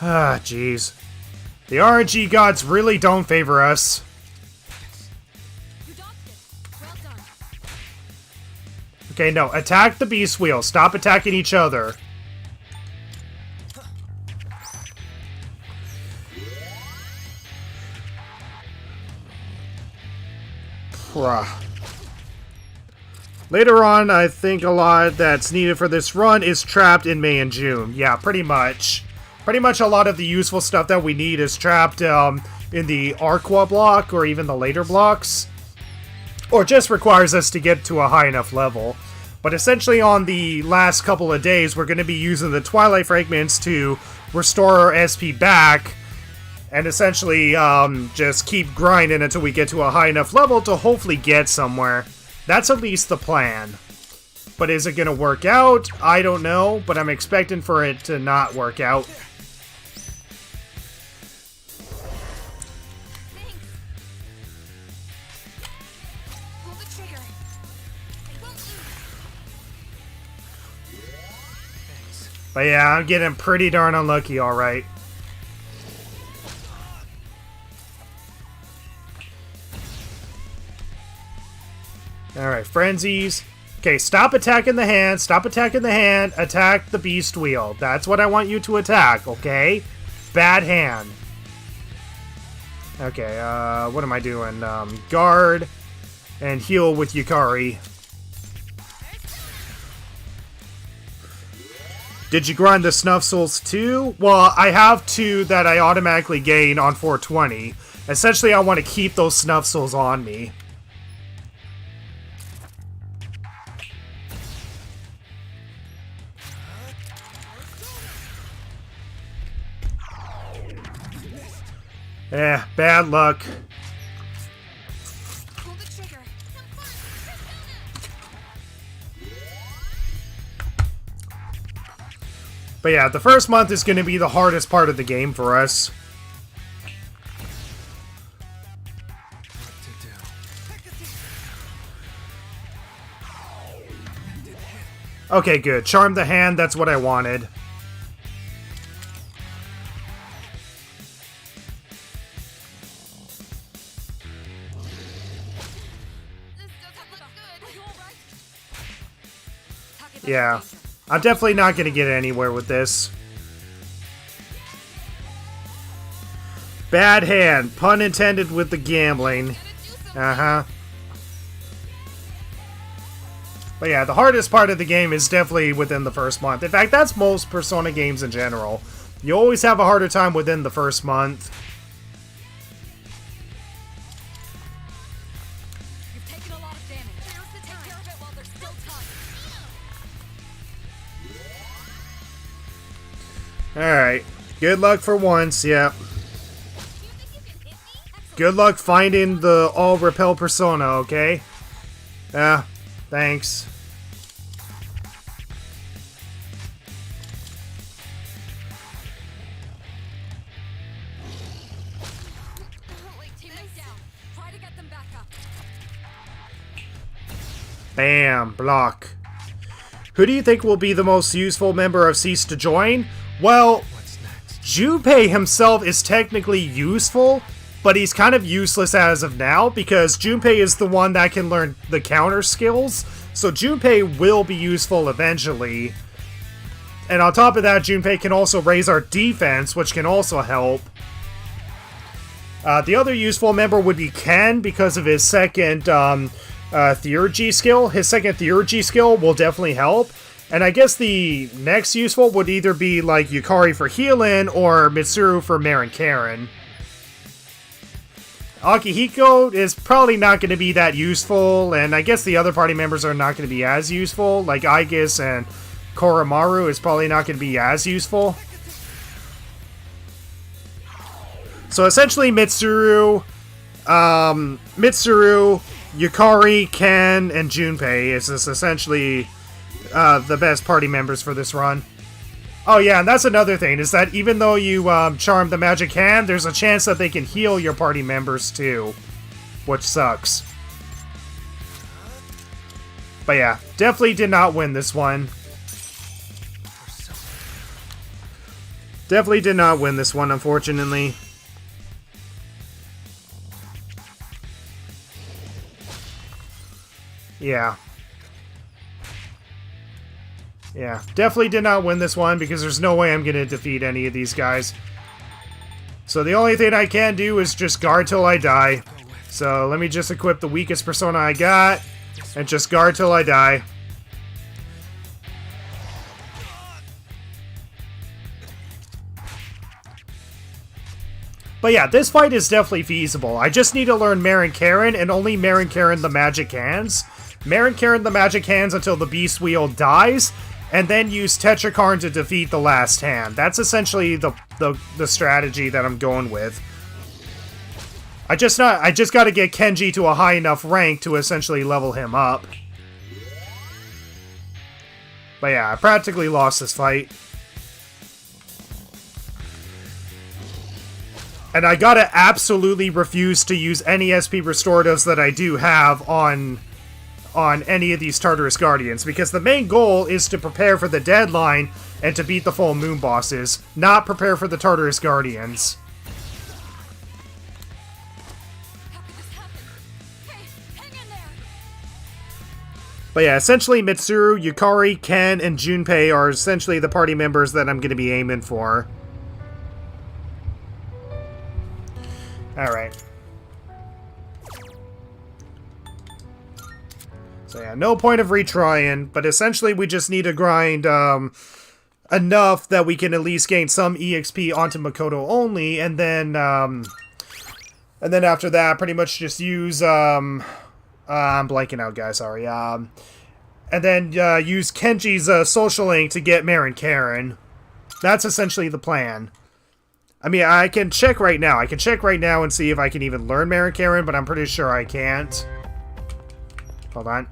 Ah, jeez. The RNG gods really don't favor us. You dodged it. Well done. Okay, no. Attack the beast wheel. Stop attacking each other. Bruh. Later on, I think a lot that's needed for this run is trapped in May and June. Yeah, pretty much. Pretty much a lot of the useful stuff that we need is trapped in the Arqua block or even the later blocks. Or just requires us to get to a high enough level. But essentially on the last couple of days, we're going to be using the Twilight Fragments to restore our SP back. And essentially just keep grinding until we get to a high enough level to hopefully get somewhere. That's at least the plan. But is it going to work out? I don't know, but I'm expecting for it to not work out. Thanks. Pull the trigger. I won't lose. But yeah, I'm getting pretty darn unlucky, alright. Alright, frenzies. Okay, stop attacking the hand, stop attacking the hand, attack the beast wheel. That's what I want you to attack, okay? Bad hand. Okay, what am I doing? Guard and heal with Yukari. Did you grind the Snuff Souls too? Well, I have 2 that I automatically gain on 420. Essentially, I want to keep those Snuff Souls on me. Eh, bad luck. pull the trigger. But yeah, the first month is going to be the hardest part of the game for us. Okay, good. Charm the hand, that's what I wanted. This doesn't look good. Are you alright? Target Yeah. danger. I'm definitely not going to get anywhere with this. Bad hand. Pun intended with the gambling. Uh-huh. But yeah, the hardest part of the game is definitely within the first month. In fact, that's most Persona games in general. You always have a harder time within the first month. You've taken a lot of damage. Take care of it while there's still time. Alright. Good luck for once, yeah. You think you can hit me? Good luck finding the all repel persona, okay? Yeah, thanks. Teammates down. Try to get them back up. Bam, block. Who do you think will be the most useful member of Cease to Join? Well, What's next? Junpei himself is technically useful, but he's kind of useless as of now because Junpei is the one that can learn the counter skills. So Junpei will be useful eventually. And on top of that, Junpei can also raise our defense, which can also help. The other useful member would be Ken because of his second theurgy skill. His second theurgy skill will definitely help. And I guess the next useful would either be like Yukari for healing or Mitsuru for Marin Karen. Akihiko is probably not going to be that useful, and I guess the other party members are not going to be as useful. Like Aigis and Koromaru is probably not going to be as useful. So essentially Mitsuru, Yukari, Ken, and Junpei is just essentially the best party members for this run. Oh yeah, and that's another thing, is that even though you charm the magic hand, there's a chance that they can heal your party members too, which sucks. But yeah, definitely did not win this one. Definitely did not win this one, unfortunately. Yeah. Yeah, definitely did not win this one because there's no way I'm going to defeat any of these guys. So the only thing I can do is just guard till I die. So let me just equip the weakest persona I got and just guard till I die. But yeah, this fight is definitely feasible. I just need to learn Marin Karen and only Marin Karen the Magic Hands. Marin Karen the Magic Hands until the Beast Wheel dies, and then use Tetrakarn to defeat the last hand. That's essentially the strategy that I'm going with. I just got to get Kenji to a high enough rank to essentially level him up. But yeah, I practically lost this fight. And I gotta absolutely refuse to use any SP restoratives that I do have on any of these Tartarus Guardians, because the main goal is to prepare for the deadline and to beat the full moon bosses, not prepare for the Tartarus Guardians. How could this happen? Hey, hang in there! But yeah, essentially Mitsuru, Yukari, Ken, and Junpei are essentially the party members that I'm going to be aiming for. Alright. So yeah, no point of retrying, but essentially we just need to grind enough that we can at least gain some EXP onto Makoto only, and then after that, pretty much just use I'm blanking out, guys. Sorry. And then use Kenji's social link to get Marin Karen. That's essentially the plan. I mean, I can check right now. I can check right now and see if I can even learn Marin Karen, but I'm pretty sure I can't. Hold on.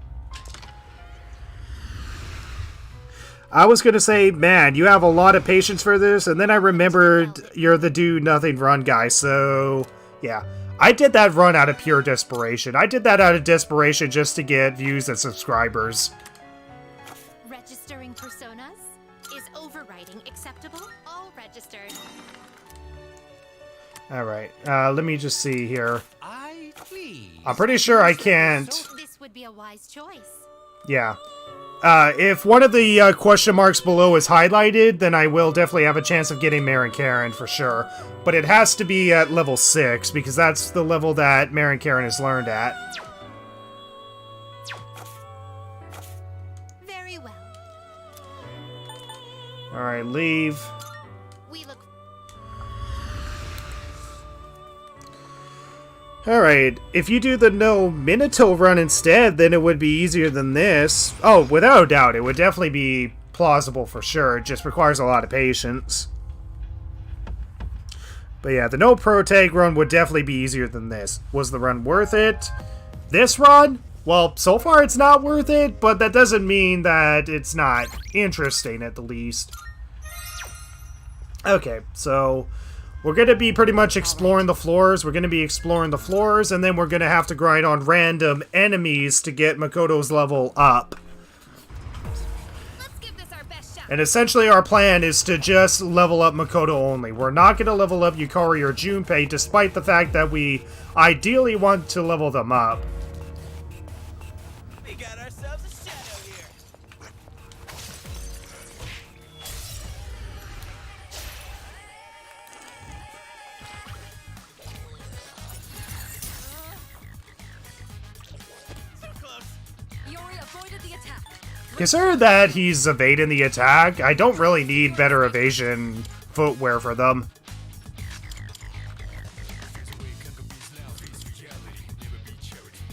I was going to say, man, you have a lot of patience for this, and then I remembered you're the do nothing run guy, so yeah. I did that run out of pure desperation. I did that out of desperation just to get views and subscribers. Registering personas? Is overwriting acceptable? All registered. Alright, let me just see here. I please. I'm pretty sure I can't. This would be a wise choice. Yeah. If one of the question marks below is highlighted, then I will definitely have a chance of getting Marin Karen for sure. But it has to be at level 6, because that's the level that Marin Karen is learned at. Very well. Alright, leave. We look. Alright, if you do the no Minato run instead, then it would be easier than this. Oh, without a doubt, it would definitely be plausible for sure. It just requires a lot of patience. But yeah, the no pro tag run would definitely be easier than this. Was the run worth it? This run? Well, so far it's not worth it, but that doesn't mean that it's not interesting at the least. Okay, so we're going to be pretty much exploring the floors. We're going to be exploring the floors, and then we're going to have to grind on random enemies to get Makoto's level up. Let's give this our best shot. And essentially our plan is to just level up Makoto only. We're not going to level up Yukari or Junpei, despite the fact that we ideally want to level them up. We got ourselves a shadow here. So close. Yori avoided the attack. Consider that he's evading the attack. I don't really need better evasion footwear for them.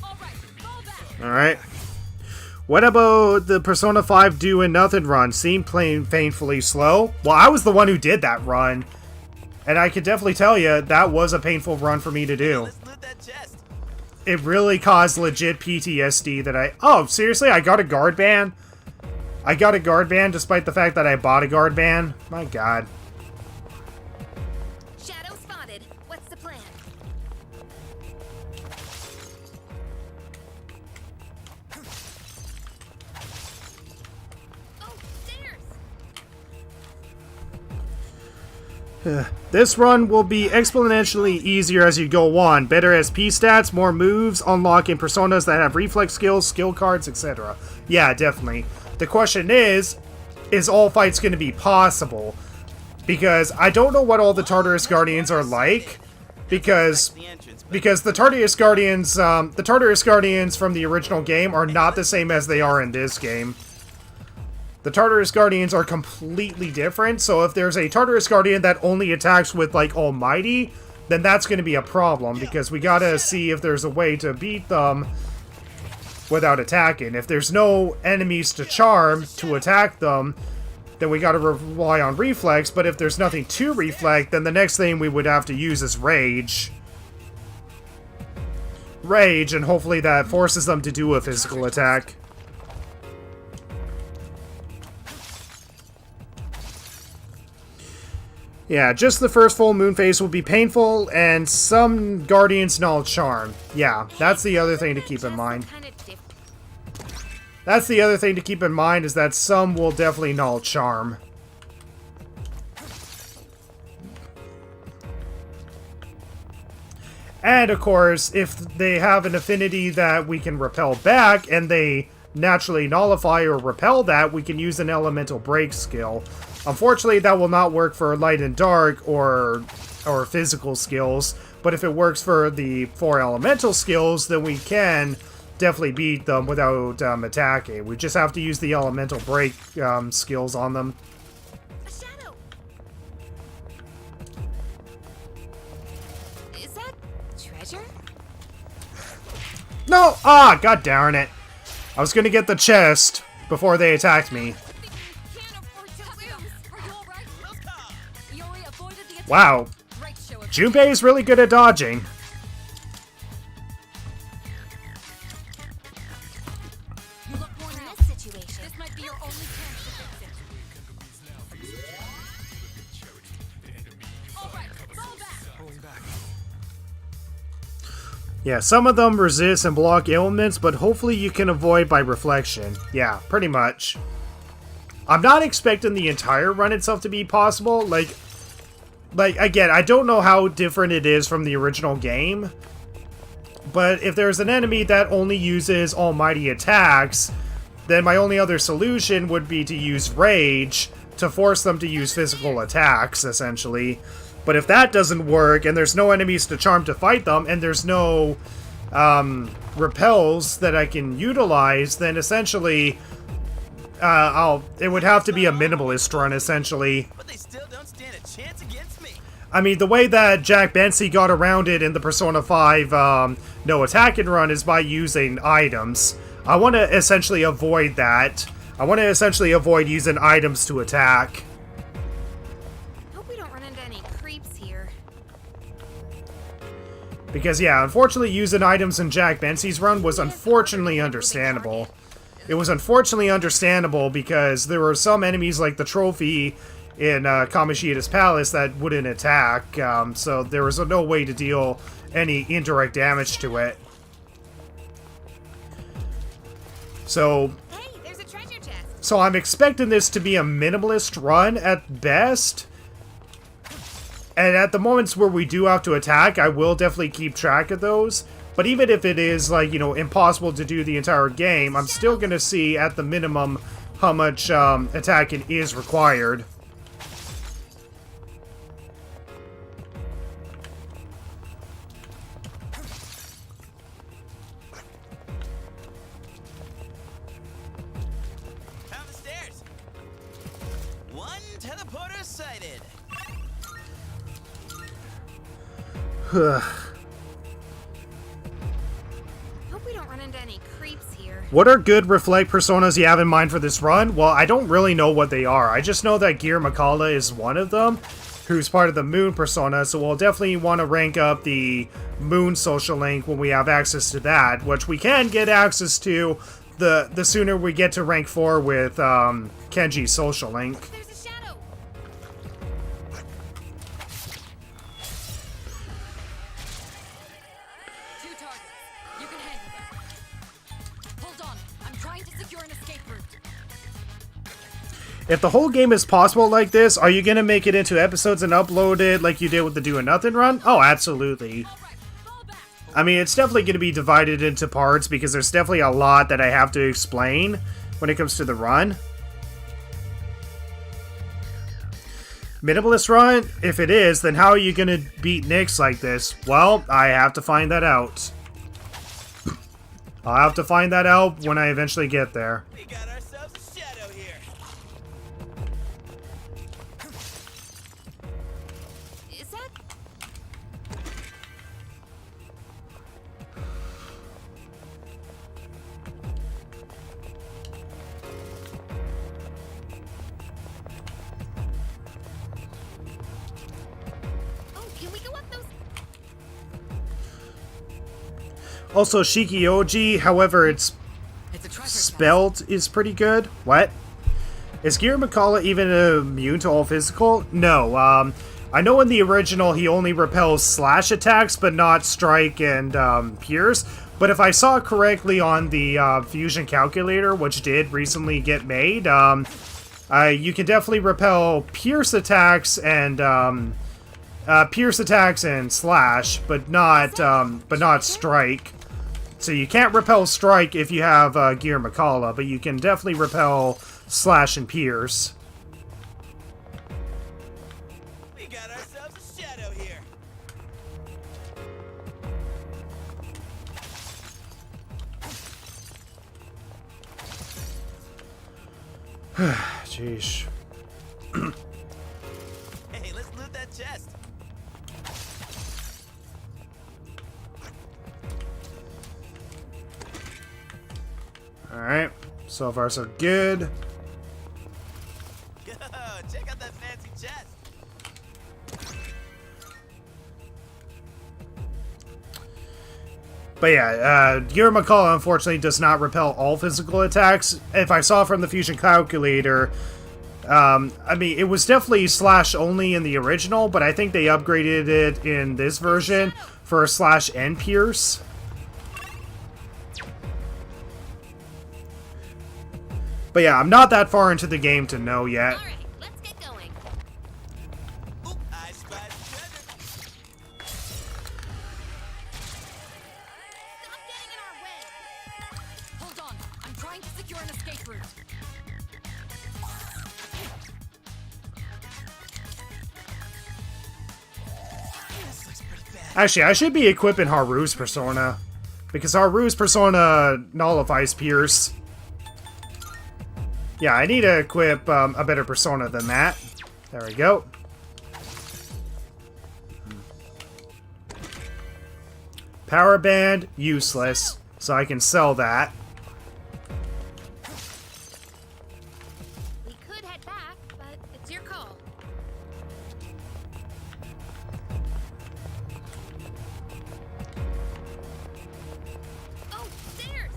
Alright, fall back! Alright. What about the Persona 5 do nothing run? Seemed painfully slow. Well, I was the one who did that run. And I can definitely tell you, that was a painful run for me to do. Let's loot that chest. It really caused legit PTSD that I... Oh, seriously? I got a guard ban? I got a guard ban despite the fact that I bought a guard ban? My god. Shadow spotted. What's the plan? Oh, stairs! This run will be exponentially easier as you go on. Better SP stats, more moves, unlocking personas that have reflex skills, skill cards, etc. Yeah, definitely. The question is all fights going to be possible? Because I don't know what all the Tartarus Guardians are like. Because the Tartarus Guardians from the original game are not the same as they are in this game. The Tartarus Guardians are completely different, so if there's a Tartarus Guardian that only attacks with, like, Almighty, then that's going to be a problem, because we gotta see if there's a way to beat them without attacking. If there's no enemies to charm to attack them, then we gotta rely on Reflex, but if there's nothing to Reflect, then the next thing we would have to use is Rage. Rage, and hopefully that forces them to do a physical attack. Yeah, just the first full moon phase will be painful, and some Guardians null charm. Yeah, that's the other thing to keep in mind. That's the other thing to keep in mind, is that some will definitely null charm. And, of course, if they have an affinity that we can repel back, and they naturally nullify or repel that, we can use an elemental break skill. Unfortunately, that will not work for light and dark or physical skills, but if it works for the 4 elemental skills, then we can definitely beat them without attacking. We just have to use the elemental break skills on them. A shadow. Is that treasure? No! Ah, god darn it. I was gonna get the chest before they attacked me. Wow. Junpei is really good at dodging. You look worn out. This situation. This might be your only chance to fix it. All right, fall back. Yeah, some of them resist and block ailments, but hopefully you can avoid by reflection. Yeah, pretty much. I'm not expecting the entire run itself to be possible. Like, again, I don't know how different it is from the original game, but if there's an enemy that only uses almighty attacks, then my only other solution would be to use Rage to force them to use physical attacks, essentially. But if that doesn't work, and there's no enemies to charm to fight them, and there's no repels that I can utilize, then essentially it would have to be a minimalist run, essentially. But they still don't stand a chance against me. I mean, the way that Jack Bency got around it in the Persona 5 no attack and run is by using items. I want to essentially avoid that. I want to essentially avoid using items to attack. Hope we don't run into any creeps here. Because, yeah, unfortunately using items in Jack Bency's run was unfortunately understandable. It was unfortunately understandable because there were some enemies like the trophy in Kamoshida's palace that wouldn't attack, so there was no way to deal any indirect damage to it. So, Hey, there's a treasure chest. so I'm expecting this to be a minimalist run at best. And at the moments where we do have to attack, I will definitely keep track of those. But even if it is, like, you know, impossible to do the entire game, I'm still going to see, at the minimum, how much attacking is required. Down the stairs. One teleporter sighted. Hope we don't run into any creeps here. What are good Reflect personas you have in mind for this run? Well, I don't really know what they are. I just know that Gear Makala is one of them, who's part of the Moon persona, so we'll definitely want to rank up the Moon social link when we have access to that, which we can get access to the sooner we get to rank 4 with Kenji's social link. There's a shadow. Two targets. You can handle them. Hold on. I'm trying to secure an escape route. If the whole game is possible like this, are you gonna make it into episodes and upload it like you did with the Do Nothing run? Oh, absolutely. I mean, it's definitely gonna be divided into parts because there's definitely a lot that I have to explain when it comes to the run. Minimalist run? If it is, then how are you gonna beat Nyx like this? Well, I have to find that out. I'll have to find that out when I eventually get there. We got ourselves a shadow here. Is that... Oh, can we go up those... Also, Shikioji, however it's spelled, is pretty good. What? Is Gear McCullough even immune to all physical? No. I know in the original he only repels slash attacks, but not strike and pierce. But if I saw correctly on the fusion calculator, which did recently get made, you can definitely repel pierce attacks and slash, but not strike. So you can't repel strike if you have Gear McCullough, but you can definitely repel slash and pierce. We got ourselves a shadow here. Jeez. Hey, let's loot that chest. Alright. So far, so good. Yo, check out that fancy chest. But yeah, Gear McCullough unfortunately does not repel all physical attacks. If I saw from the fusion calculator, I mean, it was definitely slash only in the original, but I think they upgraded it in this version for slash and pierce. But yeah, I'm not that far into the game to know yet. All right, let's get going. Oop, I spied a treasure. Stop getting in our way. Hold on. I'm trying to secure an escape route. This looks pretty bad. Actually, I should be equipping Haru's persona, because Haru's persona nullifies pierce. Yeah, I need to equip a better persona than that. There we go. Power band, useless. So I can sell that. We could head back, but it's your call. Oh, stairs!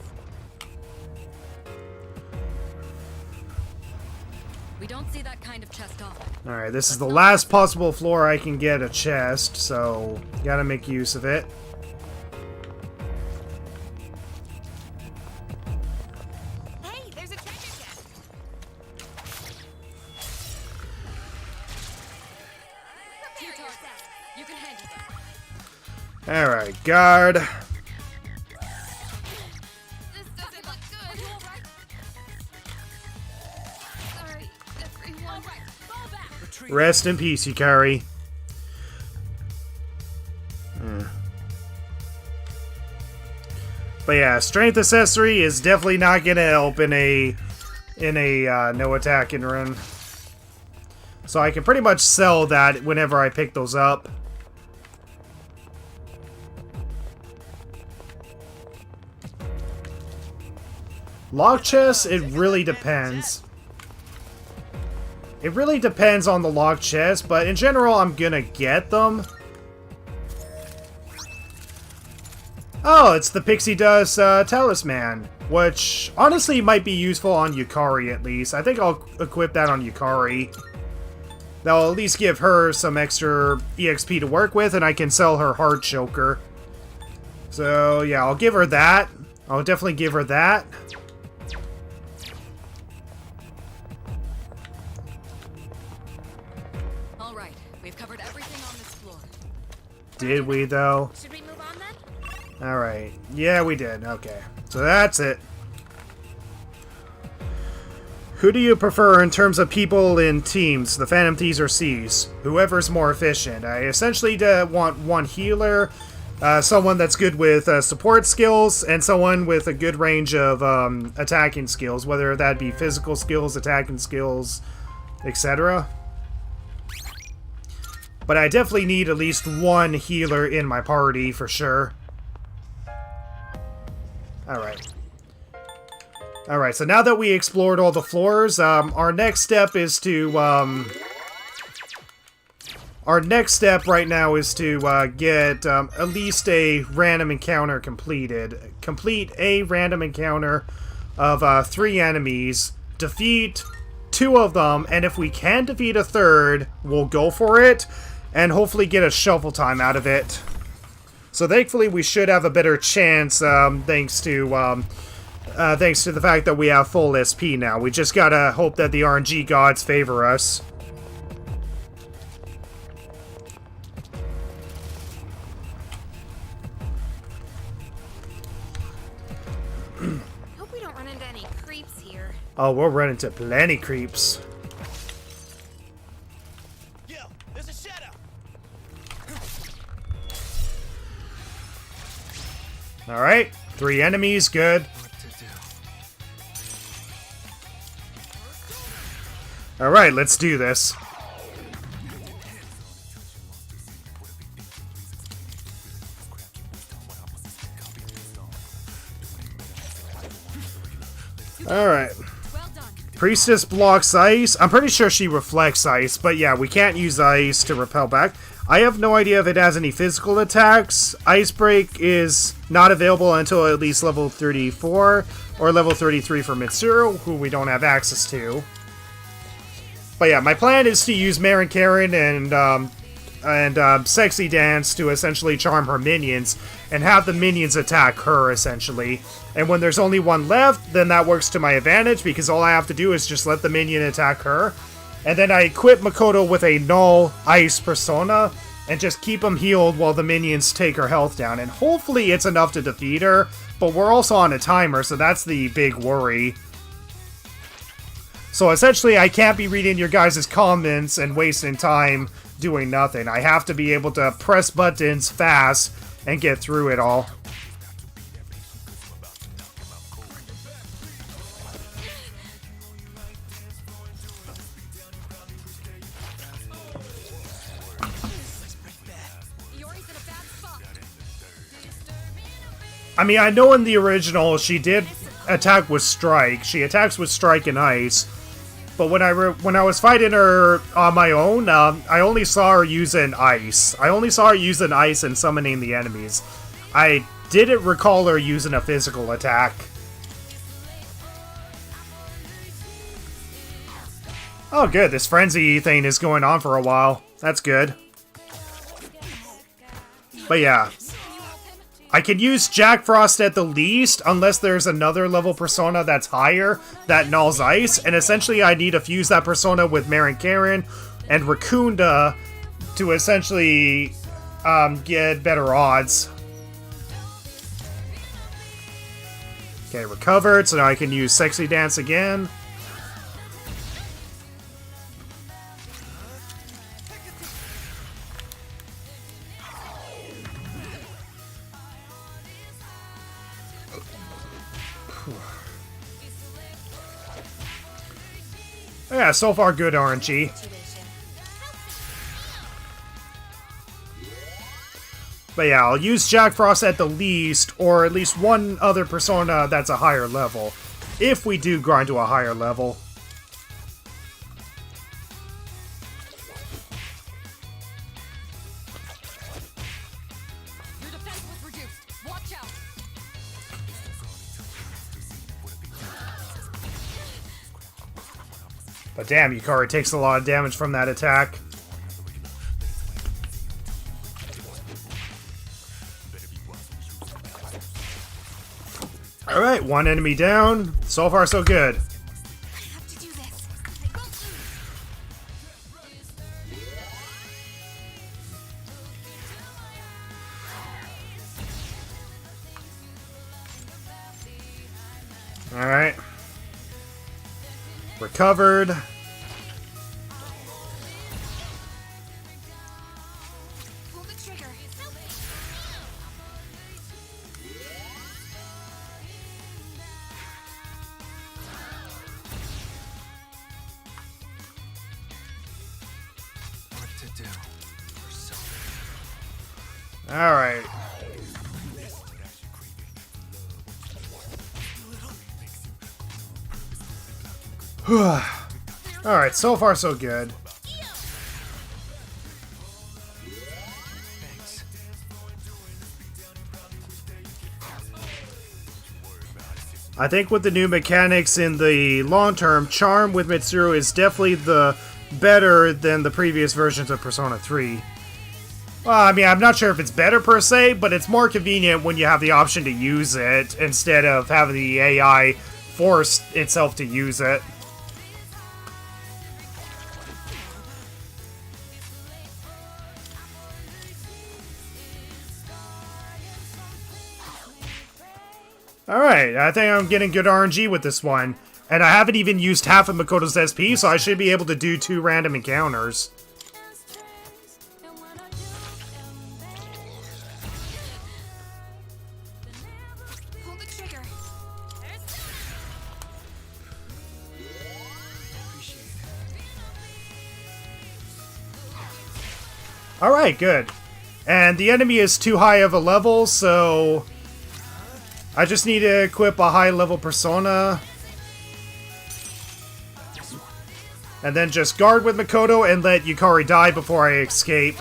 We don't see that kind of chest often. Alright, this is the last possible floor I can get a chest, so gotta make use of it. Hey, there's a treasure chest. Two targets. You can handle them. Alright, guard. This doesn't look Are good. you alright? Sorry, everyone. Alright, fall back. Retreat. Rest in peace, Yukari. But yeah, strength accessory is definitely not gonna help in a no attacking run. So I can pretty much sell that whenever I pick those up. Lock chests, it really depends. It really depends on the lock chest, but in general, I'm gonna get them. Oh, it's the Pixie Dust Talisman, which honestly might be useful on Yukari at least. I think I'll equip that on Yukari. That'll at least give her some extra EXP to work with, and I can sell her Heart Choker. So yeah, I'll give her that. I'll definitely give her that. Did we, though? Should we move on then? Alright. Yeah, we did. Okay. So that's it. Who do you prefer in terms of people in teams, the Phantom Thieves or Seas? Whoever's more efficient. I essentially want one healer, someone that's good with support skills, and someone with a good range of attacking skills, whether that be physical skills, attacking skills, etc. But I definitely need at least one healer in my party, for sure. Alright. Alright, so now that we explored all the floors, our next step is to, our next step right now is to, get, at least a random encounter completed. Complete a random encounter of, 3 enemies, defeat 2 of them, and if we can defeat a third, we'll go for it, and hopefully get a shuffle time out of it. So thankfully we should have a better chance, thanks to the fact that we have full SP now. We just gotta hope that the RNG gods favor us. Hope we don't run into any creeps here. Oh, we'll run into plenty creeps. Yo, there's a shadow. Alright, 3 enemies, good. Alright, let's do this. Alright. Well done. Priestess blocks ice. I'm pretty sure she reflects ice, but yeah, we can't use ice to repel back. I have no idea if it has any physical attacks. Ice Break is not available until at least level 34 or level 33 for Mitsuru, who we don't have access to. But yeah, my plan is to use Marin Karen and Sexy Dance to essentially charm her minions and have the minions attack her, essentially. And when there's only one left, then that works to my advantage because all I have to do is just let the minion attack her. And then I equip Makoto with a null ice persona and just keep him healed while the minions take her health down. And hopefully it's enough to defeat her, but we're also on a timer, so that's the big worry. So essentially I can't be reading your guys' comments and wasting time doing nothing. I have to be able to press buttons fast and get through it all. Yori's in a bad spot. I mean, I know in the original she did attack with Strike. She attacks with Strike and Ice. But when I was fighting her on my own, I only saw her using Ice. I only saw her using Ice and summoning the enemies. I didn't recall her using a physical attack. Oh good, this frenzy thing is going on for a while. That's good. But yeah. I can use Jack Frost at the least, unless there's another level persona that's higher that nulls ice, and essentially I need to fuse that persona with Marin Karen and Rakunda to essentially get better odds. Okay, recovered, so now I can use Sexy Dance again. Yeah, so far good RNG. But yeah, I'll use Jack Frost at the least, or at least one other persona that's a higher level, if we do grind to a higher level. Your defense was reduced. Watch out. But damn, Yukari takes a lot of damage from that attack. Alright, one enemy down. So far, so good. I have to do this. Alright. Recovered. Pull the trigger. What to do? For something. Alright. Alright, so far so good. I think with the new mechanics in the long term, Charm with Mitsuru is definitely the better than the previous versions of Persona 3. Well, I mean, I'm not sure if it's better per se, but it's more convenient when you have the option to use it instead of having the AI force itself to use it. Alright, I think I'm getting good RNG with this one. And I haven't even used half of Makoto's SP, so I should be able to do 2 random encounters. Pull the trigger. Alright, good. And the enemy is too high of a level, so I just need to equip a high level persona. And then just guard with Makoto and let Yukari die before I escape.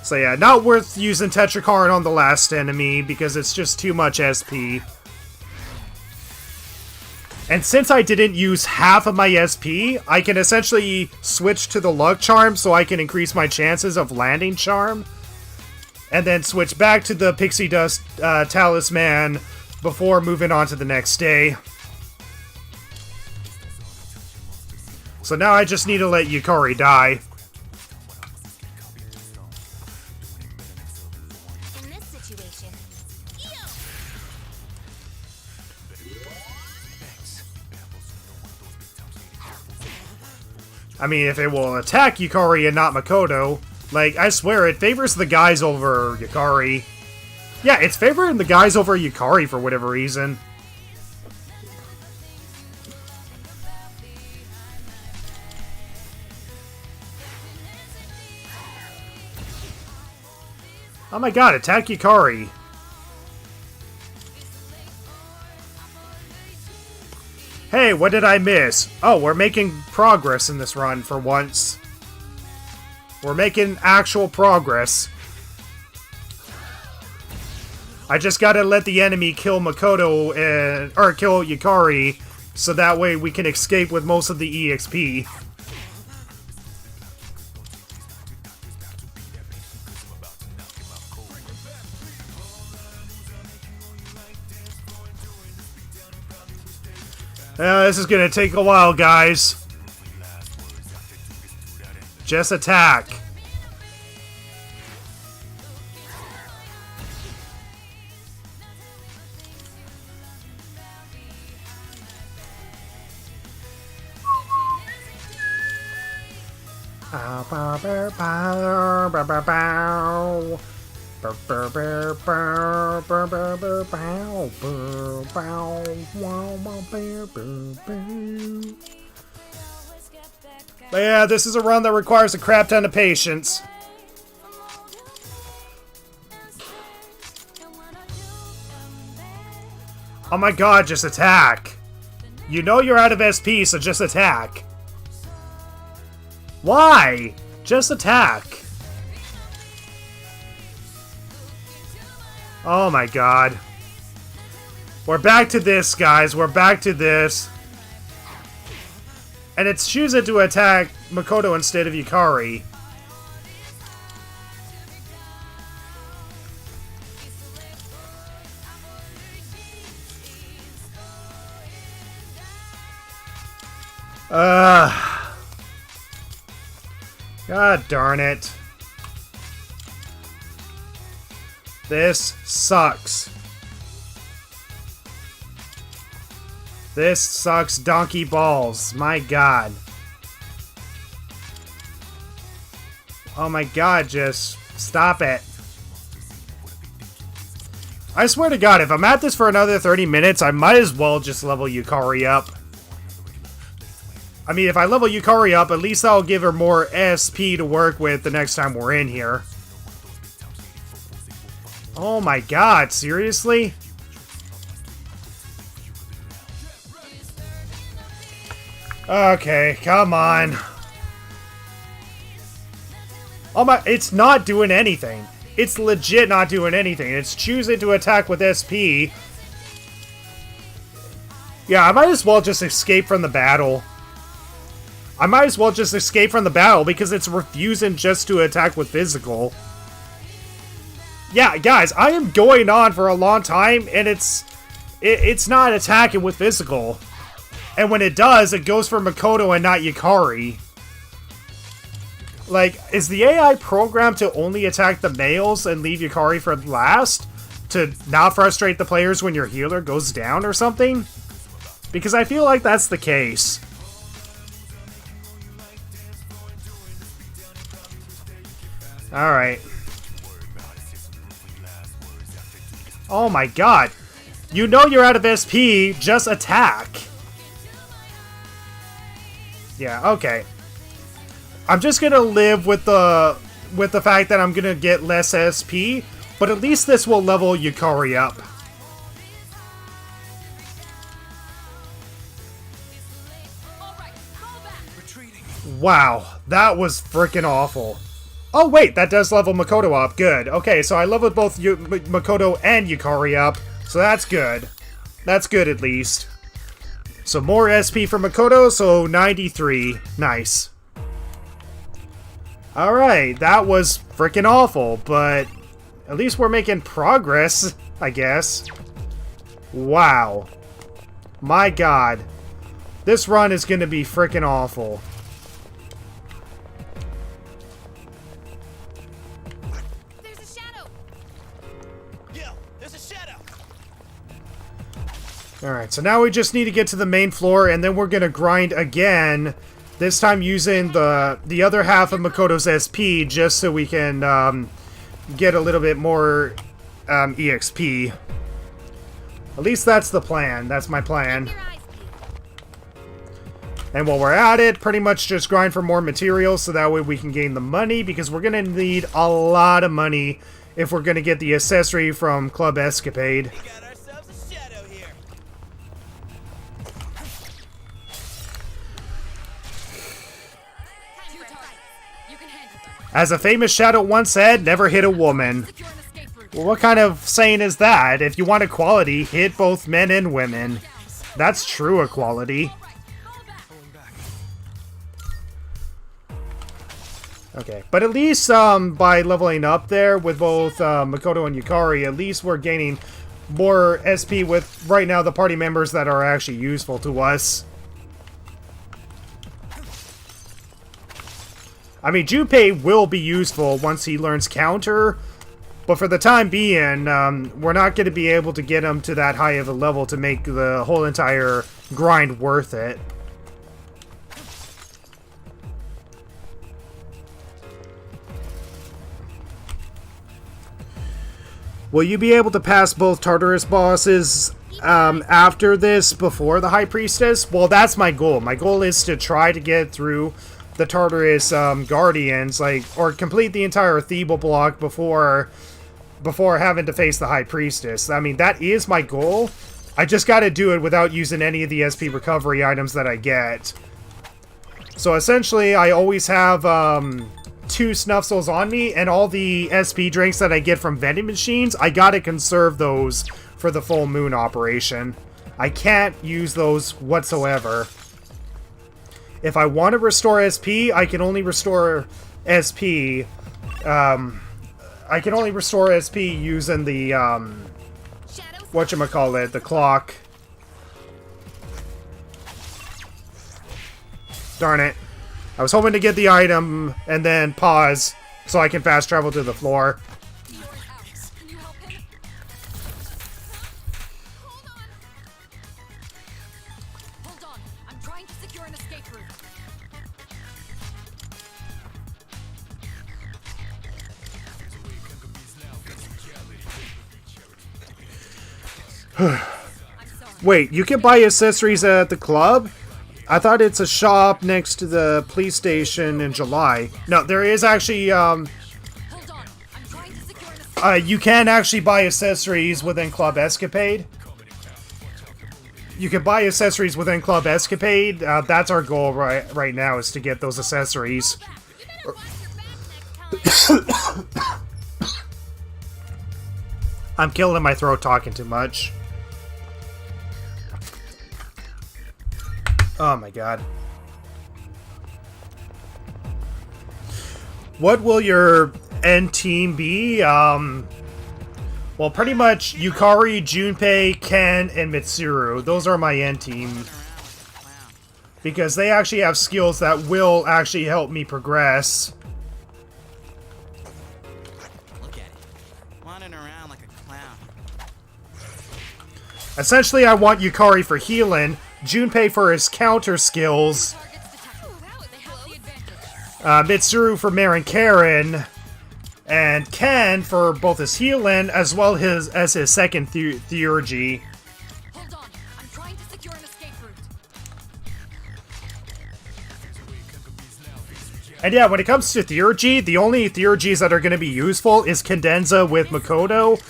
So yeah, not worth using Tetracard on the last enemy because it's just too much SP. And since I didn't use half of my SP, I can essentially switch to the Luck Charm so I can increase my chances of landing Charm. And then switch back to the Pixie Dust Talisman before moving on to the next day. So now I just need to let Yukari die. In this situation. I mean, if it will attack Yukari and not Makoto, like, I swear, it favors the guys over Yukari. Yeah, it's favoring the guys over Yukari for whatever reason. Oh my god, attack Yukari. Hey, what did I miss? Oh, we're making progress in this run for once. We're making actual progress. I just gotta let the enemy kill Makoto and or kill Yukari, so that way we can escape with most of the EXP. This is gonna take a while, guys. Just attack. But yeah, this is a run that requires a crap ton of patience. Oh my god, just attack. You know you're out of SP, so just attack. Why? Just attack. Oh my god. We're back to this, guys. We're back to this. And it's choosing to attack Makoto instead of Yukari. God darn it. This sucks. This sucks donkey balls. My god. Oh my god, just stop it. I swear to god, if I'm at this for another 30 minutes, I might as well just level Yukari up. I mean, if I level Yukari up, at least I'll give her more SP to work with the next time we're in here. Oh my god, seriously? Okay, come on. Oh my, it's not doing anything. It's legit not doing anything. It's choosing to attack with SP. Yeah, I might as well just escape from the battle. I might as well just escape from the battle because it's refusing just to attack with physical. Yeah, guys, I am going on for a long time and it's not attacking with physical. And when it does, it goes for Makoto and not Yukari. Like, is the AI programmed to only attack the males and leave Yukari for last? To not frustrate the players when your healer goes down or something? Because I feel like that's the case. Alright. Oh my god. You know you're out of SP, just attack. Yeah, okay. I'm just gonna live with the fact that I'm gonna get less SP, but at least this will level Yukari up. Wow, that was freaking awful. Oh wait, that does level Makoto up. Good. Okay, so I leveled both Makoto and Yukari up, so that's good. That's good at least. So more SP for Makoto, so 93. Nice. Alright, that was freaking awful, but at least we're making progress, I guess. Wow. My god. This run is gonna be freaking awful. There's a shadow. Yo, there's a shadow. Alright, so now we just need to get to the main floor, and then we're gonna grind again. This time using the other half of Makoto's SP, just so we can get a little bit more EXP. At least that's the plan. That's my plan. Your eyes peeled. And while we're at it, pretty much just grind for more materials, so that way we can gain the money, because we're gonna need a lot of money if we're gonna get the accessory from Club Escapade. We got ourselves a shadow here. Two targets. You can handle them. As a famous shadow once said, never hit a woman. Secure an escape route. Well, what kind of saying is that? If you want equality, hit both men and women. That's true equality. Okay, but at least by leveling up there with both Makoto and Yukari, at least we're gaining more SP with, right now, the party members that are actually useful to us. I mean, Junpei will be useful once he learns counter, but for the time being, we're not going to be able to get him to that high of a level to make the whole entire grind worth it. Will you be able to pass both Tartarus bosses after this, before the High Priestess? Well, that's my goal. My goal is to try to get through the Tartarus Guardians, or complete the entire Thebal block before having to face the High Priestess. I mean, that is my goal. I just gotta do it without using any of the SP recovery items that I get. So essentially, I always have 2 Snuff Souls on me, and all the SP drinks that I get from vending machines, I gotta conserve those for the full moon operation. I can't use those whatsoever. If I want to restore SP, I can only restore SP. I can only restore SP using the whatchamacallit, the clock. Darn it. I was hoping to get the item and then pause so I can fast travel to the floor. Yours out. Can you help him? Hold on. I'm sorry. Wait, you can buy accessories at the club? I thought it's a shop next to the police station in July. No, there is actually, Hold on. I'm trying to secure an escape. you can actually buy accessories within Club Escapade. You can buy accessories within Club Escapade. That's our goal right now, is to get those accessories. You better watch your back next time. I'm killing my throat talking too much. Oh my god. What will your end team be? Well, pretty much Yukari, Junpei, Ken, and Mitsuru. Those are my end team. Because they actually have skills that will actually help me progress. Look at it. Wandering around like a clown. Essentially, I want Yukari for healing, Junpei for his counter skills, Targets detected. They have the advantage. Mitsuru for Marin Karen, and Ken for both his healing as well as his second theurgy. Hold on. I'm trying to secure an escape route. And yeah, when it comes to theurgy, the only theurgies that are going to be useful is Cadenza with Makoto,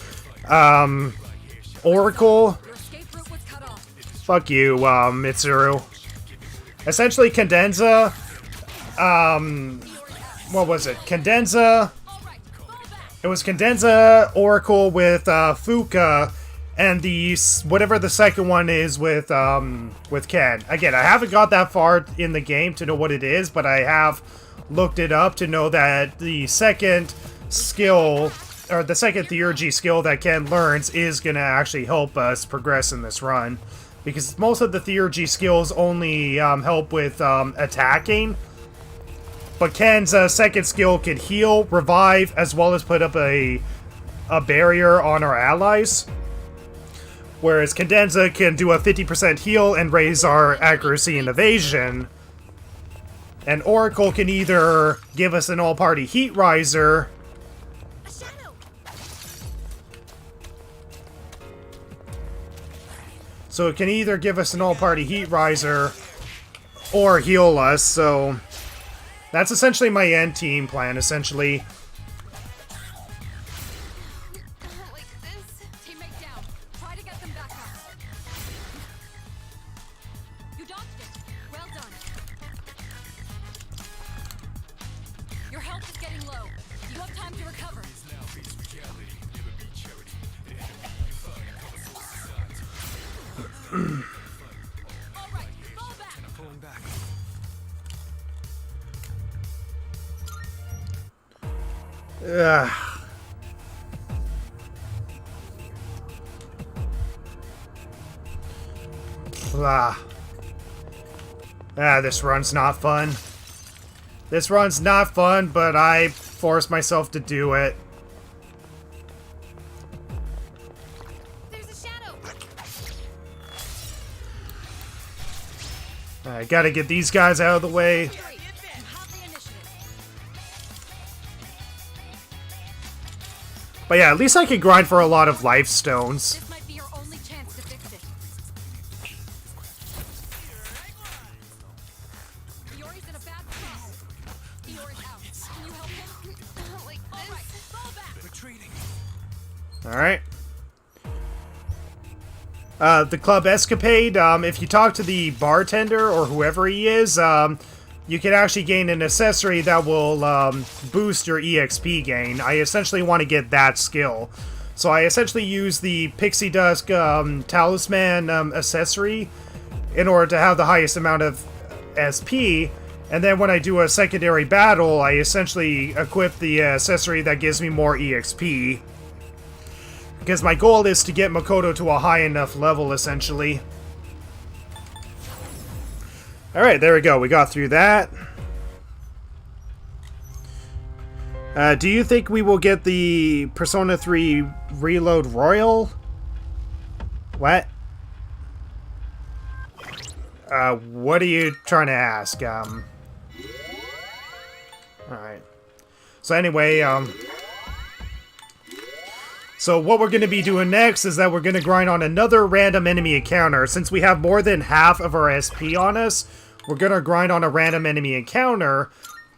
Oracle. Your escape route was cut off. Fuck you, Mitsuru. Essentially, Cadenza, what was it? Cadenza. All right. Fall back. It was Cadenza, Oracle with Fuka, and the whatever the second one is with Ken. Again, I haven't got that far in the game to know what it is, but I have looked it up to know that the second skill, or the second theurgy skill that Ken learns, is gonna actually help us progress in this run, because most of the theurgy skills only help with attacking. But Ken's second skill can heal, revive, as well as put up a barrier on our allies. Whereas Cadenza can do a 50% heal and raise our accuracy and evasion. And Oracle can either give us an all-party heat riser, A shadow. so it can either give us an all-party heat riser or heal us, so that's essentially my end team plan, essentially. Like this. Teammate down. Try to get them back up. You dodged it. Well done. Your health is getting low. You have time to recover. All right, fall back. Pulling back. Ugh. This run's not fun. This run's not fun, but I forced myself to do it. There's a shadow. I gotta get these guys out of the way. Fury, you have the initiative. But yeah, at least I can grind for a lot of life stones. This might be your only chance to fix it. Fiori's in a bad place. Fiori's out. Can you help him? Like All this. right, fall back. Retreating. Alright. The Club Escapade, if you talk to the bartender or whoever he is, you can actually gain an accessory that will boost your EXP gain. I essentially want to get that skill. So I essentially use the Pixie Dusk Talisman accessory in order to have the highest amount of SP. And then when I do a secondary battle, I essentially equip the accessory that gives me more EXP. Because my goal is to get Makoto to a high enough level, essentially. Alright, there we go. We got through that. Do you think we will get the Persona 3 Reload Royal? What? What are you trying to ask? Alright. So what we're going to be doing next is that we're going to grind on another random enemy encounter. Since we have more than half of our SP on us, we're going to grind on a random enemy encounter.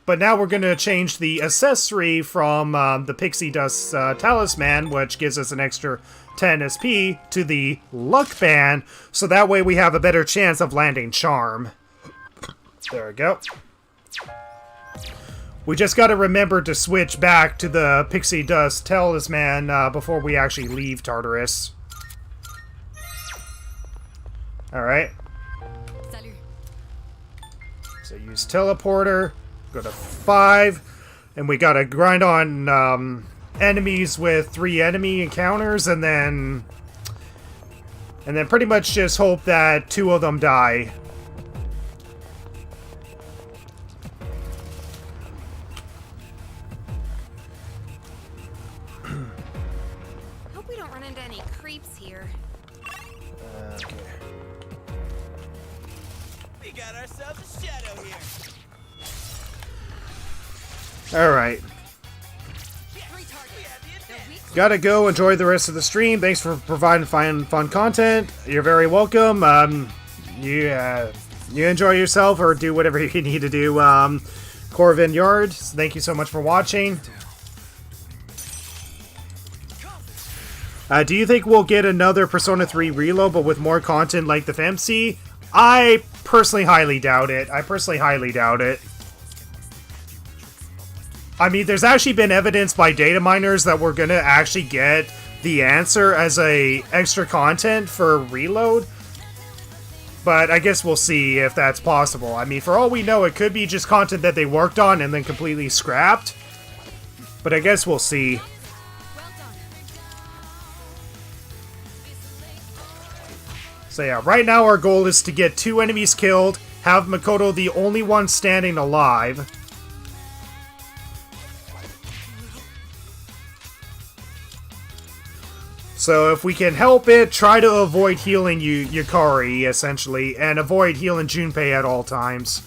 But now we're going to change the accessory from the Pixie Dust Talisman, which gives us an extra 10 SP, to the Luck Band, so that way we have a better chance of landing Charm. There we go. We just got to remember to switch back to the Pixie Dust Talisman before we actually leave Tartarus. Alright. Salut. So use Teleporter. Go to 5. And we got to grind on enemies with 3 enemy encounters. And then pretty much just hope that 2 of them die. Hope we don't run into any creeps here. Okay. We got ourselves a shadow here. Alright. Gotta go. Enjoy the rest of the stream. Thanks for providing fun content. You're very welcome. You enjoy yourself or do whatever you need to do. Corvin Yard, thank you so much for watching. Do you think we'll get another Persona 3 Reload, but with more content like the FMC? I personally highly doubt it. I mean, there's actually been evidence by data miners that we're gonna actually get the answer as a extra content for Reload. But I guess we'll see if that's possible. I mean, for all we know, it could be just content that they worked on and then completely scrapped. But I guess we'll see. So yeah, right now our goal is to get 2 enemies killed, have Makoto the only one standing alive. So if we can help it, try to avoid healing Yukari, essentially, and avoid healing Junpei at all times.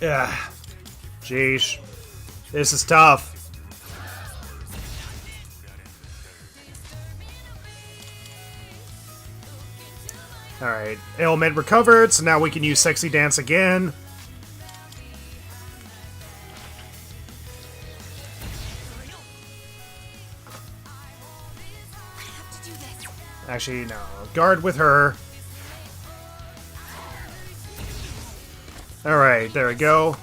Yeah. Jeez. This is tough. Alright, ailment recovered, so now we can use Sexy Dance again. Actually, no. Guard with her. Alright, there we go.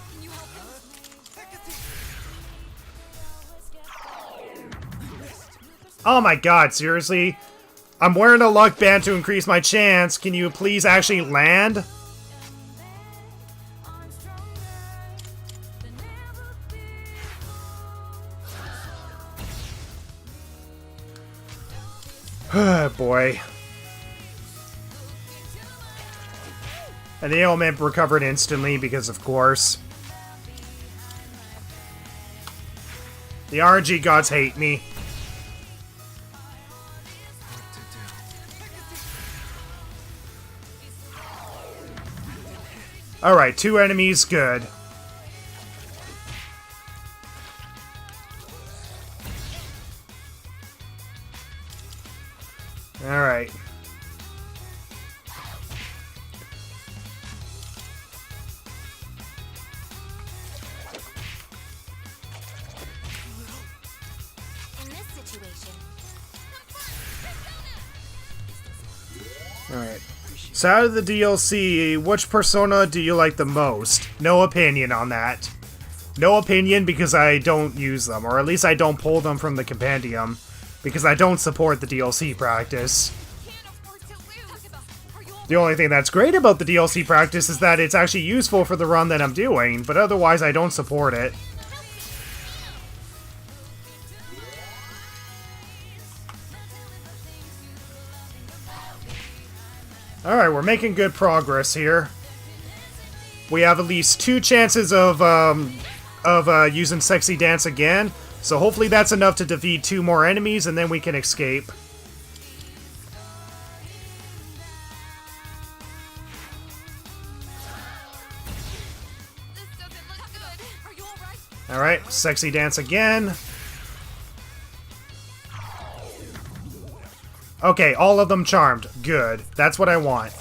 Oh my god, seriously? I'm wearing a luck band to increase my chance. Can you please actually land? Boy. And the ailment recovered instantly because, of course. The RNG gods hate me. Alright, 2 enemies, good. Alright. In this situation, Alright. So out of the DLC, which Persona do you like the most? No opinion on that. No opinion because I don't use them, or at least I don't pull them from the compendium, because I don't support the DLC practice. The only thing that's great about the DLC practice is that it's actually useful for the run that I'm doing, but otherwise I don't support it. Alright, we're making good progress here. We have at least 2 chances of using Sexy Dance again, so hopefully that's enough to defeat 2 more enemies, and then we can escape. Alright, sexy dance again. Okay, all of them charmed. Good. That's what I want.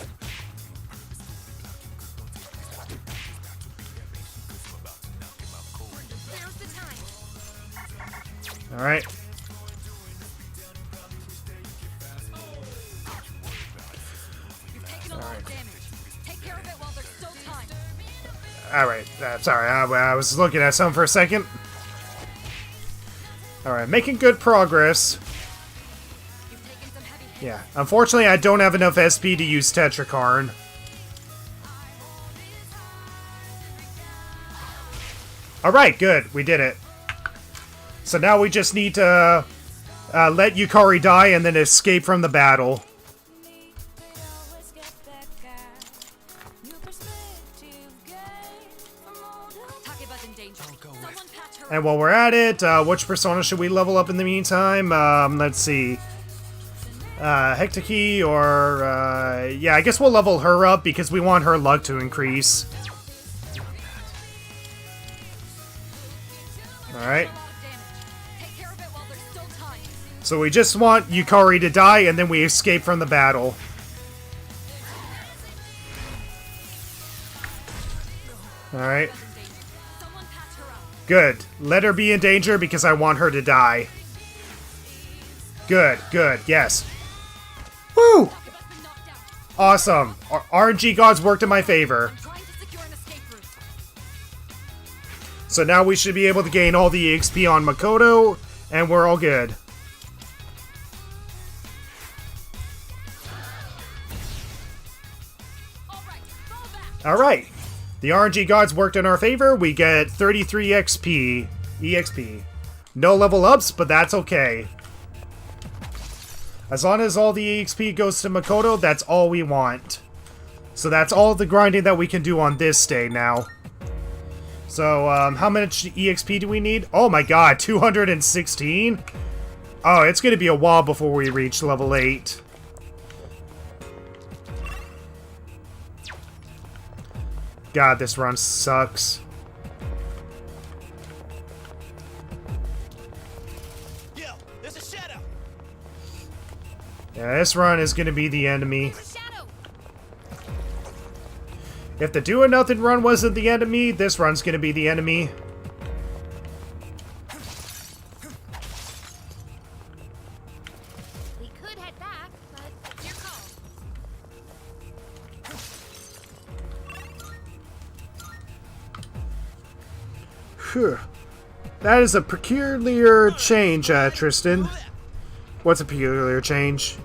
There's the time. Alright. You've taken a lot of damage. Take care of it while there's still time. Alright, sorry, I was looking at something for a second. Alright, making good progress. You've taken some heavy hits. Yeah, unfortunately I don't have enough SP to use Tetrakarn. Alright, good, we did it. So now we just need to let Yukari die and then escape from the battle. Takeba's in danger. Someone patch her And while we're at it, which persona should we level up in the meantime? Let's see. Hectiki or... yeah, I guess we'll level her up because we want her luck to increase. Alright. Take care of it while there's still time. So we just want Yukari to die and then we escape from the battle. Alright. Someone patch her up. Good. Let her be in danger because I want her to die. Good, good, yes. Woo! Takeba's been knocked down. Awesome. RNG gods worked in my favor. I'm trying to secure an escape route. So now we should be able to gain all the XP on Makoto, and we're all good. Alright, fall back. Alright. The RNG gods worked in our favor. We get 33 XP. EXP. No level ups, but that's okay. As long as all the EXP goes to Makoto, that's all we want. So that's all the grinding that we can do on this day now. So, how much EXP do we need? Oh my god, 216? Oh, it's gonna be a while before we reach level 8. God, this run sucks. Yo, there's a shadow. Yeah, this run is gonna be the enemy. Shadow. If the do or nothing run wasn't the enemy, this run's gonna be the enemy. We could head back, but it's your call. Phew. That is a peculiar change, Tristan. What's a peculiar change?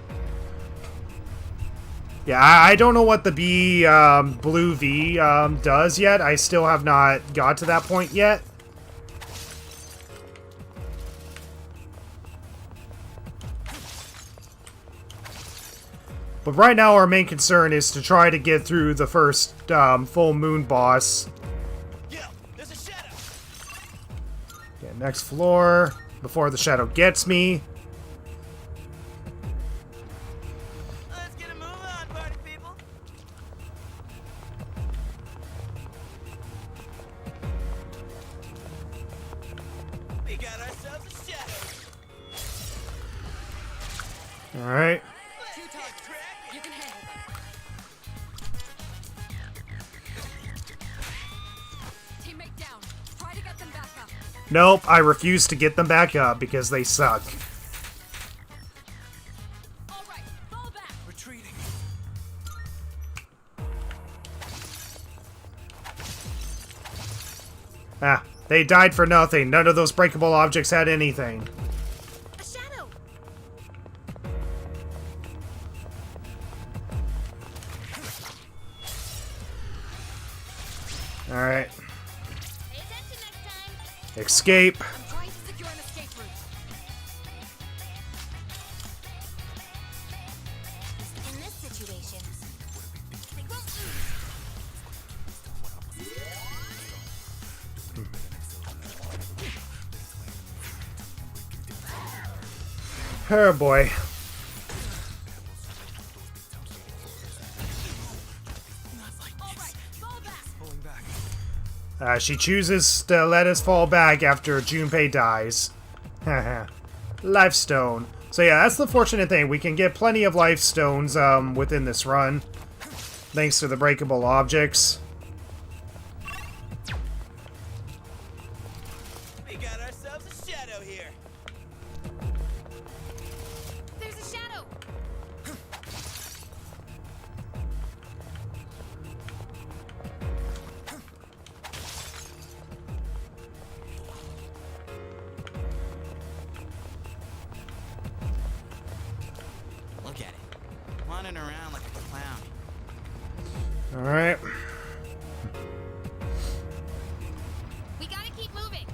Yeah, I don't know what the B blue V does yet. I still have not got to that point yet. But right now our main concern is to try to get through the first full moon boss. Yo, there's a shadow. Yeah, next floor before the shadow gets me. Let's get a move on, party people. We got ourselves a shadow. All right. Two targets. You can handle them. Teammate down. Try to get them back up. Nope, I refuse to get them back up because they suck. Alright, fall back. Retreating. Ah, they died for nothing. None of those breakable objects had anything. A shadow. Alright. Pay attention next time. Escape. I'm trying to secure an escape route. In this situation, they won't Oh boy. Alright, fall back. Pulling back. She chooses to let us fall back after Junpei dies. Life stone. So yeah, that's the fortunate thing. We can get plenty of life stones within this run, thanks to the breakable objects. We got ourselves a shadow here. There's a shadow. Look at it. Wandering around like a clown. Alright. We gotta keep moving.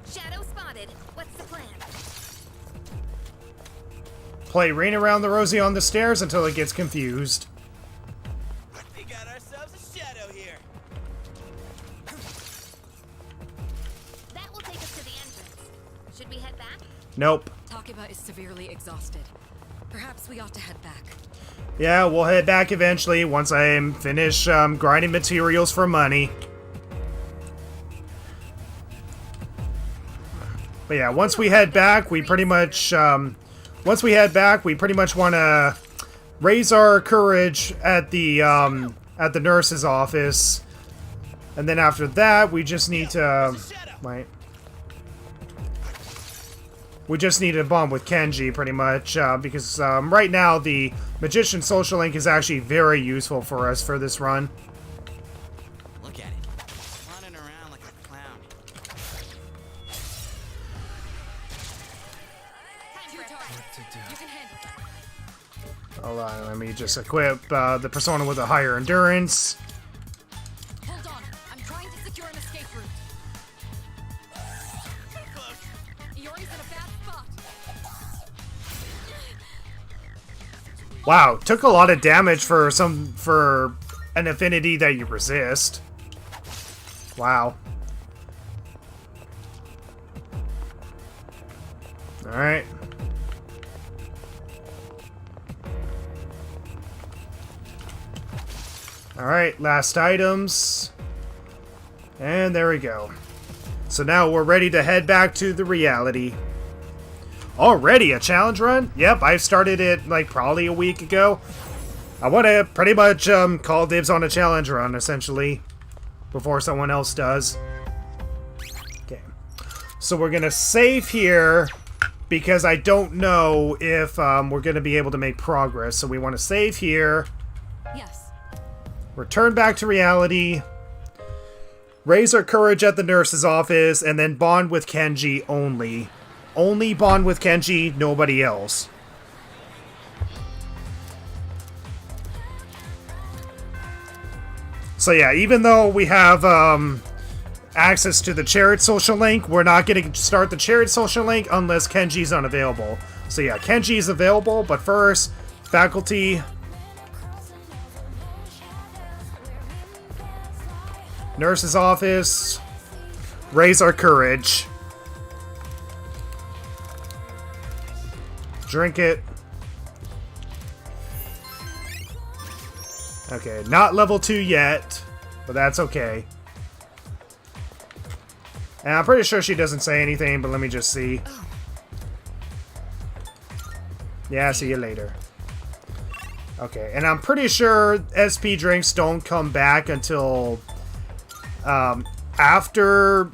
Shadow spotted. What's the plan? Play Rain Around the Rosie on the stairs until it gets confused. We got ourselves a shadow here. That will take us to the entrance. Should we head back? Nope. Takeba is severely exhausted. Perhaps we ought to head back. Yeah, we'll head back eventually once I finish grinding materials for money. But yeah, once we head back, we pretty much want to raise our courage at the nurse's office, and then after that, we just need to wait. We just need to bond with Kenji, pretty much, because right now the Magician Social Link is actually very useful for us for this run. Look at it. Wandering around like a clown. What to do? You can handle that. Hold on, let me just equip the Persona with a higher endurance. Hold on. I'm trying to secure an escape route. Iori's in a bad spot. Wow, took a lot of damage for an affinity that you resist. Wow. Alright. Alright, last items. And there we go. So now we're ready to head back to the reality. Already a challenge run? Yep, I started it like probably a week ago. I want to pretty much call dibs on a challenge run, essentially, before someone else does. Okay. So we're going to save here because I don't know if we're going to be able to make progress. So we want to save here. Yes. Return back to reality. Raise our courage at the nurse's office, and then bond with Kenji only. Only bond with Kenji, nobody else. So yeah, even though we have access to the Chariot social link, we're not going to start the Chariot social link unless Kenji's unavailable. So yeah, Kenji's available, but first, faculty, nurse's office, raise our courage. Drink it. Okay, not level 2 yet, but that's okay. And I'm pretty sure she doesn't say anything, but let me just see. Yeah, see you later. Okay, and I'm pretty sure SP drinks don't come back until until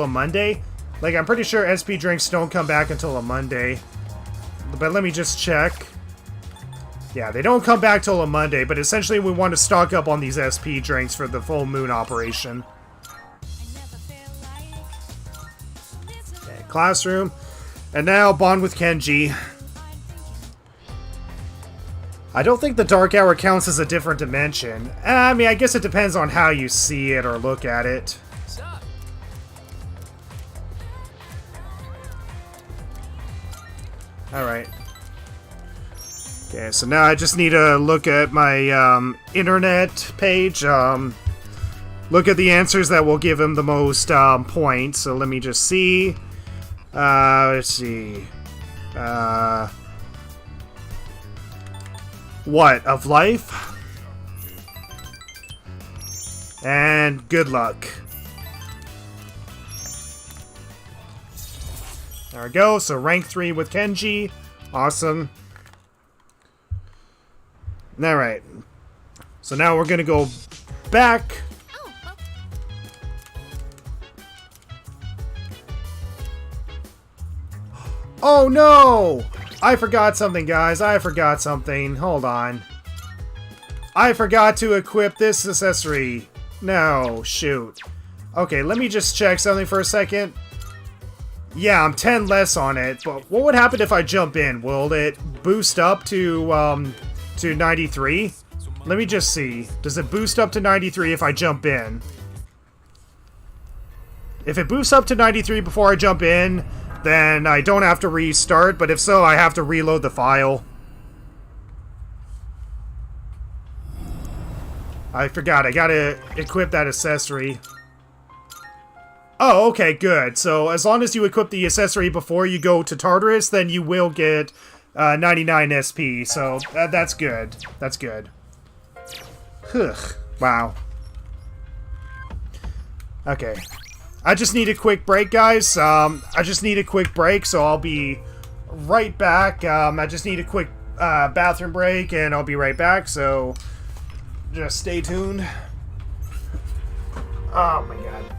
a Monday. Like, I'm pretty sure SP drinks don't come back until a Monday. But let me just check. Yeah, they don't come back till a Monday, but essentially we want to stock up on these SP drinks for the full moon operation. Okay, classroom. And now bond with Kenji. I don't think the Dark Hour counts as a different dimension. I mean, I guess it depends on how you see it or look at it. Alright. Okay, so now I just need to look at my internet page. Look at the answers that will give him the most points. So let me just see. Let's see. What? Of life? And good luck. There we go. So rank 3 with Kenji. Awesome. Alright. So now we're going to go back. Oh, well, Oh no! I forgot something, guys. I forgot something. Hold on. I forgot to equip this accessory. No, shoot. Okay, let me just check something for a second. Yeah, I'm 10 less on it, but what would happen if I jump in? Will it boost up to 93? Let me just see. Does it boost up to 93 if I jump in? If it boosts up to 93 before I jump in, then I don't have to restart, but if so, I have to reload the file. I forgot, I gotta equip that accessory. Oh, okay, good. So, as long as you equip the accessory before you go to Tartarus, then you will get 99 SP, so that's good. That's good. Ugh. Wow. Okay. I just need a quick break, guys. I just need a quick break, so I'll be right back. I just need a quick bathroom break, and I'll be right back, so just stay tuned. Oh my god.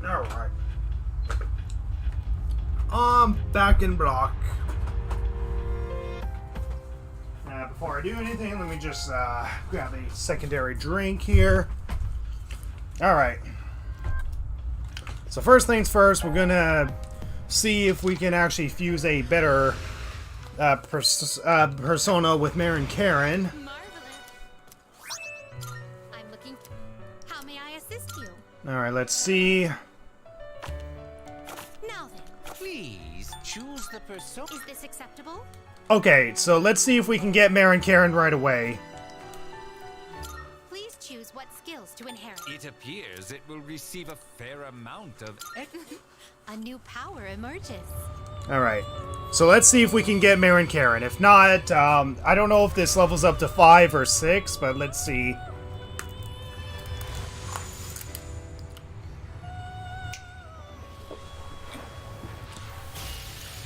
Alright. Back in block. Before I do anything, let me just grab a secondary drink here. Alright. So first things first, we're gonna see if we can actually fuse a better persona with Mare and Karen. marvelous. I'm looking. How may I assist you? Alright, let's see. Now then, Please choose the persona. is this acceptable? Okay, so let's see if we can get Mare and Karen right away. Please choose what skills to inherit. It appears it will receive a fair amount of A new power emerges. Alright, so let's see if we can get Mare and Karen. If not, I don't know if this levels up to 5 or 6, but let's see.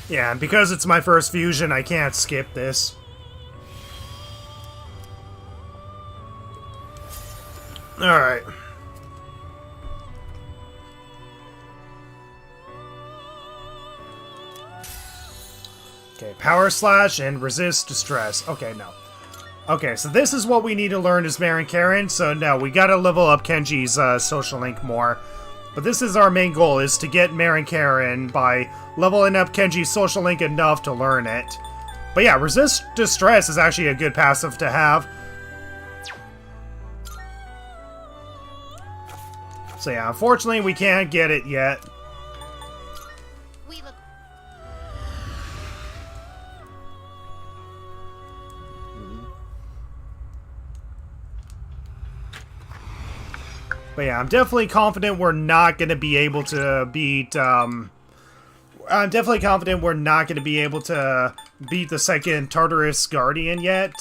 Yeah, and because it's my first fusion, I can't skip this. Alright. Okay, power slash and resist distress. Okay, no. Okay, so this is what we need to learn as Marin Karen. So no, we gotta level up Kenji's social link more. But this is our main goal, is to get Marin Karen by leveling up Kenji's social link enough to learn it. But yeah, Resist Distress is actually a good passive to have. So yeah, unfortunately we can't get it yet. We look. But yeah, I'm definitely confident we're not going to be able to beat, I'm definitely confident we're not going to be able to beat the second Tartarus Guardian yet.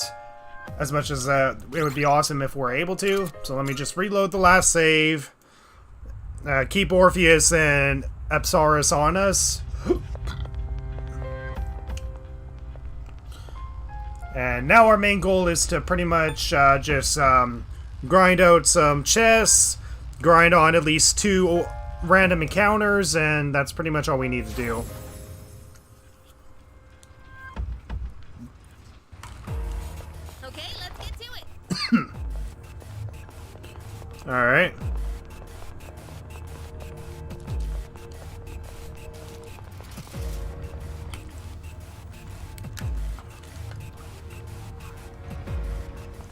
As much as it would be awesome if we're able to. So let me just reload the last save. Keep Orpheus and Apsaris on us. And now our main goal is to pretty much just grind out some chests, grind on at least 2 random encounters, and that's pretty much all we need to do. Okay, let's get to it. Alright.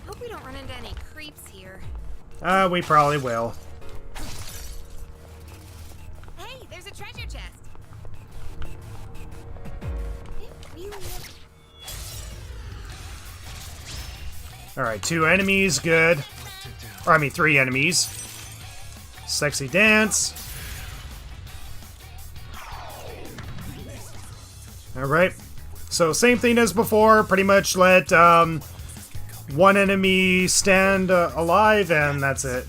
Hope we don't run into any creeps here. We probably will. Hey, there's a treasure chest. It really looks. Alright, 2 enemies, good. Or, I mean, 3 enemies. Sexy dance. Alright. So, same thing as before. Pretty much let one enemy stand alive, and that's it.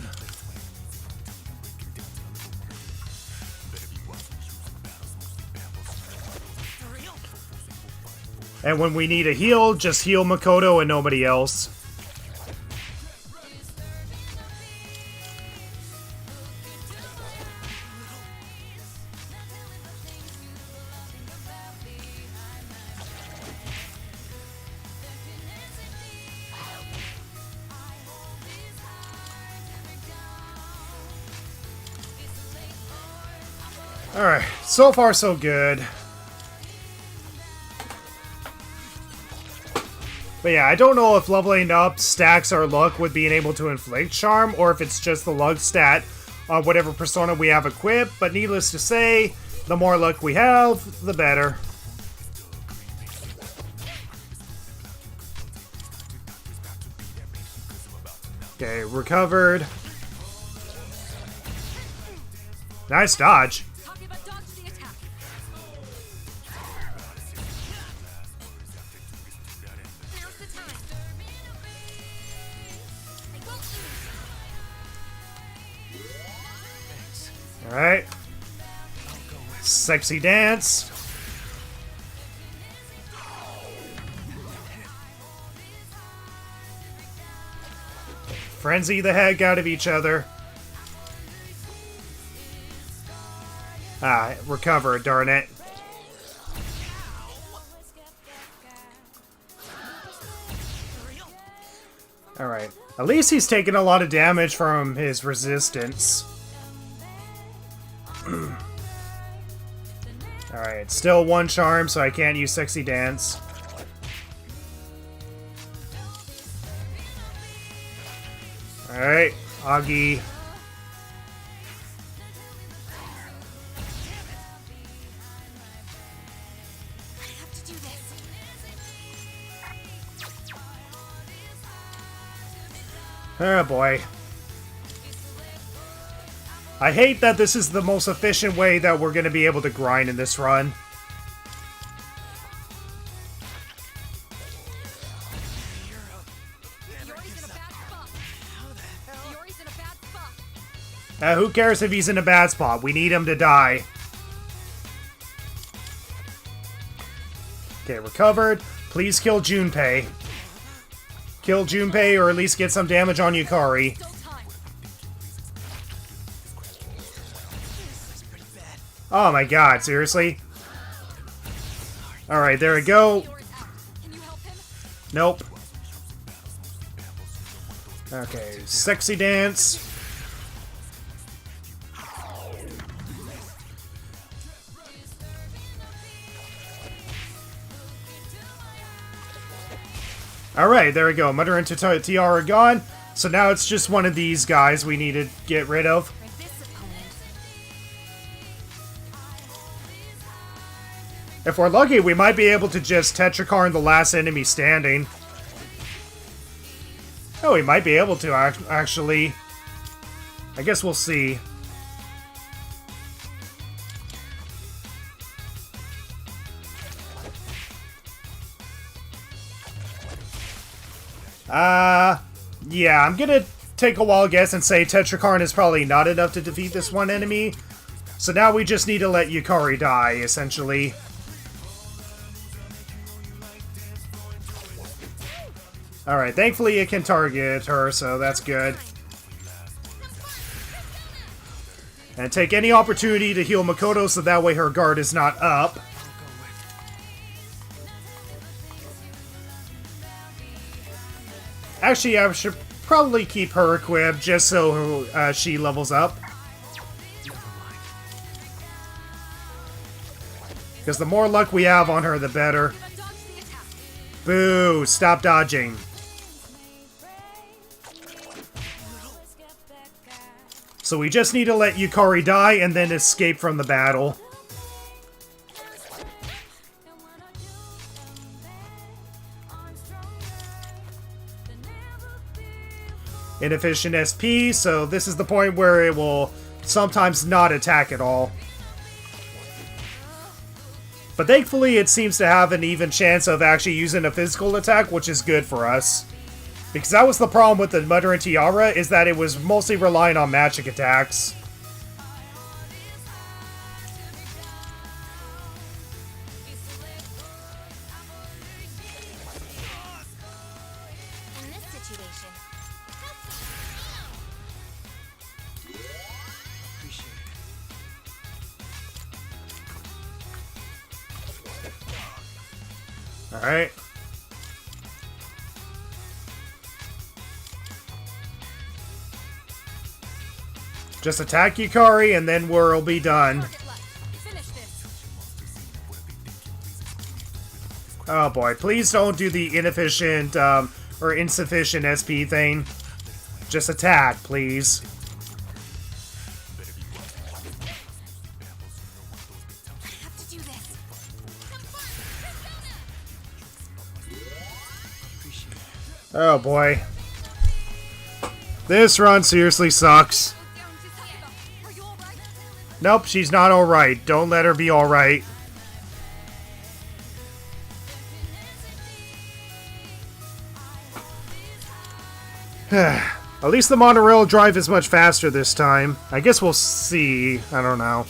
And when we need a heal, just heal Makoto and nobody else. Alright, so far so good. But yeah, I don't know if leveling up stacks our luck with being able to inflict charm, or if it's just the luck stat on whatever persona we have equipped, but needless to say, the more luck we have, the better. Okay, recovered. Nice dodge. Takeba dodged the attack. Now's the time. I won't lose. Alright. Sexy dance. Frenzy the heck out of each other. Ah, recover, darn it. Alright. At least he's taking a lot of damage from his resistance. Alright, still 1 charm, so I can't use Sexy Dance. Alright, Augie. I have to do this. Oh boy. I hate that this is the most efficient way that we're going to be able to grind in this run. Yori's in a bad spot. Yori's in a bad spot. Who cares if he's in a bad spot? We need him to die. Okay, recovered. Please kill Junpei. Kill Junpei, or at least get some damage on Yukari. Still time. Oh my god, seriously? Alright, there we go. Yori's out. Can you help him? Nope. Okay, sexy dance. Alright, there we go. Mother and Tiara gone. So now it's just one of these guys we need to get rid of. For this opponent. If we're lucky, we might be able to just Tetrakarn the last enemy standing. Oh, we might be able to, actually. I guess we'll see. Yeah, I'm gonna take a wild guess and say Tetrakarn is probably not enough to defeat this one enemy. So now we just need to let Yukari die, essentially. Alright, thankfully it can target her, so that's good. And take any opportunity to heal Makoto so that way her guard is not up. Actually, I should probably keep her equipped just so she levels up. Because the more luck we have on her, the better. Boo! Stop dodging. So we just need to let Yukari die and then escape from the battle. Inefficient SP, so this is the point where it will sometimes not attack at all. But thankfully it seems to have an even chance of actually using a physical attack, which is good for us. Because that was the problem with the Mother and Tiara, is that it was mostly relying on magic attacks. In this situation. Alright. Just attack Yukari and then we'll be done. Oh boy, please don't do the inefficient or insufficient SP thing. Just attack, please. I have to do this. Oh boy. This run seriously sucks. Are you alright? Nope, she's not alright. Don't let her be alright. At least the monorail drive is much faster this time. I guess we'll see. I don't know.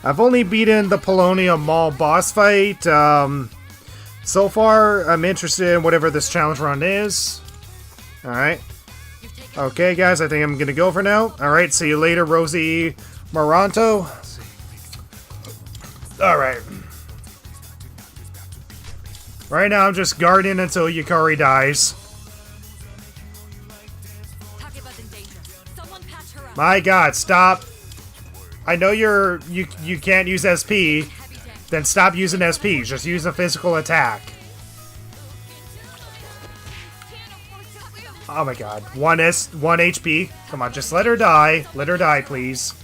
I've only beaten the Polonia Mall boss fight. So far, I'm interested in whatever this challenge run is. Alright. Okay, guys, I think I'm gonna go for now. Alright, see you later, Rosie Moranto. Alright. Right now, I'm just guarding until Yukari dies. Takeba's in danger. Someone patch her up. My god, stop. I know you can't use SP. Heavy tank. Then stop using SP. Just use a physical attack. Oh my god. 1 HP. Come on, just let her die. Let her die, please.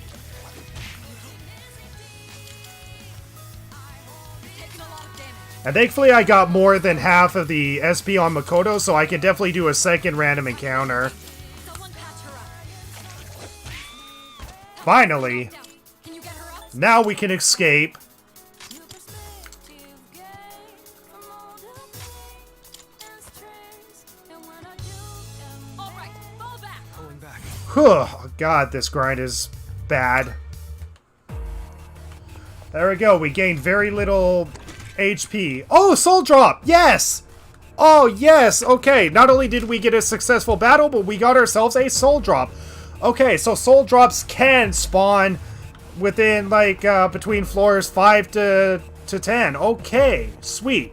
Taking a lot of damage. And thankfully I got more than half of the SP on Makoto, so I can definitely do a second random encounter. Someone patch her up. Finally. Down. Can you get her up? Now we can escape. Alright, fall back. Whew, god, this grind is bad. There we go, we gained very little HP. Oh, soul drop! Yes! Oh, yes! Okay, not only did we get a successful battle, but we got ourselves a soul drop. Okay, so soul drops can spawn within, like, between floors 5 to 10. Okay, sweet.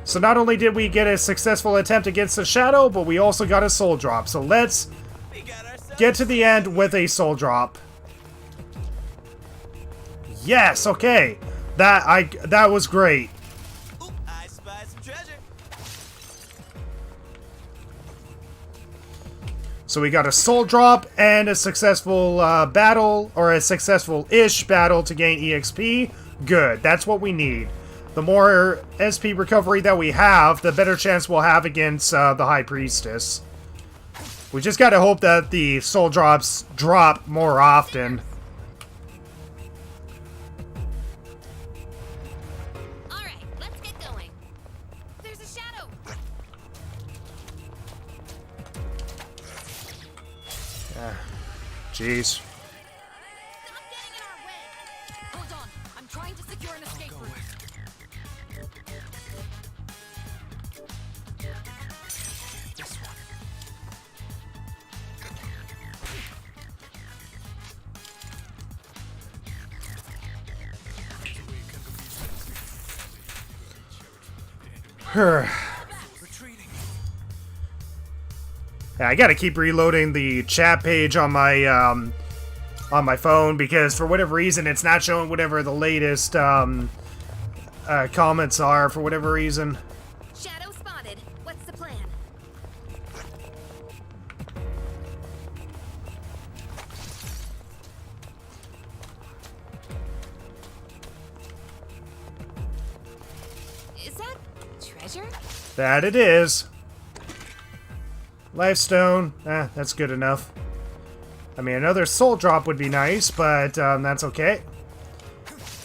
So not only did we get a successful attempt against the Shadow, but we also got a soul drop. So let's We got ourselves get to the end with a soul drop. Yes, okay. That was great. Ooh, I spy some treasure. So we got a soul drop and a successful battle, or a successful-ish battle to gain EXP. Good, that's what we need. The more SP recovery that we have, the better chance we'll have against the High Priestess. We just gotta hope that the soul drops drop more often. Alright, let's get going. There's a shadow! Jeez. Stop getting in our way! Hold on. I'm trying to secure an escape route. Yeah, I gotta keep reloading the chat page on my phone because for whatever reason it's not showing whatever the latest comments are for whatever reason. Shadow spotted. What's the plan? Is that treasure? That it is. Lifestone. That's good enough. I mean, another soul drop would be nice, but that's okay.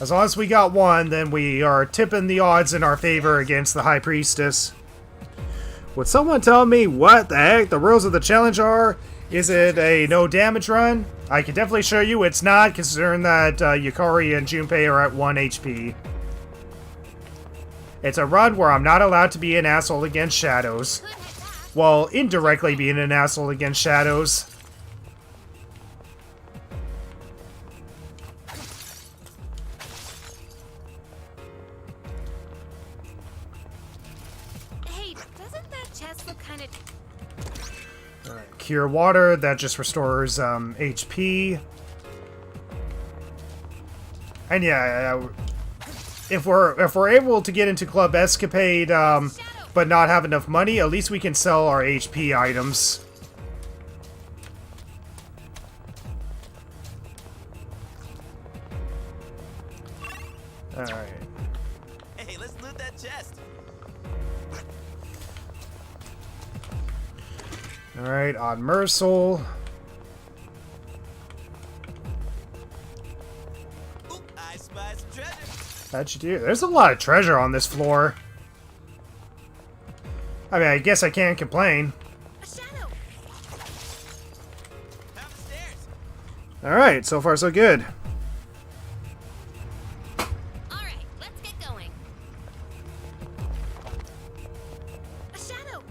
As long as we got one, then we are tipping the odds in our favor against the High Priestess. Would someone tell me what the heck the rules of the challenge are? Is it a no damage run? I can definitely show you it's not, considering that Yukari and Junpei are at 1 HP. It's a run where I'm not allowed to be an asshole against shadows. Could hit that. While indirectly being an asshole against shadows. Hey, doesn't that chest look kind of... Alright, Cure Water, that just restores HP. And yeah, if we're able to get into Club Escapade, but not have enough money, at least we can sell our HP items. Alright. Hey, let's loot that chest. Alright, on Mercil. Ooh, I spy some treasure. How'd you do? There's a lot of treasure on this floor. I mean, I guess I can't complain. A shadow! Found the stairs. Alright, so far so good. Alright, let's get going. A shadow!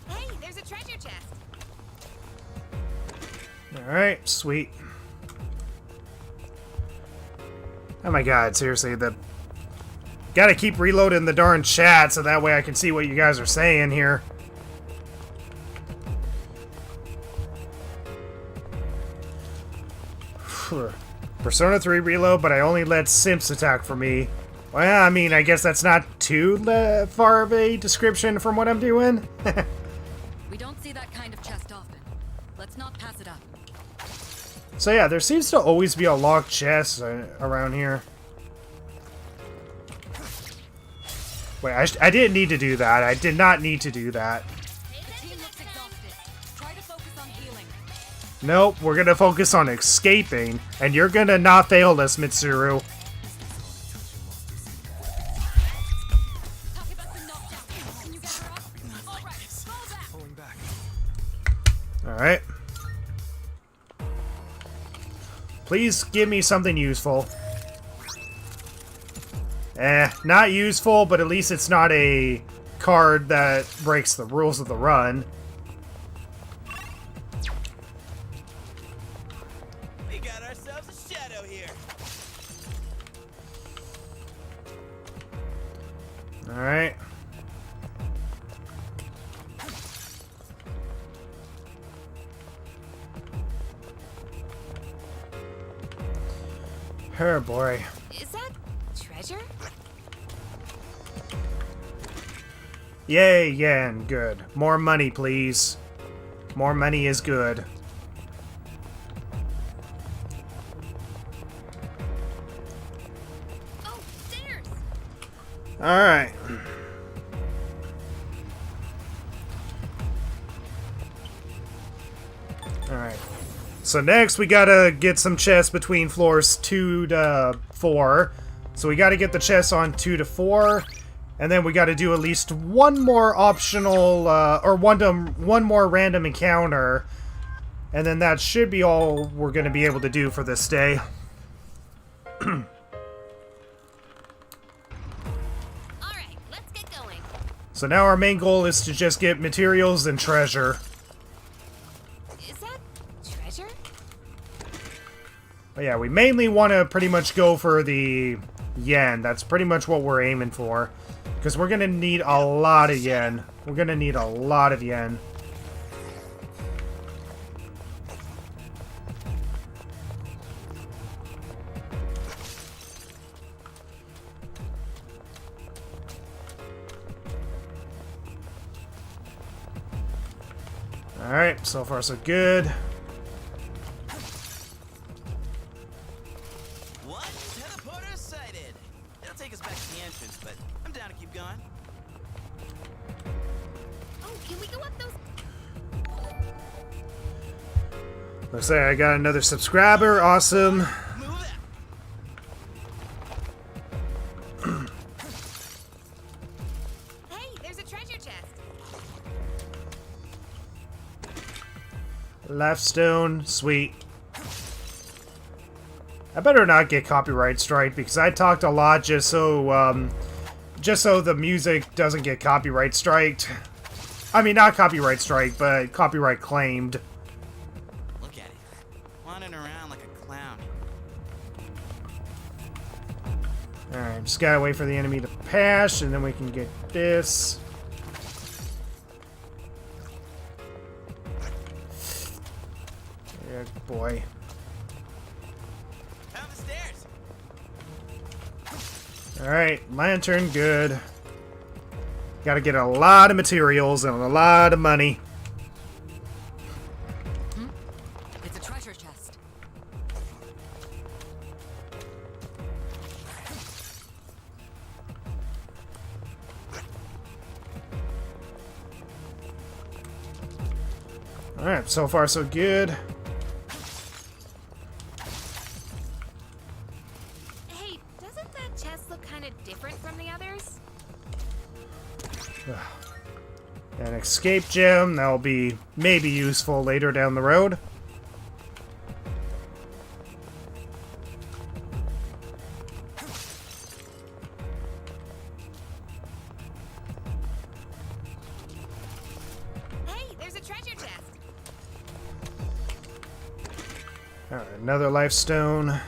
Hey, there's a treasure chest! Alright, sweet. Oh my god, seriously, gotta keep reloading the darn chat so that way I can see what you guys are saying here. Persona 3 reload, but I only let simps attack for me. Well, I mean, I guess that's not too far of a description from what I'm doing. We don't see that kind of chest often. Let's not pass it up. So yeah, there seems to always be a locked chest around here. Wait, I didn't need to do that. I did not need to do that. The team looks exhausted. Try to focus on healing. Nope, we're gonna focus on escaping, and you're gonna not fail us, Mitsuru. Takeba's knocked out. Can you get her up? All right, fall back. Alright. Please give me something useful. Not useful, but at least it's not a card that breaks the rules of the run. We got ourselves a shadow here. Alright. Oh boy. Is that treasure? Yay, yen, good. More money, please. More money is good. Oh, stairs! Alright. Alright. So next we gotta get some chests between floors 2 to 4. So we gotta get the chests on 2 to 4. And then we gotta do at least one more optional, or one more random encounter. And then that should be all we're gonna be able to do for this day. Alright, let's get going. So now our main goal is to just get materials and treasure. Is that treasure? But yeah, we mainly want to pretty much go for the yen. That's pretty much what we're aiming for. Because we're going to need a lot of yen. We're going to need a lot of yen. Alright, so far so good. One teleporter sighted. It'll take us back to the entrance, but I'm down to keep going. Oh, can we go up those? Looks like I got another subscriber. Awesome. Move it. Hey, there's a treasure chest. Life stone. Sweet. I better not get copyright strike because I talked a lot just so the music doesn't get copyright striked. I mean, not copyright strike, but copyright claimed. Look at it. Wandering around like a clown. Alright, just gotta wait for the enemy to pass, and then we can get this. Yeah, boy. Down the stairs. Alright, lantern, good. Gotta get a lot of materials and a lot of money. It's a treasure chest. Alright, so far so good. Hey, doesn't that chest look kind of different from the others? An escape gem, that'll be maybe useful later down the road. Hey, there's a treasure chest. Alright, another life stone.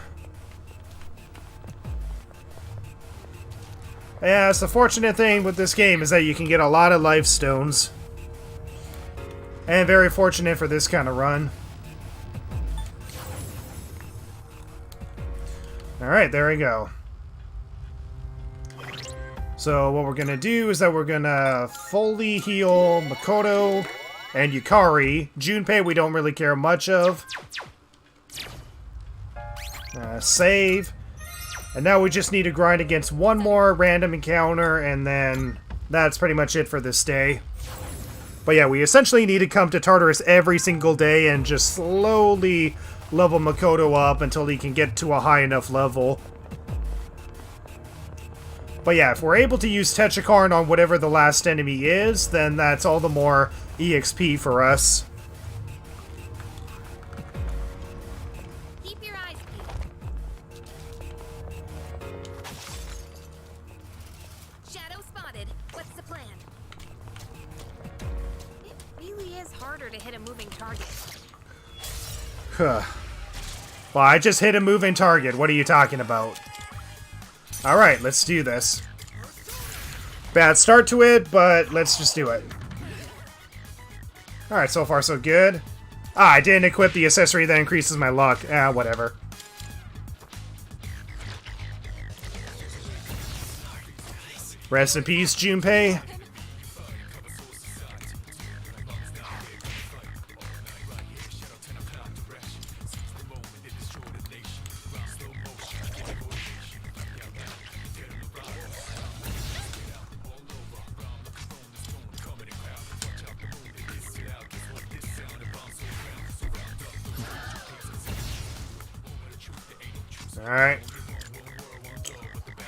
Yeah, it's the fortunate thing with this game is that you can get a lot of life stones. And very fortunate for this kind of run. Alright, there we go. So what we're gonna do is that we're gonna fully heal Makoto and Yukari. Junpei we don't really care much of. Save. And now we just need to grind against one more random encounter, and then that's pretty much it for this day. But yeah, we essentially need to come to Tartarus every single day and just slowly level Makoto up until he can get to a high enough level. But yeah, if we're able to use Tetrakarn on whatever the last enemy is, then that's all the more EXP for us. Keep your eyes peeled. Shadow spotted. What's the plan? harder to hit a moving target. Huh. Well, I just hit a moving target. What are you talking about? Alright, let's do this. Bad start to it, but let's just do it. Alright, so far so good. Ah, I didn't equip the accessory that increases my luck. Ah, whatever. Rest in peace, Junpei. Alright.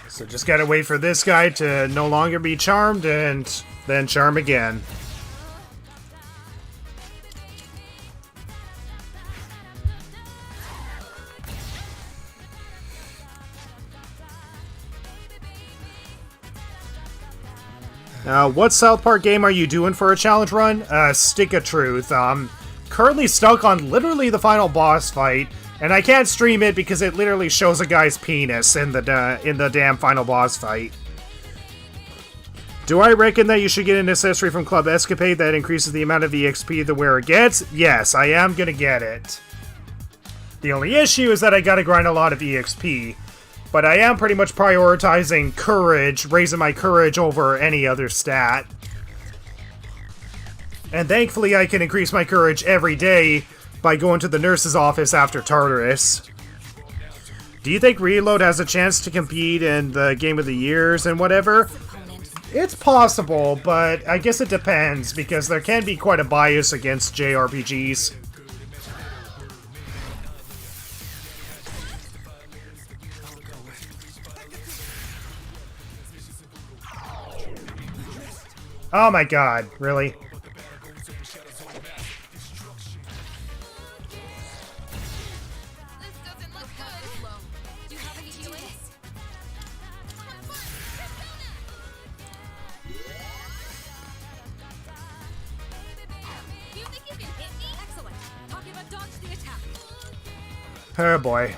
So just gotta wait for this guy to no longer be charmed and then charm again. What South Park game are you doing for a challenge run? Stick of Truth. Currently stuck on literally the final boss fight. And I can't stream it because it literally shows a guy's penis in the damn final boss fight. Do I reckon that you should get an accessory from Club Escapade that increases the amount of EXP the wearer gets? Yes, I am gonna get it. The only issue is that I gotta grind a lot of EXP. But I am pretty much prioritizing courage, raising my courage over any other stat. And thankfully I can increase my courage every day by going to the nurse's office after Tartarus. Do you think Reload has a chance to compete in the Game of the Years and whatever? It's possible, but I guess it depends, because there can be quite a bias against JRPGs. Oh my god, really? Oh boy.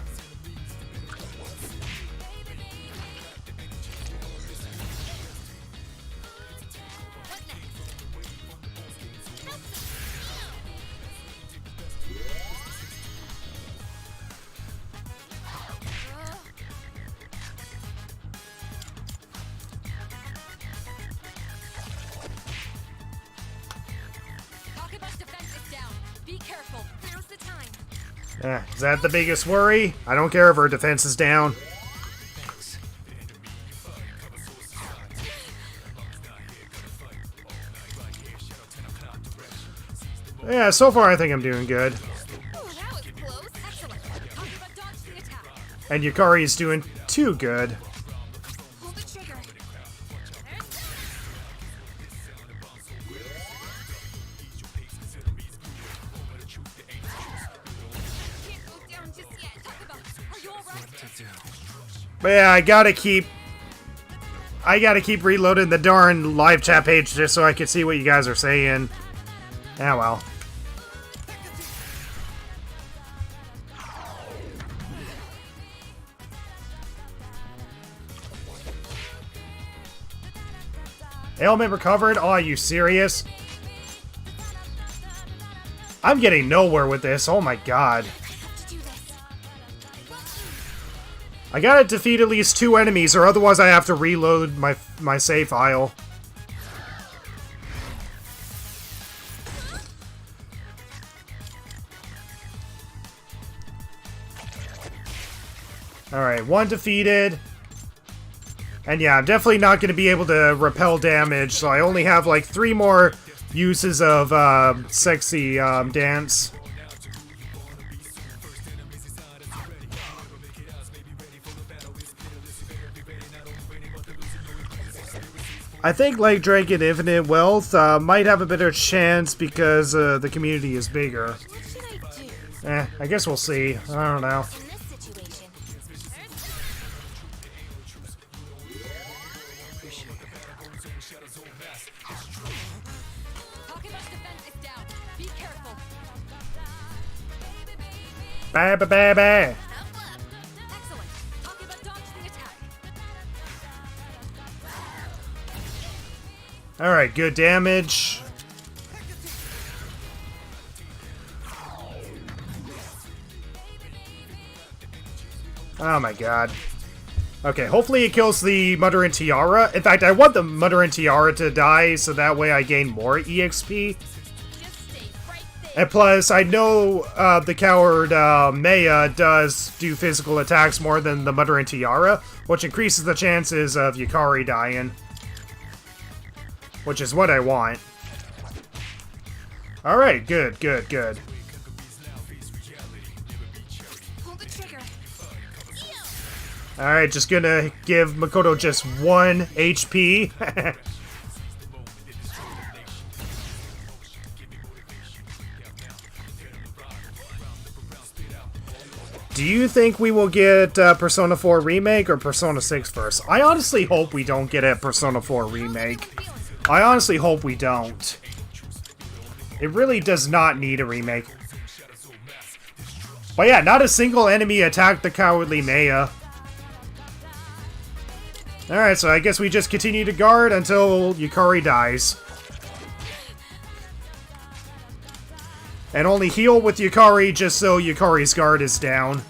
Is that the biggest worry? I don't care if her defense is down. Yeah, so far I think I'm doing good. And Yukari's doing too good. But yeah, I gotta keep reloading the darn live chat page just so I can see what you guys are saying. Ah, well. Ailment recovered? Oh, are you serious? I'm getting nowhere with this. Oh my god. I gotta defeat at least 2 enemies, or otherwise I have to reload my save file. Alright, 1 defeated. And yeah, I'm definitely not going to be able to repel damage, so I only have like 3 more uses of sexy dance. I think like Dragon Infinite Wealth might have a better chance because the community is bigger. I guess we'll see. I don't know. careful. Ba ba ba ba. Excellent. Takiba dodged the attack. Alright, good damage. Oh my god. Okay, hopefully it kills the Mother and Tiara. In fact, I want the Mother and Tiara to die, so that way I gain more EXP. Just stay right there. And plus, I know the coward Maya does do physical attacks more than the Mother and Tiara, which increases the chances of Yukari dying. Which is what I want. Alright, good, good, good. Pull the trigger. Alright, just gonna give Makoto just 1 HP. Do you think we will get Persona 4 Remake or Persona 6 first? I honestly hope we don't get a Persona 4 Remake. I honestly hope we don't. It really does not need a remake. But yeah, not a single enemy attacked the cowardly Maya. Alright, so I guess we just continue to guard until Yukari dies. And only heal with Yukari just so Yukari's guard is down.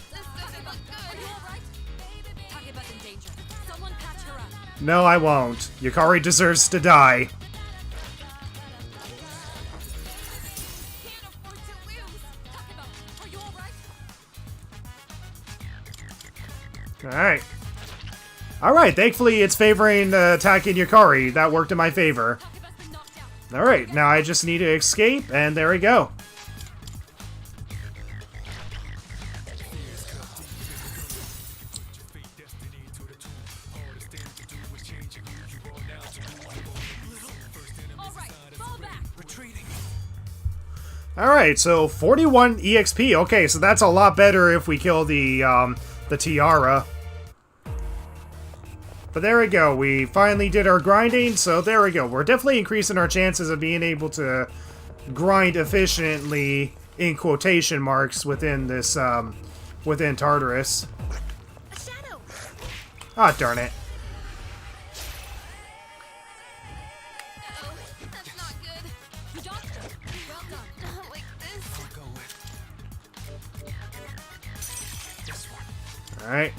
This doesn't look good. Are you alright? Takiba's in danger. Someone patch her up. No, I won't. Yukari deserves to die. Can't afford to lose. Takiba, are you alright? Alright. Alright, thankfully it's favoring attacking Yukari. That worked in my favor. Takiba's been knocked out. Alright, now I just need to escape, and there we go. Alright, fall back. Alright, so 41 EXP. Okay, so that's a lot better if we kill the Tiara. But there we go. We finally did our grinding, so there we go. We're definitely increasing our chances of being able to grind efficiently, in quotation marks, within this, within Tartarus. A shadow. Ah, darn it. Oh, that's not good. You dodged her. Well done. Not like this. Alright.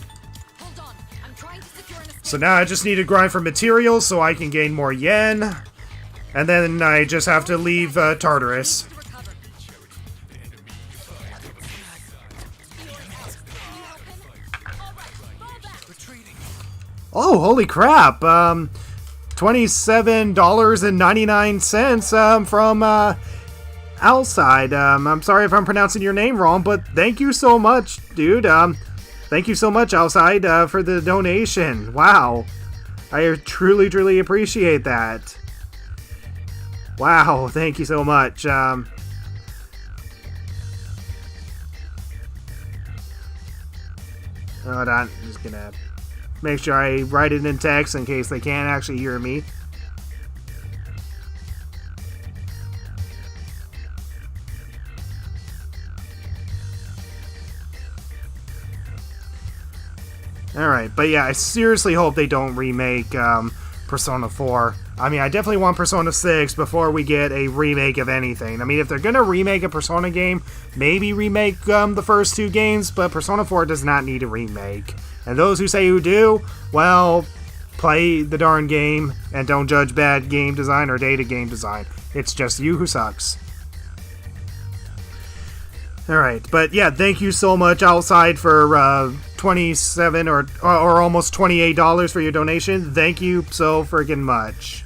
Hold on. I'm trying to secure an escape. So now I just need to grind for materials so I can gain more yen. And then I just have to leave Tartarus. To recover. Oh, holy crap. $27.99 from Outside. I'm sorry if I'm pronouncing your name wrong, but thank you so much, dude. Thank you so much, Outside, for the donation. Wow. I truly, truly appreciate that. Wow, thank you so much. Hold on, I'm just gonna make sure I write it in text in case they can't actually hear me. Alright, but yeah, I seriously hope they don't remake Persona 4. I mean, I definitely want Persona 6 before we get a remake of anything. I mean, if they're gonna remake a Persona game, maybe remake the first 2 games, but Persona 4 does not need a remake. And those who say who do, well, play the darn game and don't judge bad game design or data game design. It's just you who sucks. Alright, but yeah, thank you so much, Outside, for 27 or almost $28 for your donation. Thank you so friggin' much.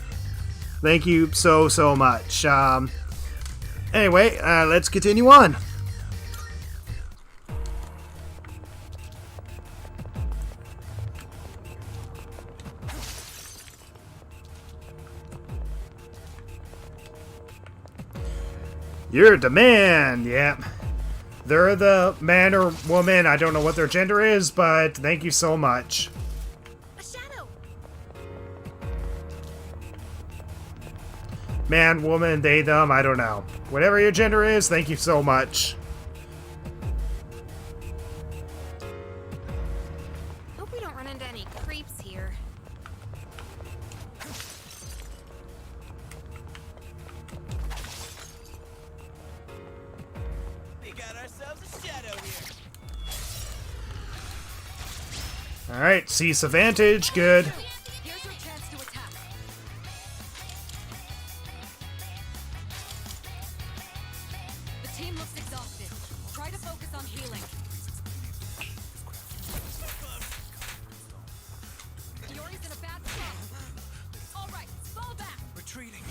Thank you so much. Anyway, let's continue on. Your demand, yep. They're the man or woman, I don't know what their gender is, but thank you so much. A shadow. Man, woman, they, them, I don't know. Whatever your gender is, thank you so much. Hope we don't run into any creeps here. We got ourselves a shadow here. Alright, cease advantage, good. Here's your chance to attack. The team looks exhausted. Try to focus on healing. Yori's in a bad spot. All right, fall back. Retreating.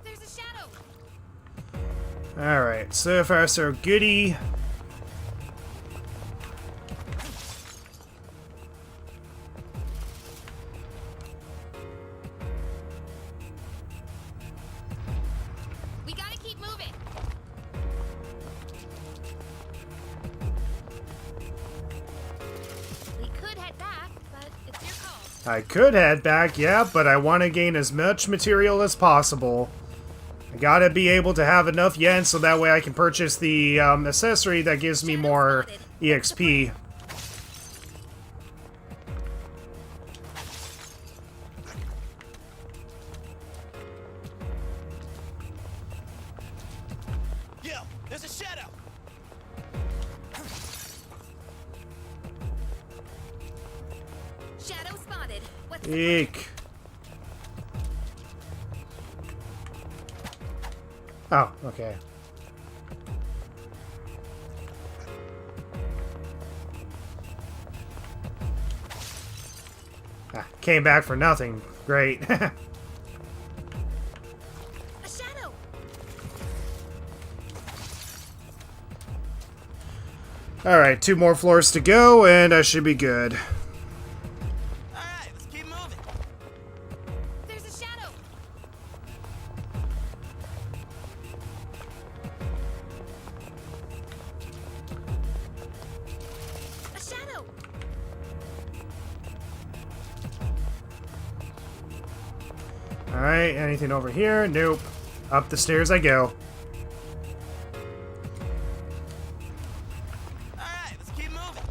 There's a shadow. Alright, so far so goody. We gotta keep moving. We could head back, but it's your call. I could head back, yeah, but I want to gain as much material as possible. I gotta be able to have enough yen so that way I can purchase the accessory that gives me more EXP. Yo, there's a shadow. Shadow spotted. What's Eek. Oh, okay. Ah, came back for nothing. Great. a shadow? Alright, 2 more floors to go, and I should be good. All right, let's keep moving. There's a shadow. A shadow. Alright, anything over here? Nope. Up the stairs I go. All right, let's keep moving.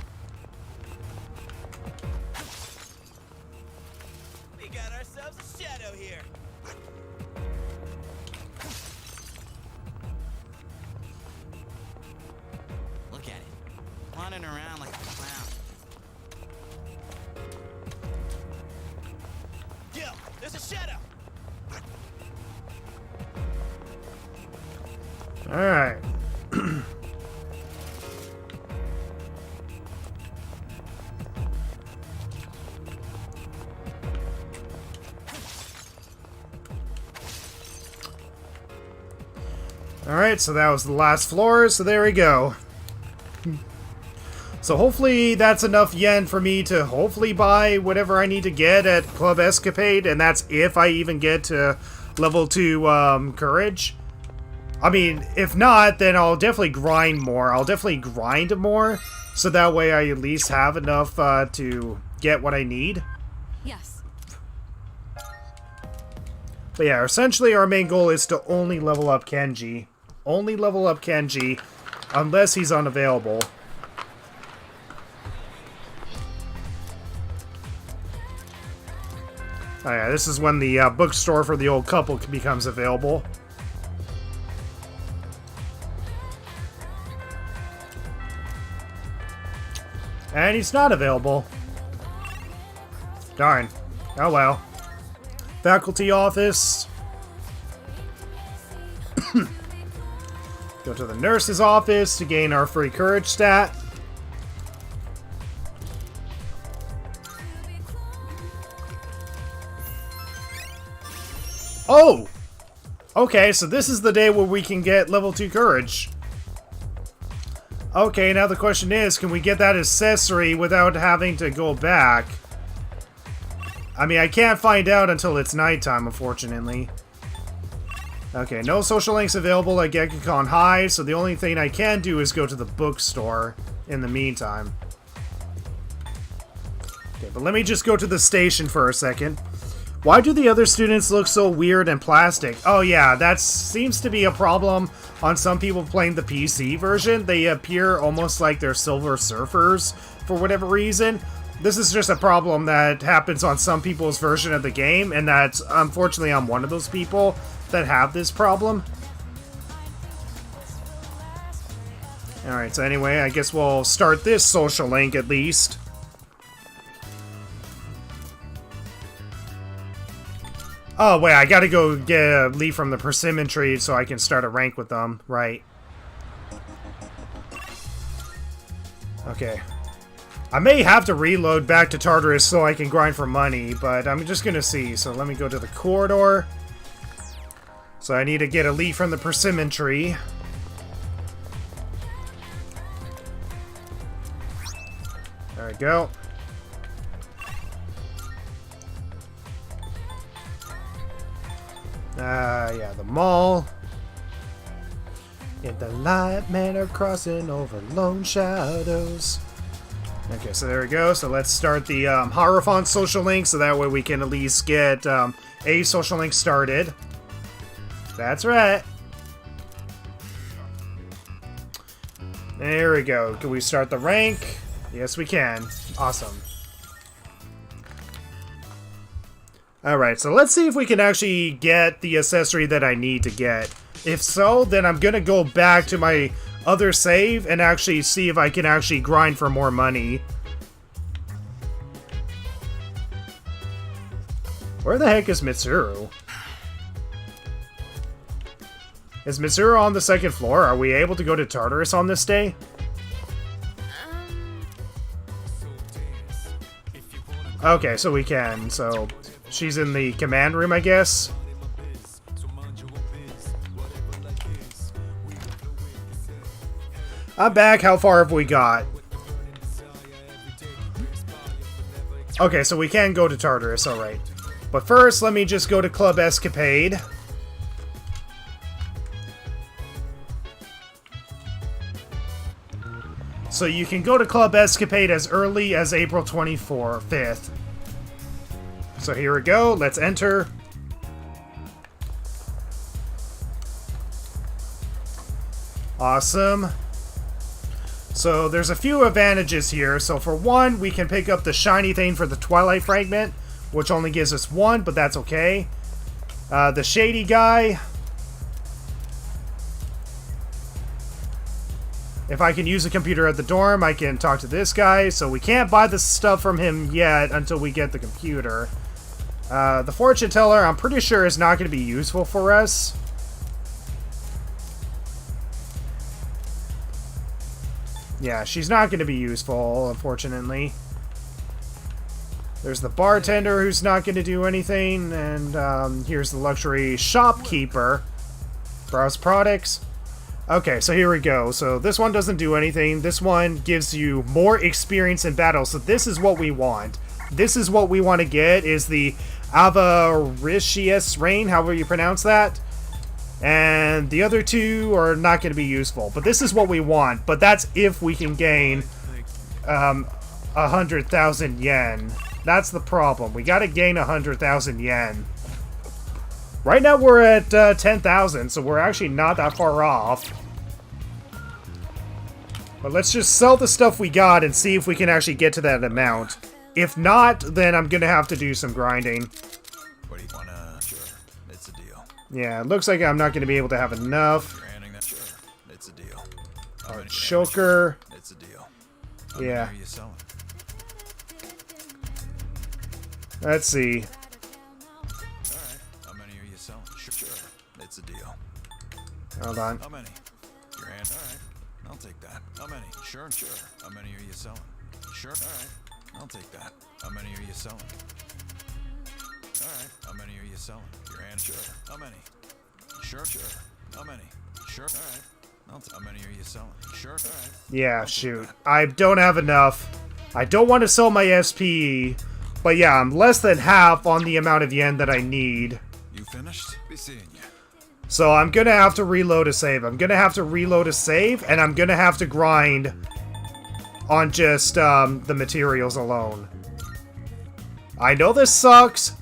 We got ourselves a shadow here. Look at it, running around like a clown. Yo, there's a shadow. Alright. Alright, so that was the last floor, so there we go. So hopefully that's enough yen for me to hopefully buy whatever I need to get at Club Escapade, and that's if I even get to level 2 courage. I mean, if not, then I'll definitely grind more. I'll definitely grind more, so that way I at least have enough to get what I need. Yes. But yeah, essentially our main goal is to only level up Kenji. Only level up Kenji, unless he's unavailable. Oh yeah, this is when the bookstore for the old couple becomes available. And he's not available. Darn. Oh well. Faculty office. Go to the nurse's office to gain our free courage stat. Oh! Okay, so this is the day where we can get level 2 courage. Okay, now the question is, can we get that accessory without having to go back? I mean, I can't find out until it's nighttime, unfortunately. Okay, no social links available at Gekicon High, so the only thing I can do is go to the bookstore in the meantime. Okay, but let me just go to the station for a second. Why do the other students look so weird and plastic? Oh yeah, that seems to be a problem on some people playing the PC version. They appear almost like they're Silver Surfers for whatever reason. This is just a problem that happens on some people's version of the game, and that, unfortunately, I'm one of those people that have this problem. Alright, so anyway, I guess we'll start this social link at least. Oh, wait, I gotta go get a leaf from the persimmon tree so I can start a rank with them. Right. Okay. I may have to reload back to Tartarus so I can grind for money, but I'm just gonna see. So let me go to the corridor. So I need to get a leaf from the persimmon tree. There we go. Yeah, the mall. In the light, men are crossing over lone shadows. Okay, so there we go. So let's start the Hierophant social link, so that way we can at least get a social link started. That's right. There we go. Can we start the rank? Yes, we can. Awesome. Alright, so let's see if we can actually get the accessory that I need to get. If so, then I'm gonna go back to my other save and actually see if I can actually grind for more money. Where the heck is Mitsuru? Is Mitsuru on the second floor? Are we able to go to Tartarus on this day? Okay, so we can. So she's in the command room, I guess. I'm back. How far have we got? Okay, so we can go to Tartarus, alright. But first, let me just go to Club Escapade. So you can go to Club Escapade as early as April 5th. So here we go. Let's enter. Awesome. So there's a few advantages here. So for one, we can pick up the shiny thing for the Twilight Fragment, which only gives us one, but that's okay. The shady guy. If I can use a computer at the dorm, I can talk to this guy. So we can't buy the stuff from him yet until we get the computer. The fortune teller, I'm pretty sure, is not going to be useful for us. Yeah, she's not going to be useful, unfortunately. There's the bartender, who's not going to do anything. And here's the luxury shopkeeper. Browse products. Okay, so here we go. So this one doesn't do anything. This one gives you more experience in battle. So this is what we want. This is what we want to get, is the Avaricious Rain, however you pronounce that. And the other two are not going to be useful. But this is what we want. But that's if we can gain 100,000 yen. That's the problem. We got to gain 100,000 yen. Right now we're at 10,000, so we're actually not that far off. But let's just sell the stuff we got and see if we can actually get to that amount. If not, then I'm going to have to do some grinding. What do you want to... Sure, it's a deal. Yeah, it looks like I'm not going to be able to have enough. You're handing that... Sure, it's a deal. Choker. It's a deal. Yeah. How many are you selling? Let's see. Alright, how many are you selling? Sure, it's a deal. Hold on. How many? Your hand... Alright, I'll take that. How many? Sure. How many are you selling? Sure, alright. I'll take that. How many are you selling? Alright. How many are you selling? Your hand? Sure. How many? Sure. How many? Sure. Alright. How many are you selling? Sure. Alright. Yeah, shoot. I don't have enough. I don't want to sell my SP, but yeah, I'm less than half on the amount of yen that I need. You finished? Be seeing you. So I'm gonna have to reload a save. I'm gonna have to reload a save, and I'm gonna have to grind on just the materials alone. I know this sucks,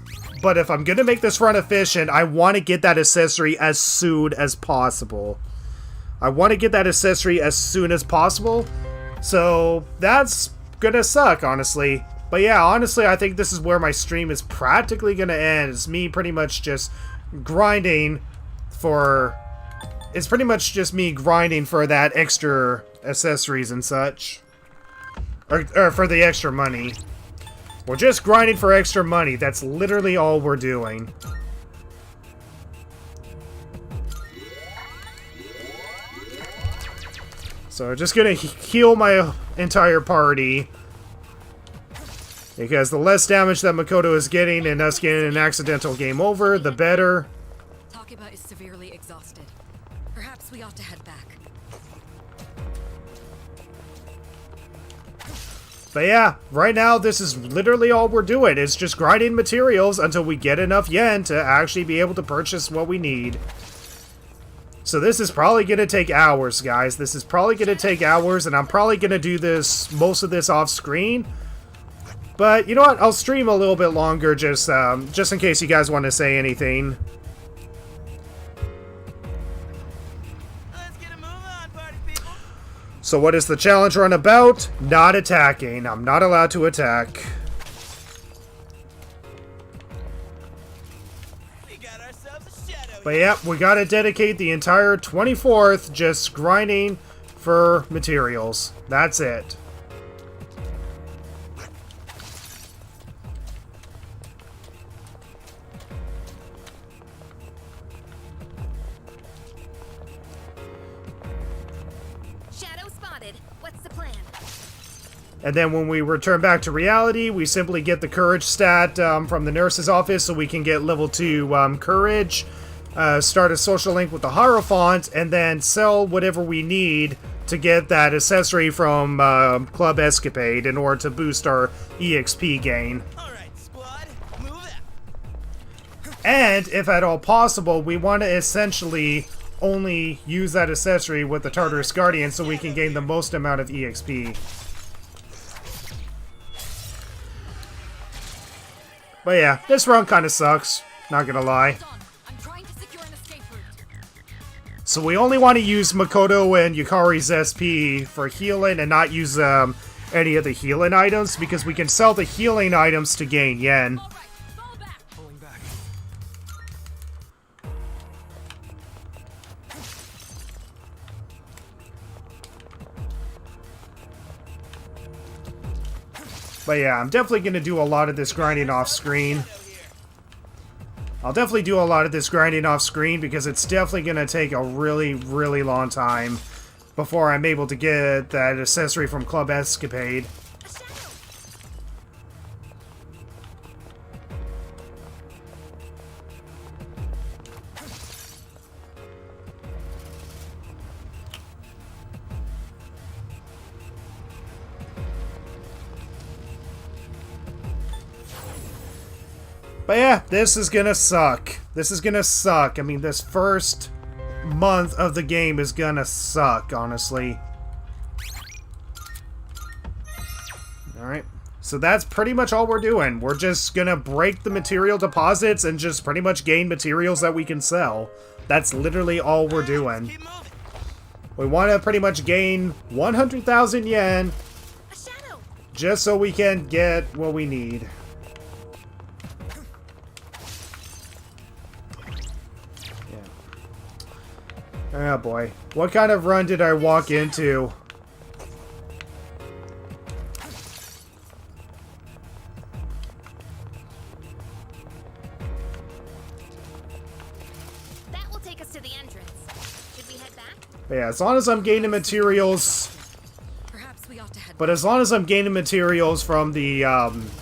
but if I'm gonna make this run efficient, I want to get that accessory as soon as possible. I want to get that accessory as soon as possible, so that's gonna suck, honestly. But yeah, honestly, I think this is where my stream is practically gonna end. It's me pretty much just grinding for... It's pretty much just me grinding for that extra accessories and such. Or for the extra money. We're just grinding for extra money. That's literally all we're doing. So we're just gonna heal my entire party. Because the less damage that Makoto is getting and us getting an accidental game over, the better. Takeba is severely exhausted. Perhaps we ought to head back. But yeah, right now this is literally all we're doing. It's just grinding materials until we get enough yen to actually be able to purchase what we need. So this is probably going to take hours, guys. This is probably going to take hours, and I'm probably going to do most of this off screen. But you know what? I'll stream a little bit longer just in case you guys want to say anything. Let's get a move on, party people. So what is the challenge run about? Not attacking. I'm not allowed to attack. We got ourselves a shadow But yeah, we gotta dedicate the entire 24th just grinding for materials. That's it. Shadow spotted. What's the plan? And then when we return back to reality, we simply get the courage stat from the nurse's office so we can get level 2 courage, start a social link with the Hierophant, and then sell whatever we need to get that accessory from Club Escapade in order to boost our EXP gain. Alright, squad, move out. And, if at all possible, we want to essentially only use that accessory with the Tartarus Guardian so we can gain the most amount of EXP. But yeah, this run kind of sucks, not gonna lie. Hold on. I'm trying to secure an escape route. So we only want to use Makoto and Yukari's SP for healing and not use any of the healing items because we can sell the healing items to gain yen. All right, fall back. Pulling back. But yeah, I'm definitely going to do a lot of this grinding off screen. I'll definitely do a lot of this grinding off screen because it's definitely going to take a really, really long time before I'm able to get that accessory from Club Escapade. A shadow. But yeah, this is gonna suck. This is gonna suck. I mean, this first month of the game is gonna suck, honestly. Alright. So that's pretty much all we're doing. We're just gonna break the material deposits and just pretty much gain materials that we can sell. That's literally all we're doing. Keep moving. We want to pretty much gain 100,000 yen A shadow. just so we can get what we need. Oh boy. What kind of run did I walk into? That will take us to the entrance. Should we head back? But yeah, as long as I'm gaining materials... Perhaps we ought to head But as long as I'm gaining materials from the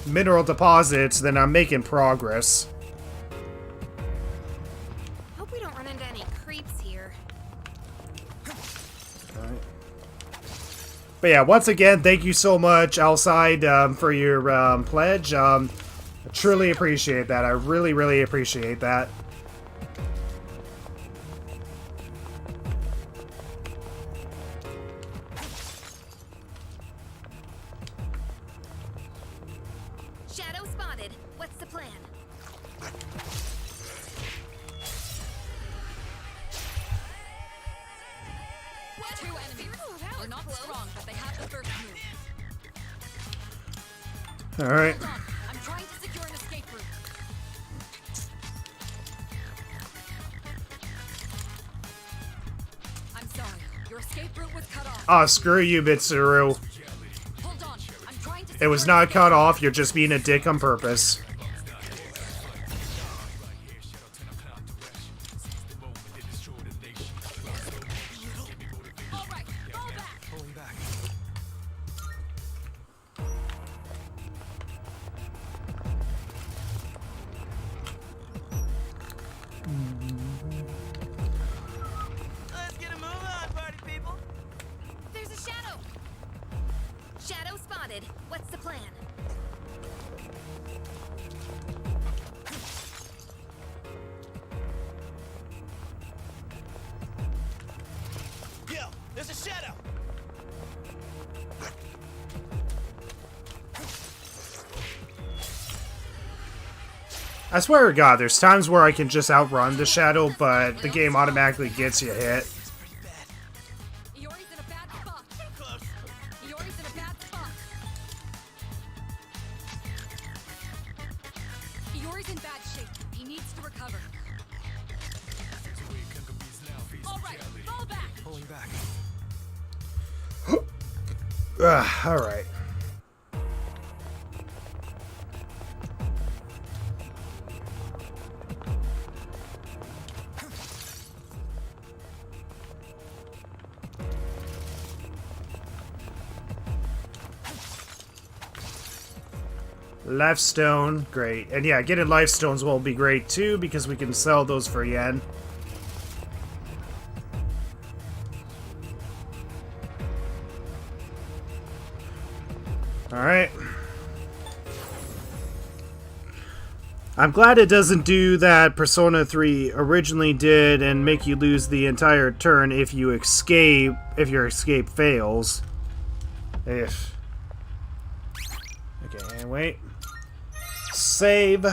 mineral deposits, then I'm making progress. Hope we don't run into any creeps here. But yeah, once again, thank you so much, Outside, for your pledge. I truly appreciate that. I really, really appreciate that. Shadow spotted. What's the plan? Two enemies. They're not strong, but they have the first move. All right. Hold on. I'm trying to secure an escape route. I'm sorry. Your escape route was cut off. Ah, screw you, Mitsuru. Hold on. I'm trying to It was secure an not escape cut route. off. You're just being a dick on purpose. All right. Fall back. Pulling back. Let's get a move on, party people. There's a shadow. Shadow spotted. What's the plan? Yo, there's a shadow. I swear to God, there's times where I can just outrun the shadow, but the game automatically gets you hit. It's pretty bad. Iori's in a bad spot. Close. Iori's in a bad spot. Iori's in bad shape. He needs to recover. All right, fall back. Pulling back. All right. Life stone, great. And yeah, getting life stones will be great too because we can sell those for yen. Alright. I'm glad it doesn't do that Persona 3 originally did and make you lose the entire turn if your escape fails. If. Okay, and wait. Save.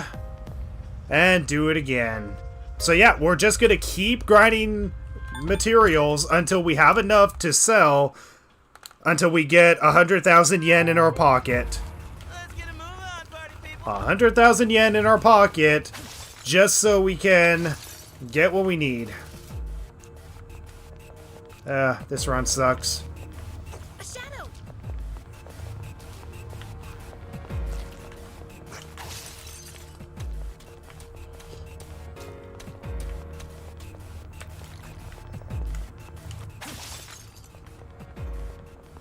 And do it again. So yeah, we're just gonna keep grinding materials until we have enough to sell until we get 100,000 yen in our pocket. Let's get a move on, party people. 100,000 yen in our pocket just so we can get what we need. This run sucks. A shadow.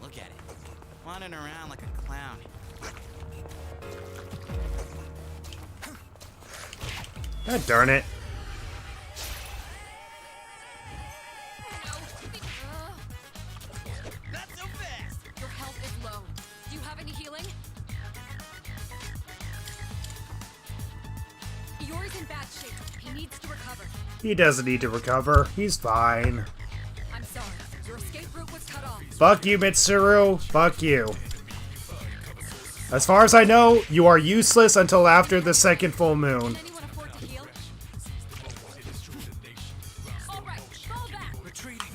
Look at it. Wandering around like a clown. God darn it. Not so fast. Your health is low. Do you have any healing? Iori's in bad shape. He needs to recover. He doesn't need to recover. He's fine. I'm sorry. Your escape route was cut off. Fuck you, Mitsuru. Fuck you. As far as I know, you are useless until after the second full moon. Can anyone afford to heal? All right, fall back. Retreating.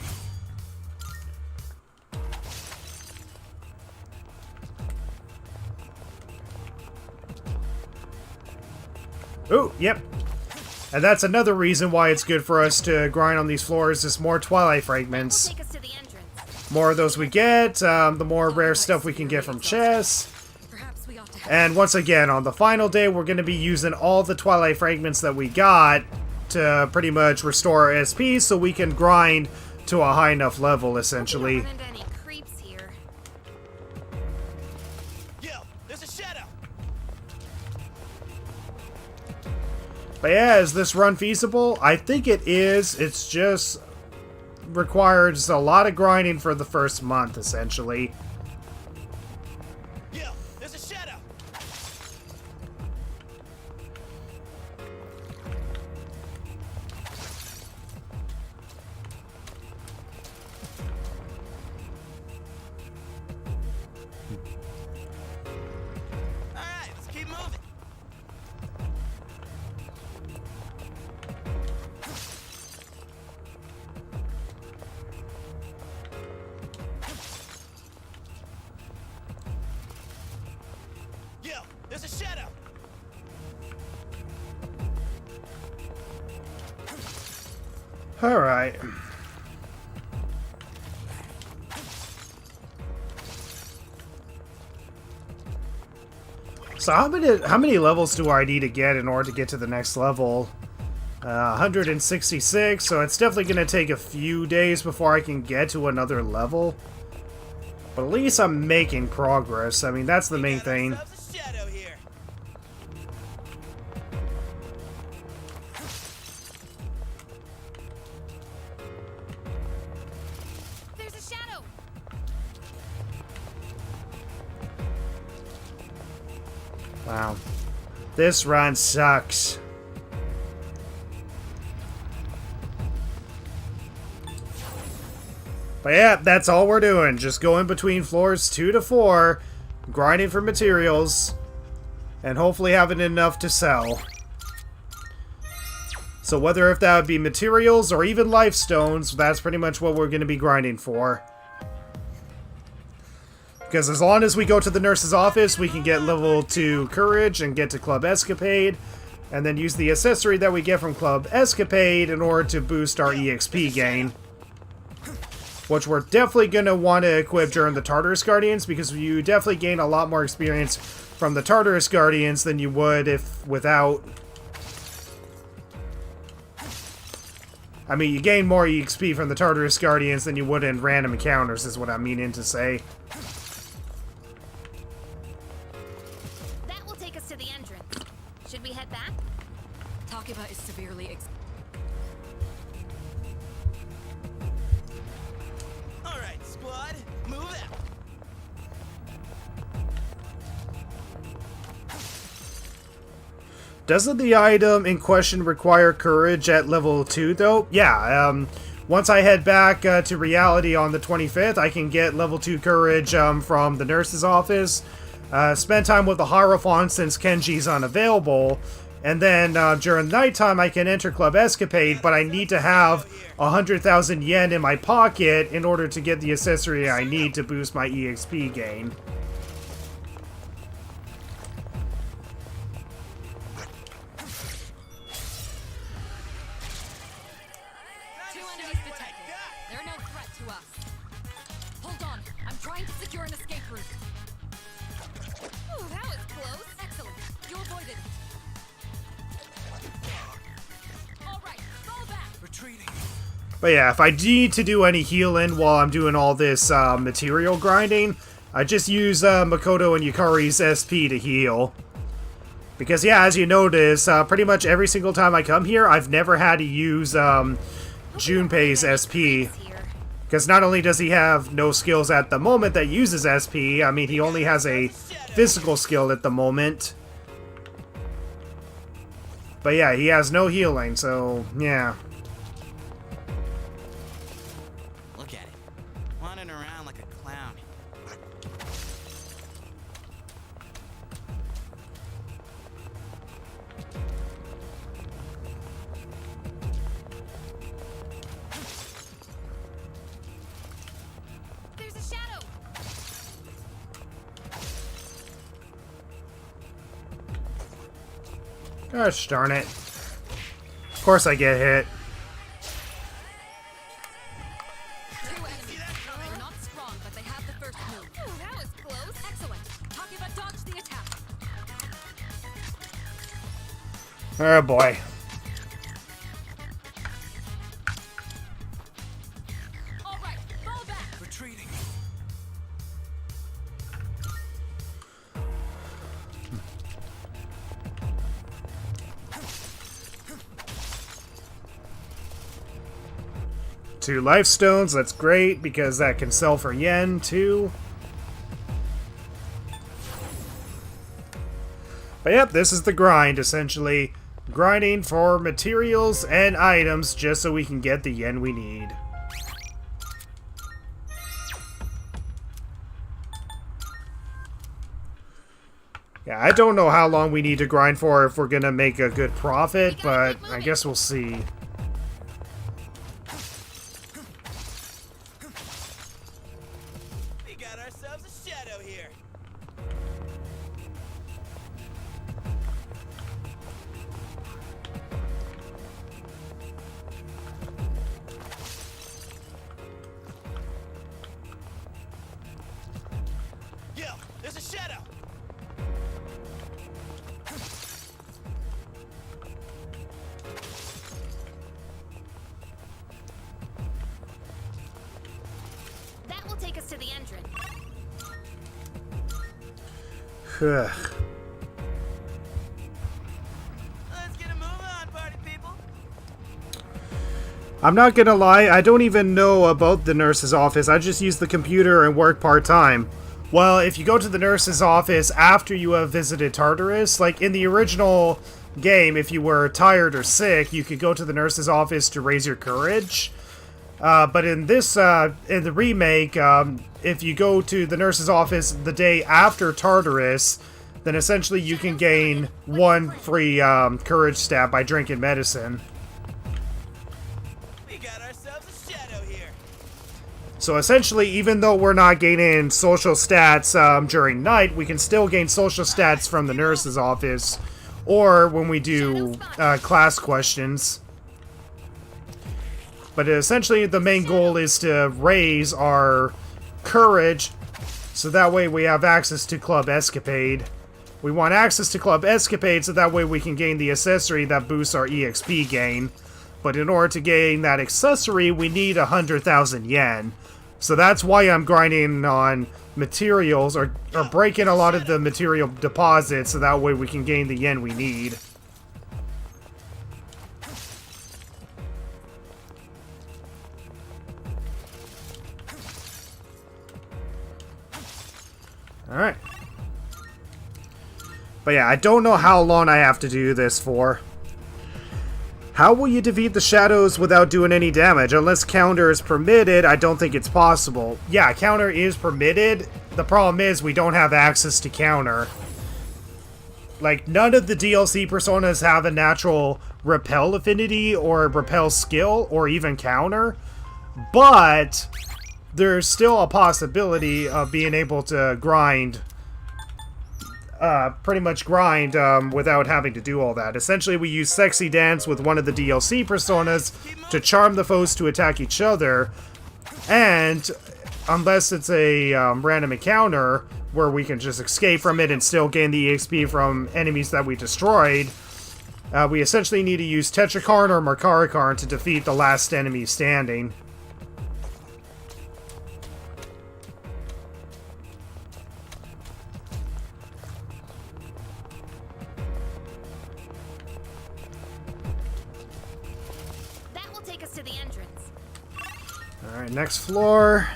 Oh, yep. And that's another reason why it's good for us to grind on these floors is more Twilight Fragments. Take us to the entrance. More of those we get, the more rare stuff we can get from chests. Perhaps we ought to. And once again, on the final day, we're going to be using all the Twilight Fragments that we got to pretty much restore our SP so we can grind to a high enough level, essentially. Don't run into any creeps here. Yo, there's a shadow. But yeah, is this run feasible? I think it is. It's just requires a lot of grinding for the first month, essentially. Yo, there's a shadow. All right, let's keep moving. There's a shadow. All right. So how many levels do I need to get in order to get to the next level? 166, so it's definitely going to take a few days before I can get to another level. But at least I'm making progress. I mean, that's the main thing. Ourselves a shadow here. There's a shadow. Wow. This run sucks. But yeah, that's all we're doing. Just going between floors 2 to 4, grinding for materials, and hopefully having enough to sell. So whether if that would be materials or even life stones, that's pretty much what we're going to be grinding for. Because as long as we go to the nurse's office, we can get level 2 courage and get to Club Escapade, and then use the accessory that we get from Club Escapade in order to boost our EXP gain. Which we're definitely going to want to equip during the Tartarus Guardians, because you definitely gain a lot more experience from the Tartarus Guardians than you would if without. I mean, you gain more EXP from the Tartarus Guardians than you would in random encounters, is what I'm meaning to say. That will take us to the entrance. Should we head back? Takeba is severely All right, squad, move out. Doesn't the item in question require courage at level 2, though? Yeah, once I head back to reality on the 25th, I can get level 2 courage from the nurse's office. Spend time with the Hierophant since Kenji's unavailable. And then during nighttime, I can enter Club Escapade, but I need to have 100,000 yen in my pocket in order to get the accessory I need to boost my EXP gain. Two enemies detected. They're no threat to us. Hold on. I'm trying to secure an escape route. Ooh, that was close. Excellent. You avoided it. All right. Fall back. Retreating. But yeah, if I need to do any healing while I'm doing all this material grinding, I just use Makoto and Yukari's SP to heal. Because yeah, as you notice, pretty much every single time I come here, I've never had to use Junpei's SP. Because not only does he have no skills at the moment that uses SP, I mean, he only has a physical skill at the moment. But yeah, he has no healing, so yeah. Look at it, wandering around like a clown. There's a shadow. Gosh darn it. Of course I get hit. Two enemies. They're not strong, but they have the first move. Ooh, that was close. Excellent. Takeba dodged the attack. Oh boy. All right. Fall back. Retreating. Two life stones, that's great, because that can sell for yen, too. But yep, this is the grind, essentially. Grinding for materials and items just so we can get the yen we need. Yeah, I don't know how long we need to grind for if we're gonna make a good profit, but I guess we'll see. We got ourselves a shadow here. there's a shadow. That will take us to the entrance. Ugh. Let's get a move on, party people. I'm not gonna lie, I don't even know about the nurse's office. I just use the computer and work part-time. Well, if you go to the nurse's office after you have visited Tartarus, like in the original game, if you were tired or sick, you could go to the nurse's office to raise your courage. But in this, in the remake, if you go to the nurse's office the day after Tartarus, then essentially you can gain 1 free courage stat by drinking medicine. We got ourselves a shadow here. So essentially, even though we're not gaining social stats during night, we can still gain social stats from the nurse's office, or when we do class questions. But essentially, the main goal is to raise our courage, so that way we have access to Club Escapade. We want access to Club Escapade, so that way we can gain the accessory that boosts our EXP gain. But in order to gain that accessory, we need 100,000 yen. So that's why I'm grinding on materials, or breaking a lot of the material deposits, so that way we can gain the yen we need. Alright. But yeah, I don't know how long I have to do this for. How will you defeat the shadows without doing any damage? Unless counter is permitted, I don't think it's possible. Yeah, counter is permitted. The problem is we don't have access to counter. Like, none of the DLC personas have a natural repel affinity or repel skill or even counter. But there's still a possibility of being able to grind, pretty much grind without having to do all that. Essentially, we use Sexy Dance with one of the DLC personas to charm the foes to attack each other, and unless it's a random encounter where we can just escape from it and still gain the EXP from enemies that we destroyed, we essentially need to use Tetrakarn or Makarakarn to defeat the last enemy standing. To the entrance. Alright, next floor.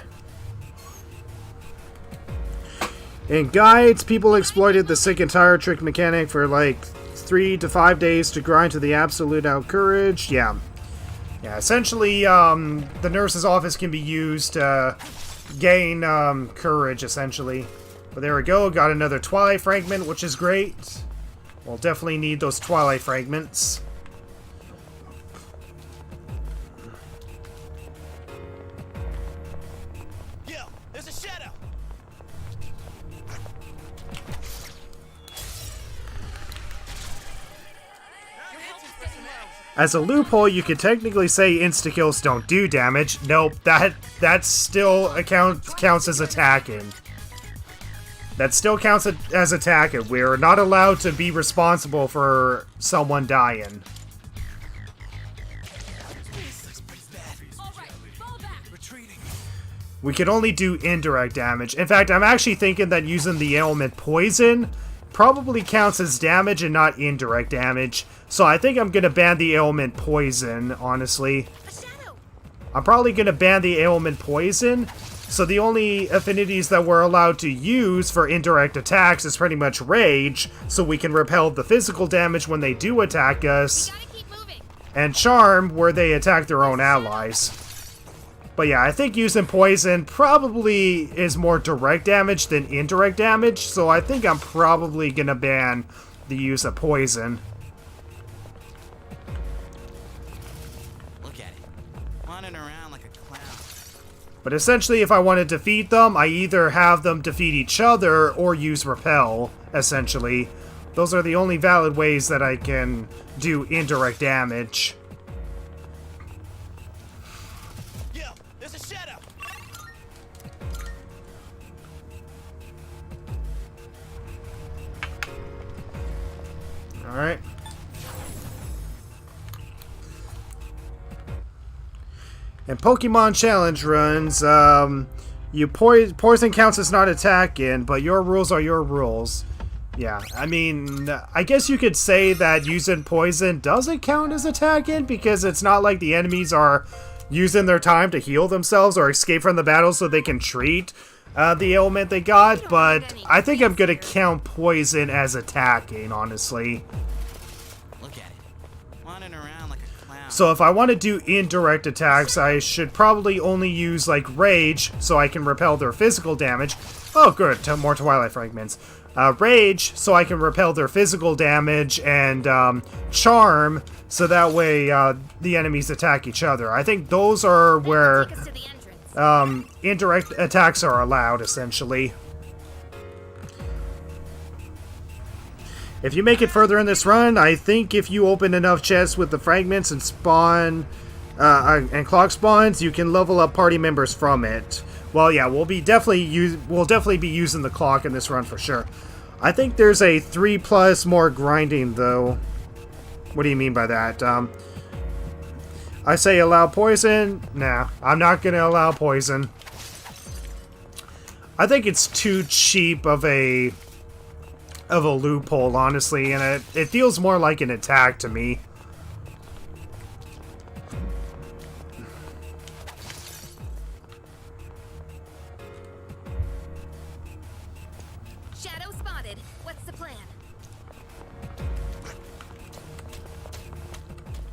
In guides, people exploited the sick and tired trick mechanic for like 3 to 5 days to grind to the absolute out courage. Yeah, essentially, the nurse's office can be used to gain courage, essentially. But there we go, got another Twilight Fragment, which is great. We'll definitely need those Twilight Fragments. As a loophole, you could technically say insta-kills don't do damage. Nope, that still counts as attacking. That still counts as attacking. We're not allowed to be responsible for someone dying. We can only do indirect damage. In fact, I'm actually thinking that using the ailment Poison probably counts as damage and not indirect damage. So I think I'm going to ban the ailment Poison, honestly. I'm probably going to ban the ailment Poison. So the only affinities that we're allowed to use for indirect attacks is pretty much Rage, so we can repel the physical damage when they do attack us, and Charm, where they attack their own allies. But yeah, I think using Poison probably is more direct damage than indirect damage, so I think I'm probably going to ban the use of Poison. Look at it. Wandering around like a clown. But essentially, if I want to defeat them, I either have them defeat each other or use Repel, essentially. Those are the only valid ways that I can do indirect damage. Alright. In Pokemon Challenge runs, poison counts as not attacking, but your rules are your rules. Yeah, I mean, I guess you could say that using poison doesn't count as attacking, because it's not like the enemies are using their time to heal themselves or escape from the battle so they can treat the ailment they got, but I think I'm gonna count poison as attacking, honestly. Look at it. Wandering around like a clown. So if I want to do indirect attacks, I should probably only use, like, Rage, so I can repel their physical damage. Oh, good, more Twilight Fragments. Rage, so I can repel their physical damage, and Charm, so that way the enemies attack each other. I think those are where Take us to the entrance. indirect attacks are allowed, essentially. If you make it further in this run, I think if you open enough chests with the fragments and spawn and clock spawns, you can level up party members from it. Well, yeah, we'll definitely be using the clock in this run for sure. I think there's a 3+ more grinding though. What do you mean by that? I say allow poison. Nah, I'm not gonna allow poison. I think it's too cheap of a loophole, honestly, and it feels more like an attack to me. Shadow spotted. What's the plan?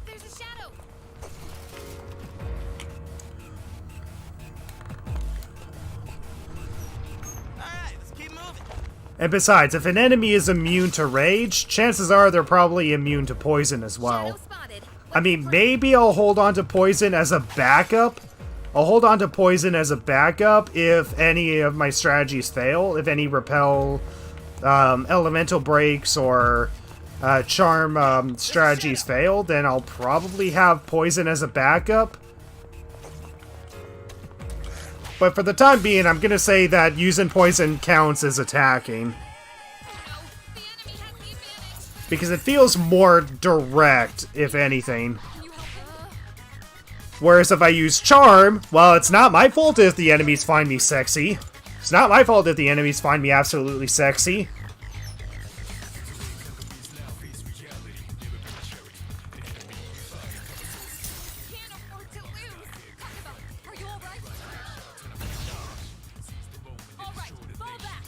There's a shadow. Alright, let's keep moving. And besides, if an enemy is immune to rage, chances are they're probably immune to poison as well. Shadow spotted. I mean, maybe I'll hold on to poison as a backup. I'll hold on to poison as a backup if any of my strategies fail. If any repel, elemental breaks, or charm strategies fail, then I'll probably have poison as a backup. But for the time being, I'm gonna say that using poison counts as attacking. Because it feels more direct, if anything. Whereas if I use Charm, well, it's not my fault if the enemies find me sexy. It's not my fault if the enemies find me absolutely sexy. Can't afford to lose. Takeba, are you alright? Alright, fall back.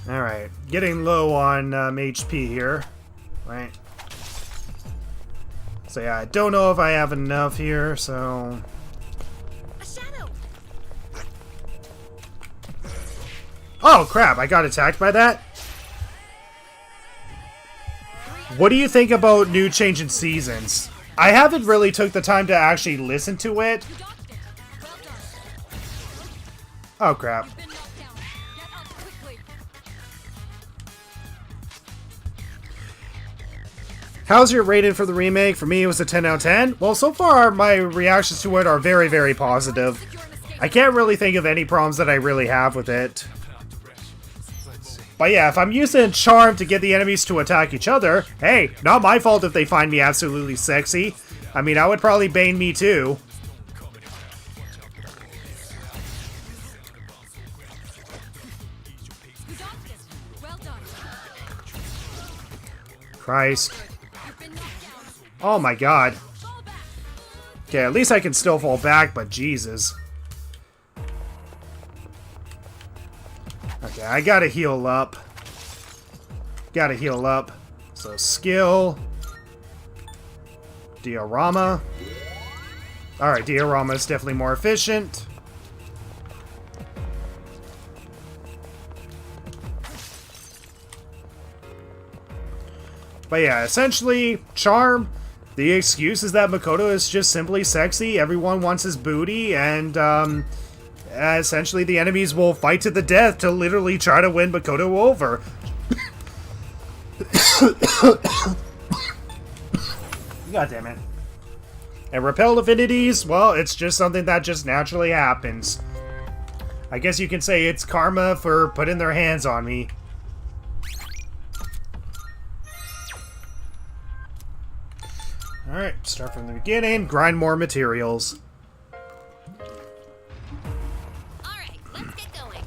Alright, getting low on HP here. Right. So yeah, I don't know if I have enough here, so... A shadow. Oh crap, I got attacked by that? What do you think about new change in seasons? I haven't really took the time to actually listen to it. You dodged it. Well done. Oh crap. Been knocked down. Get up quickly. How's your rating for the remake? For me, it was a 10 out of 10. Well, so far, my reactions to it are very, very positive. Secure an escape. I can't really think of any problems that I really have with it. But yeah, if I'm using Charm to get the enemies to attack each other, hey, not my fault if they find me absolutely sexy. I mean, I would probably bane me too. You dodged it. Well done. Christ. You've been knocked down. Oh my god. Fall back. Okay, at least I can still fall back, but Jesus. Okay, I gotta heal up. Gotta heal up. So, skill. Diorama. Alright, Diorama is definitely more efficient. But yeah, essentially, Charm. The excuse is that Makoto is just simply sexy. Everyone wants his booty, and essentially the enemies will fight to the death to literally try to win Makoto over. God damn it. And repel affinities, well, it's just something that just naturally happens. I guess you can say it's karma for putting their hands on me. Alright, start from the beginning, grind more materials. Alright, let's get going.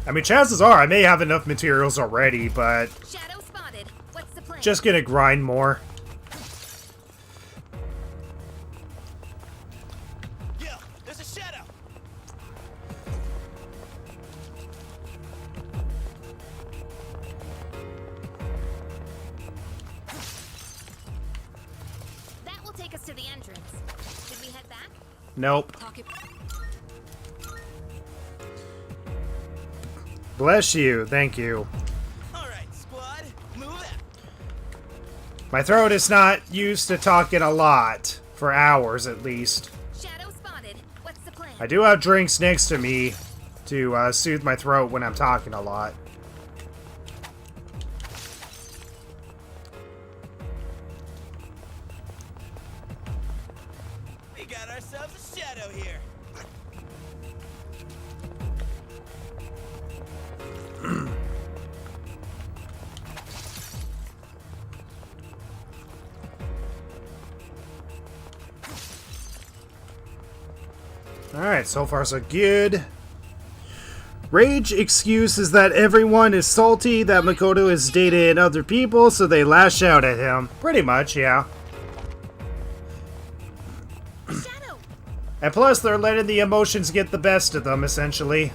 I mean, chances are I may have enough materials already, but Shadow spotted. What's the plan? just gonna grind more. Yo, there's a shadow. That will take us to the entrance. Should we head back? Nope. Talk it. Bless you, thank you. All right, squad, move out. My throat is not used to talking a lot. For hours, at least. Shadow spotted. What's the plan? I do have drinks next to me to soothe my throat when I'm talking a lot. We got ourselves a shadow here. Alright, so far so good. Rage excuse is that everyone is salty that Makoto is dating other people, so they lash out at him. Pretty much, yeah. Shadow! And plus, they're letting the emotions get the best of them, essentially.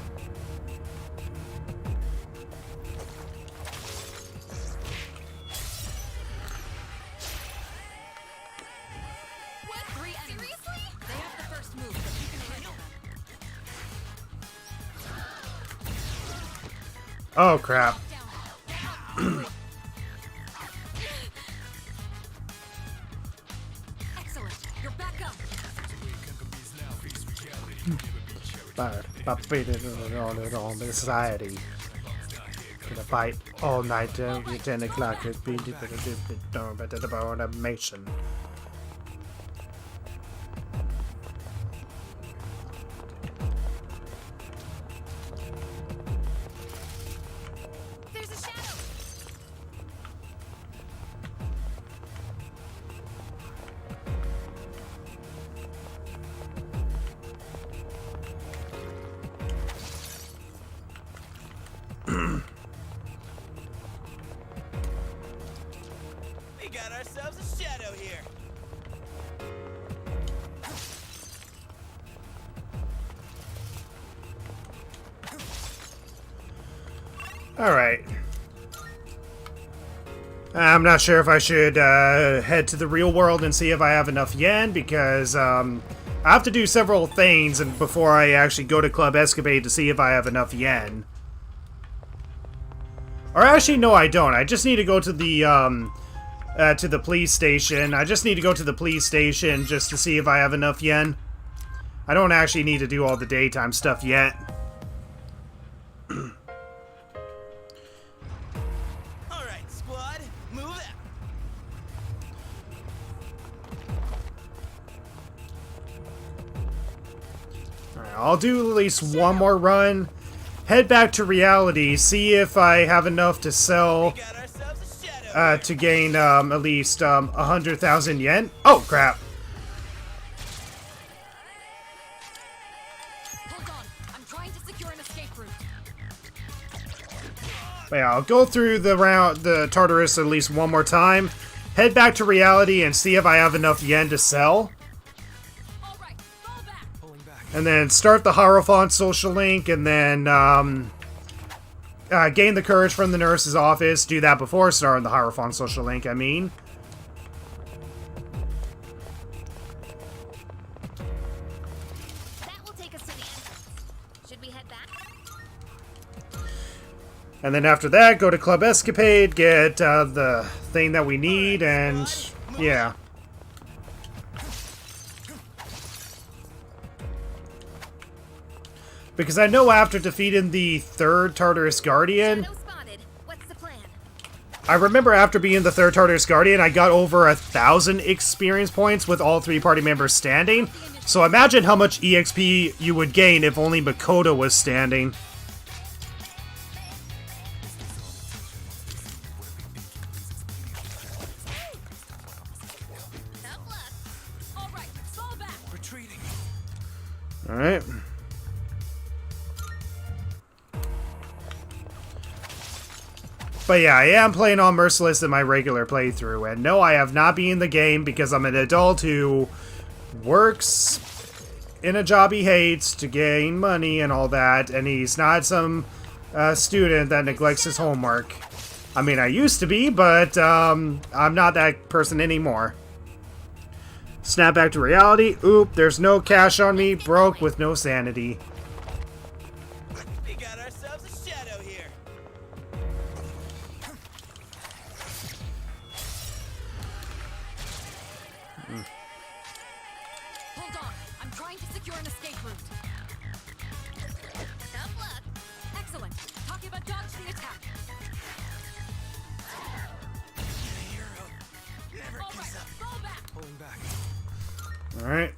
What? 3 enemies. Seriously? They have the first move, but you can handle them. Oh, crap. Down. Excellent. You're back up. On the society. Gonna fight all night till 10 o'clock. It's been automation. There's a shadow! We got ourselves a shadow here. Alright. I'm not sure if I should head to the real world and see if I have enough yen, because I have to do several things and before I actually go to Club Escapade to see if I have enough yen. Or actually, no, I don't. I just need to go to the police station. I just need to go to the police station just to see if I have enough yen. I don't actually need to do all the daytime stuff yet. All right, squad, move out. Alright, I'll do at least one more run. Head back to reality, see if I have enough to sell Got ourselves a shadow here. to gain at least 100,000 yen. Oh, crap. Hold on. I'm trying to secure an escape route. But yeah, I'll go through the Tartarus at least one more time. Head back to reality and see if I have enough yen to sell. All right. Fall back. And then start the Hierophant social link, and then gain the courage from the nurse's office. Do that before starting the Hierophant social link, I mean. That will take us to the entrance. Should we head back? And then after that, go to Club Escapade, get the thing that we need, and yeah. Because I know after defeating the third Tartarus Guardian, Shadow spotted. What's the plan? I remember after being the third Tartarus Guardian, I got over 1,000 experience points with all 3 party members standing. So imagine how much EXP you would gain if only Makoto was standing. Help? Alright. But yeah, I am playing on Merciless in my regular playthrough. And no, I have not been in the game because I'm an adult who works in a job he hates to gain money and all that. And he's not some student that neglects his homework. I mean, I used to be, but I'm not that person anymore. Snap back to reality. Oop, there's no cash on me. Broke with no sanity. We got ourselves a shadow here. Hold on. I'm trying to secure an escape route. Tough luck. Excellent. Talking about dodge the attack. Never All right, fall back. Pulling back. Alright.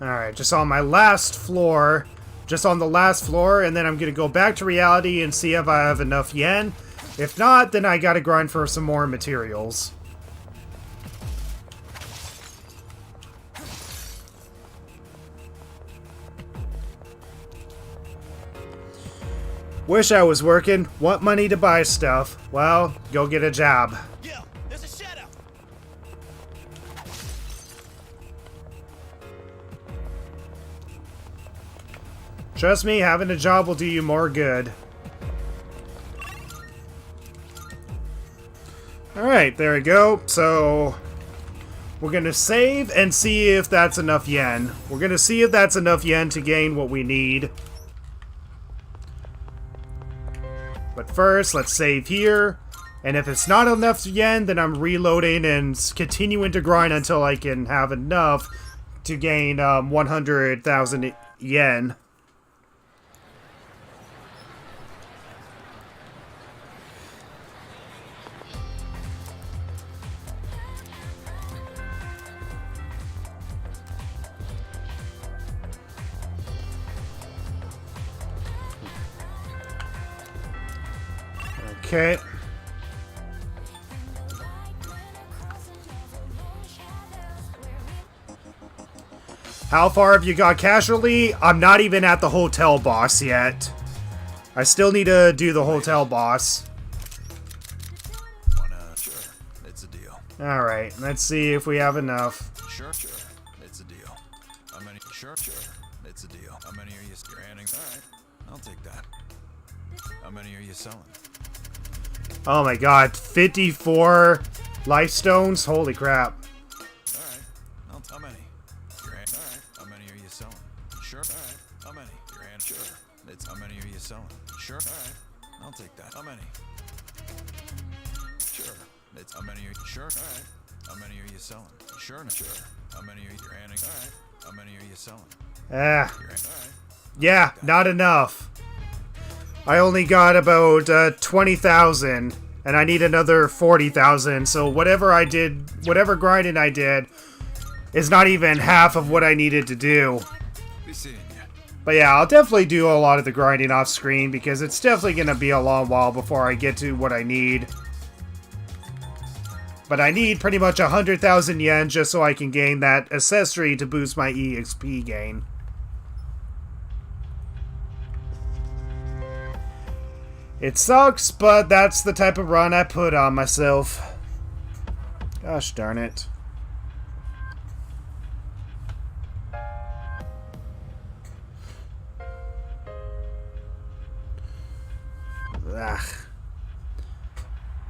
Alright, just on my last floor. Just on the last floor, and then I'm gonna go back to reality and see if I have enough yen. If not, then I gotta grind for some more materials. Wish I was working. Want money to buy stuff. Well, go get a job. Yo, there's a shadow. Trust me, having a job will do you more good. Alright, there we go. So, we're gonna save and see if that's enough yen. We're gonna see if that's enough yen to gain what we need. But first, let's save here. And if it's not enough yen, then I'm reloading and continuing to grind until I can have enough to gain 100,000 yen. Okay. How far have you got casually? I'm not even at the hotel boss yet. I still need to do the hotel boss. Sure, it's a deal. Alright, let's see if we have enough. Sure, it's a deal. How many? Sure, it's a deal. How many are you? You're handing. All right, I'll take that. How many are you selling? Oh my god, 54 life stones? Holy crap. All right, how many? All right, how many are you selling? Sure. All right, how many? Your hand. Sure. It's how many are you selling? Sure. All right, I'll take that. How many? Sure. It's how many are you? Sure. All right. How many are you selling? Sure. How many are you handing? All right. How many are you selling? Ah. All right. Yeah, not enough. I only got about 20,000, and I need another 40,000, so whatever grinding I did is not even half of what I needed to do. Be seeing you. But yeah, I'll definitely do a lot of the grinding off screen, because it's definitely going to be a long while before I get to what I need. But I need pretty much 100,000 yen just so I can gain that accessory to boost my EXP gain. It sucks, but that's the type of run I put on myself. Gosh darn it. Ugh.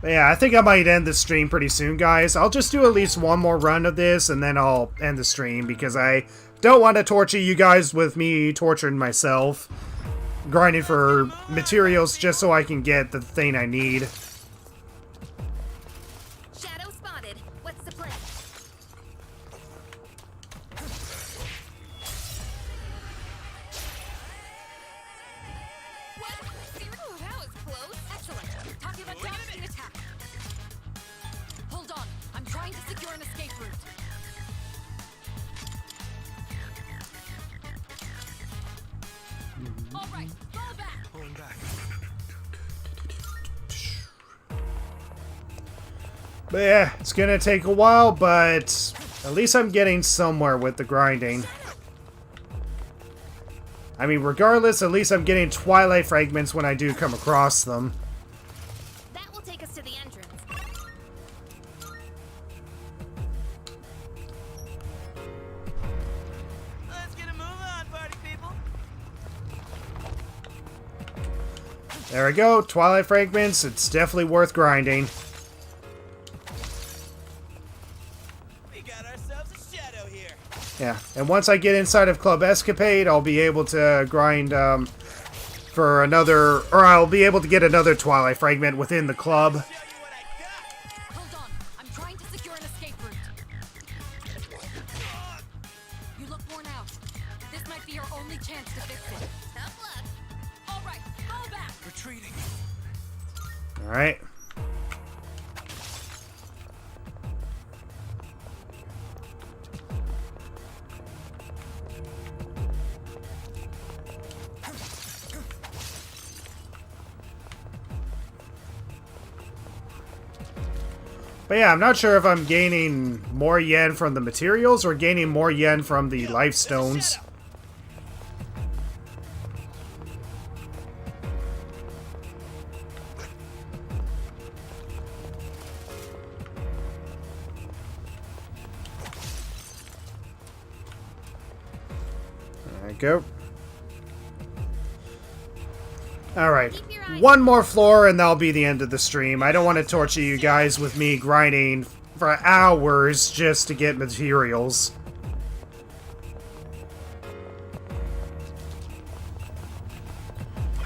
But yeah, I think I might end the stream pretty soon, guys. I'll just do at least one more run of this, and then I'll end the stream, because I don't want to torture you guys with me torturing myself. Grinding for materials just so I can get the thing I need. Shadow spotted. What's the plan? What? Ooh, that was close. Excellent. Talking about dodge the attack. Hold on. I'm trying to secure an escape route. All right, fall back. Pulling back. But yeah, it's gonna take a while, but at least I'm getting somewhere with the grinding. Shadow! I mean, regardless, at least I'm getting twilight fragments when I do come across them. That will take us to the entrance. Let's get a move on, party people. There we go, twilight fragments. It's definitely worth grinding. We got ourselves a shadow here. Yeah, and once I get inside of Club Escapade, I'll be able to grind for another, or I'll be able to get another twilight fragment within the club. Show you what I got. Hold on. I'm trying to secure an escape route. You look worn out. This might be your only chance to fix it. Tough luck. All right, fall back. Retreating. All right. But yeah, I'm not sure if I'm gaining more yen from the materials or gaining more yen from the life stones. There we go. Alright, one more floor and that'll be the end of the stream. I don't want to torture you guys with me grinding for hours just to get materials.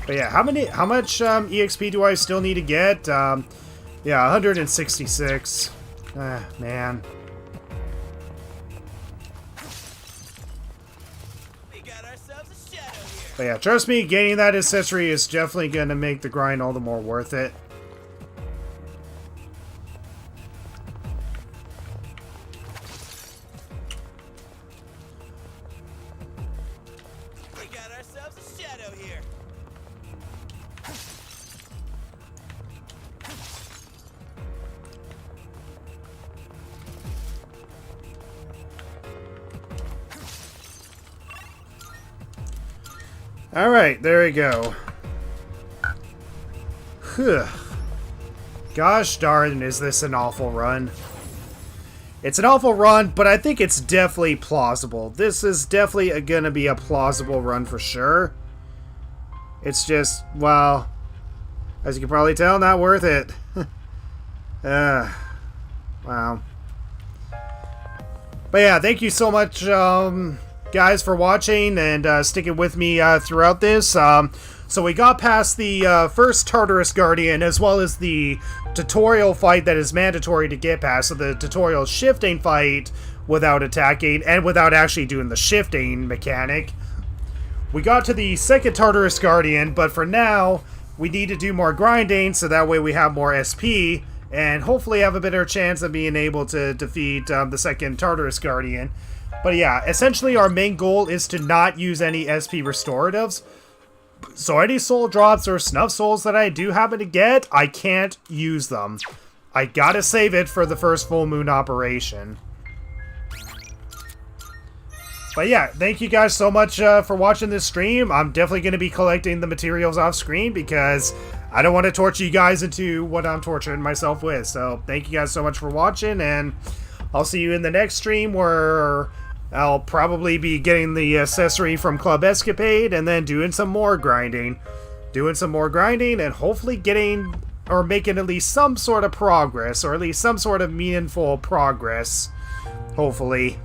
But yeah, how much EXP do I still need to get? Yeah, 166. Ah, man. We got ourselves a shadow here. But yeah, trust me, gaining that accessory is definitely going to make the grind all the more worth it. We got ourselves a shadow here. Alright, there we go. Whew. Gosh darn, is this an awful run. It's an awful run, but I think it's definitely plausible. This is definitely gonna be a plausible run for sure. It's just, well, as you can probably tell, not worth it. Wow. But yeah, thank you so much, guys, for watching and sticking with me throughout this. So we got past the first Tartarus Guardian, as well as the tutorial fight that is mandatory to get past. So the tutorial shifting fight without attacking and without actually doing the shifting mechanic. We got to the second Tartarus Guardian, but for now, we need to do more grinding so that way we have more SP and hopefully have a better chance of being able to defeat the second Tartarus Guardian. But yeah, essentially our main goal is to not use any SP restoratives. So any soul drops or snuff souls that I do happen to get, I can't use them. I gotta save it for the first full moon operation. But yeah, thank you guys so much for watching this stream. I'm definitely going to be collecting the materials off screen because I don't want to torture you guys into what I'm torturing myself with. So thank you guys so much for watching, and I'll see you in the next stream where I'll probably be getting the accessory from Club Escapade and then doing some more grinding. And hopefully getting or making at least some sort of progress, or at least some sort of meaningful progress. Hopefully.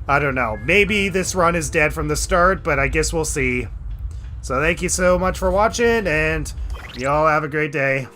I don't know. Maybe this run is dead from the start, but I guess we'll see. So thank you so much for watching, and y'all have a great day.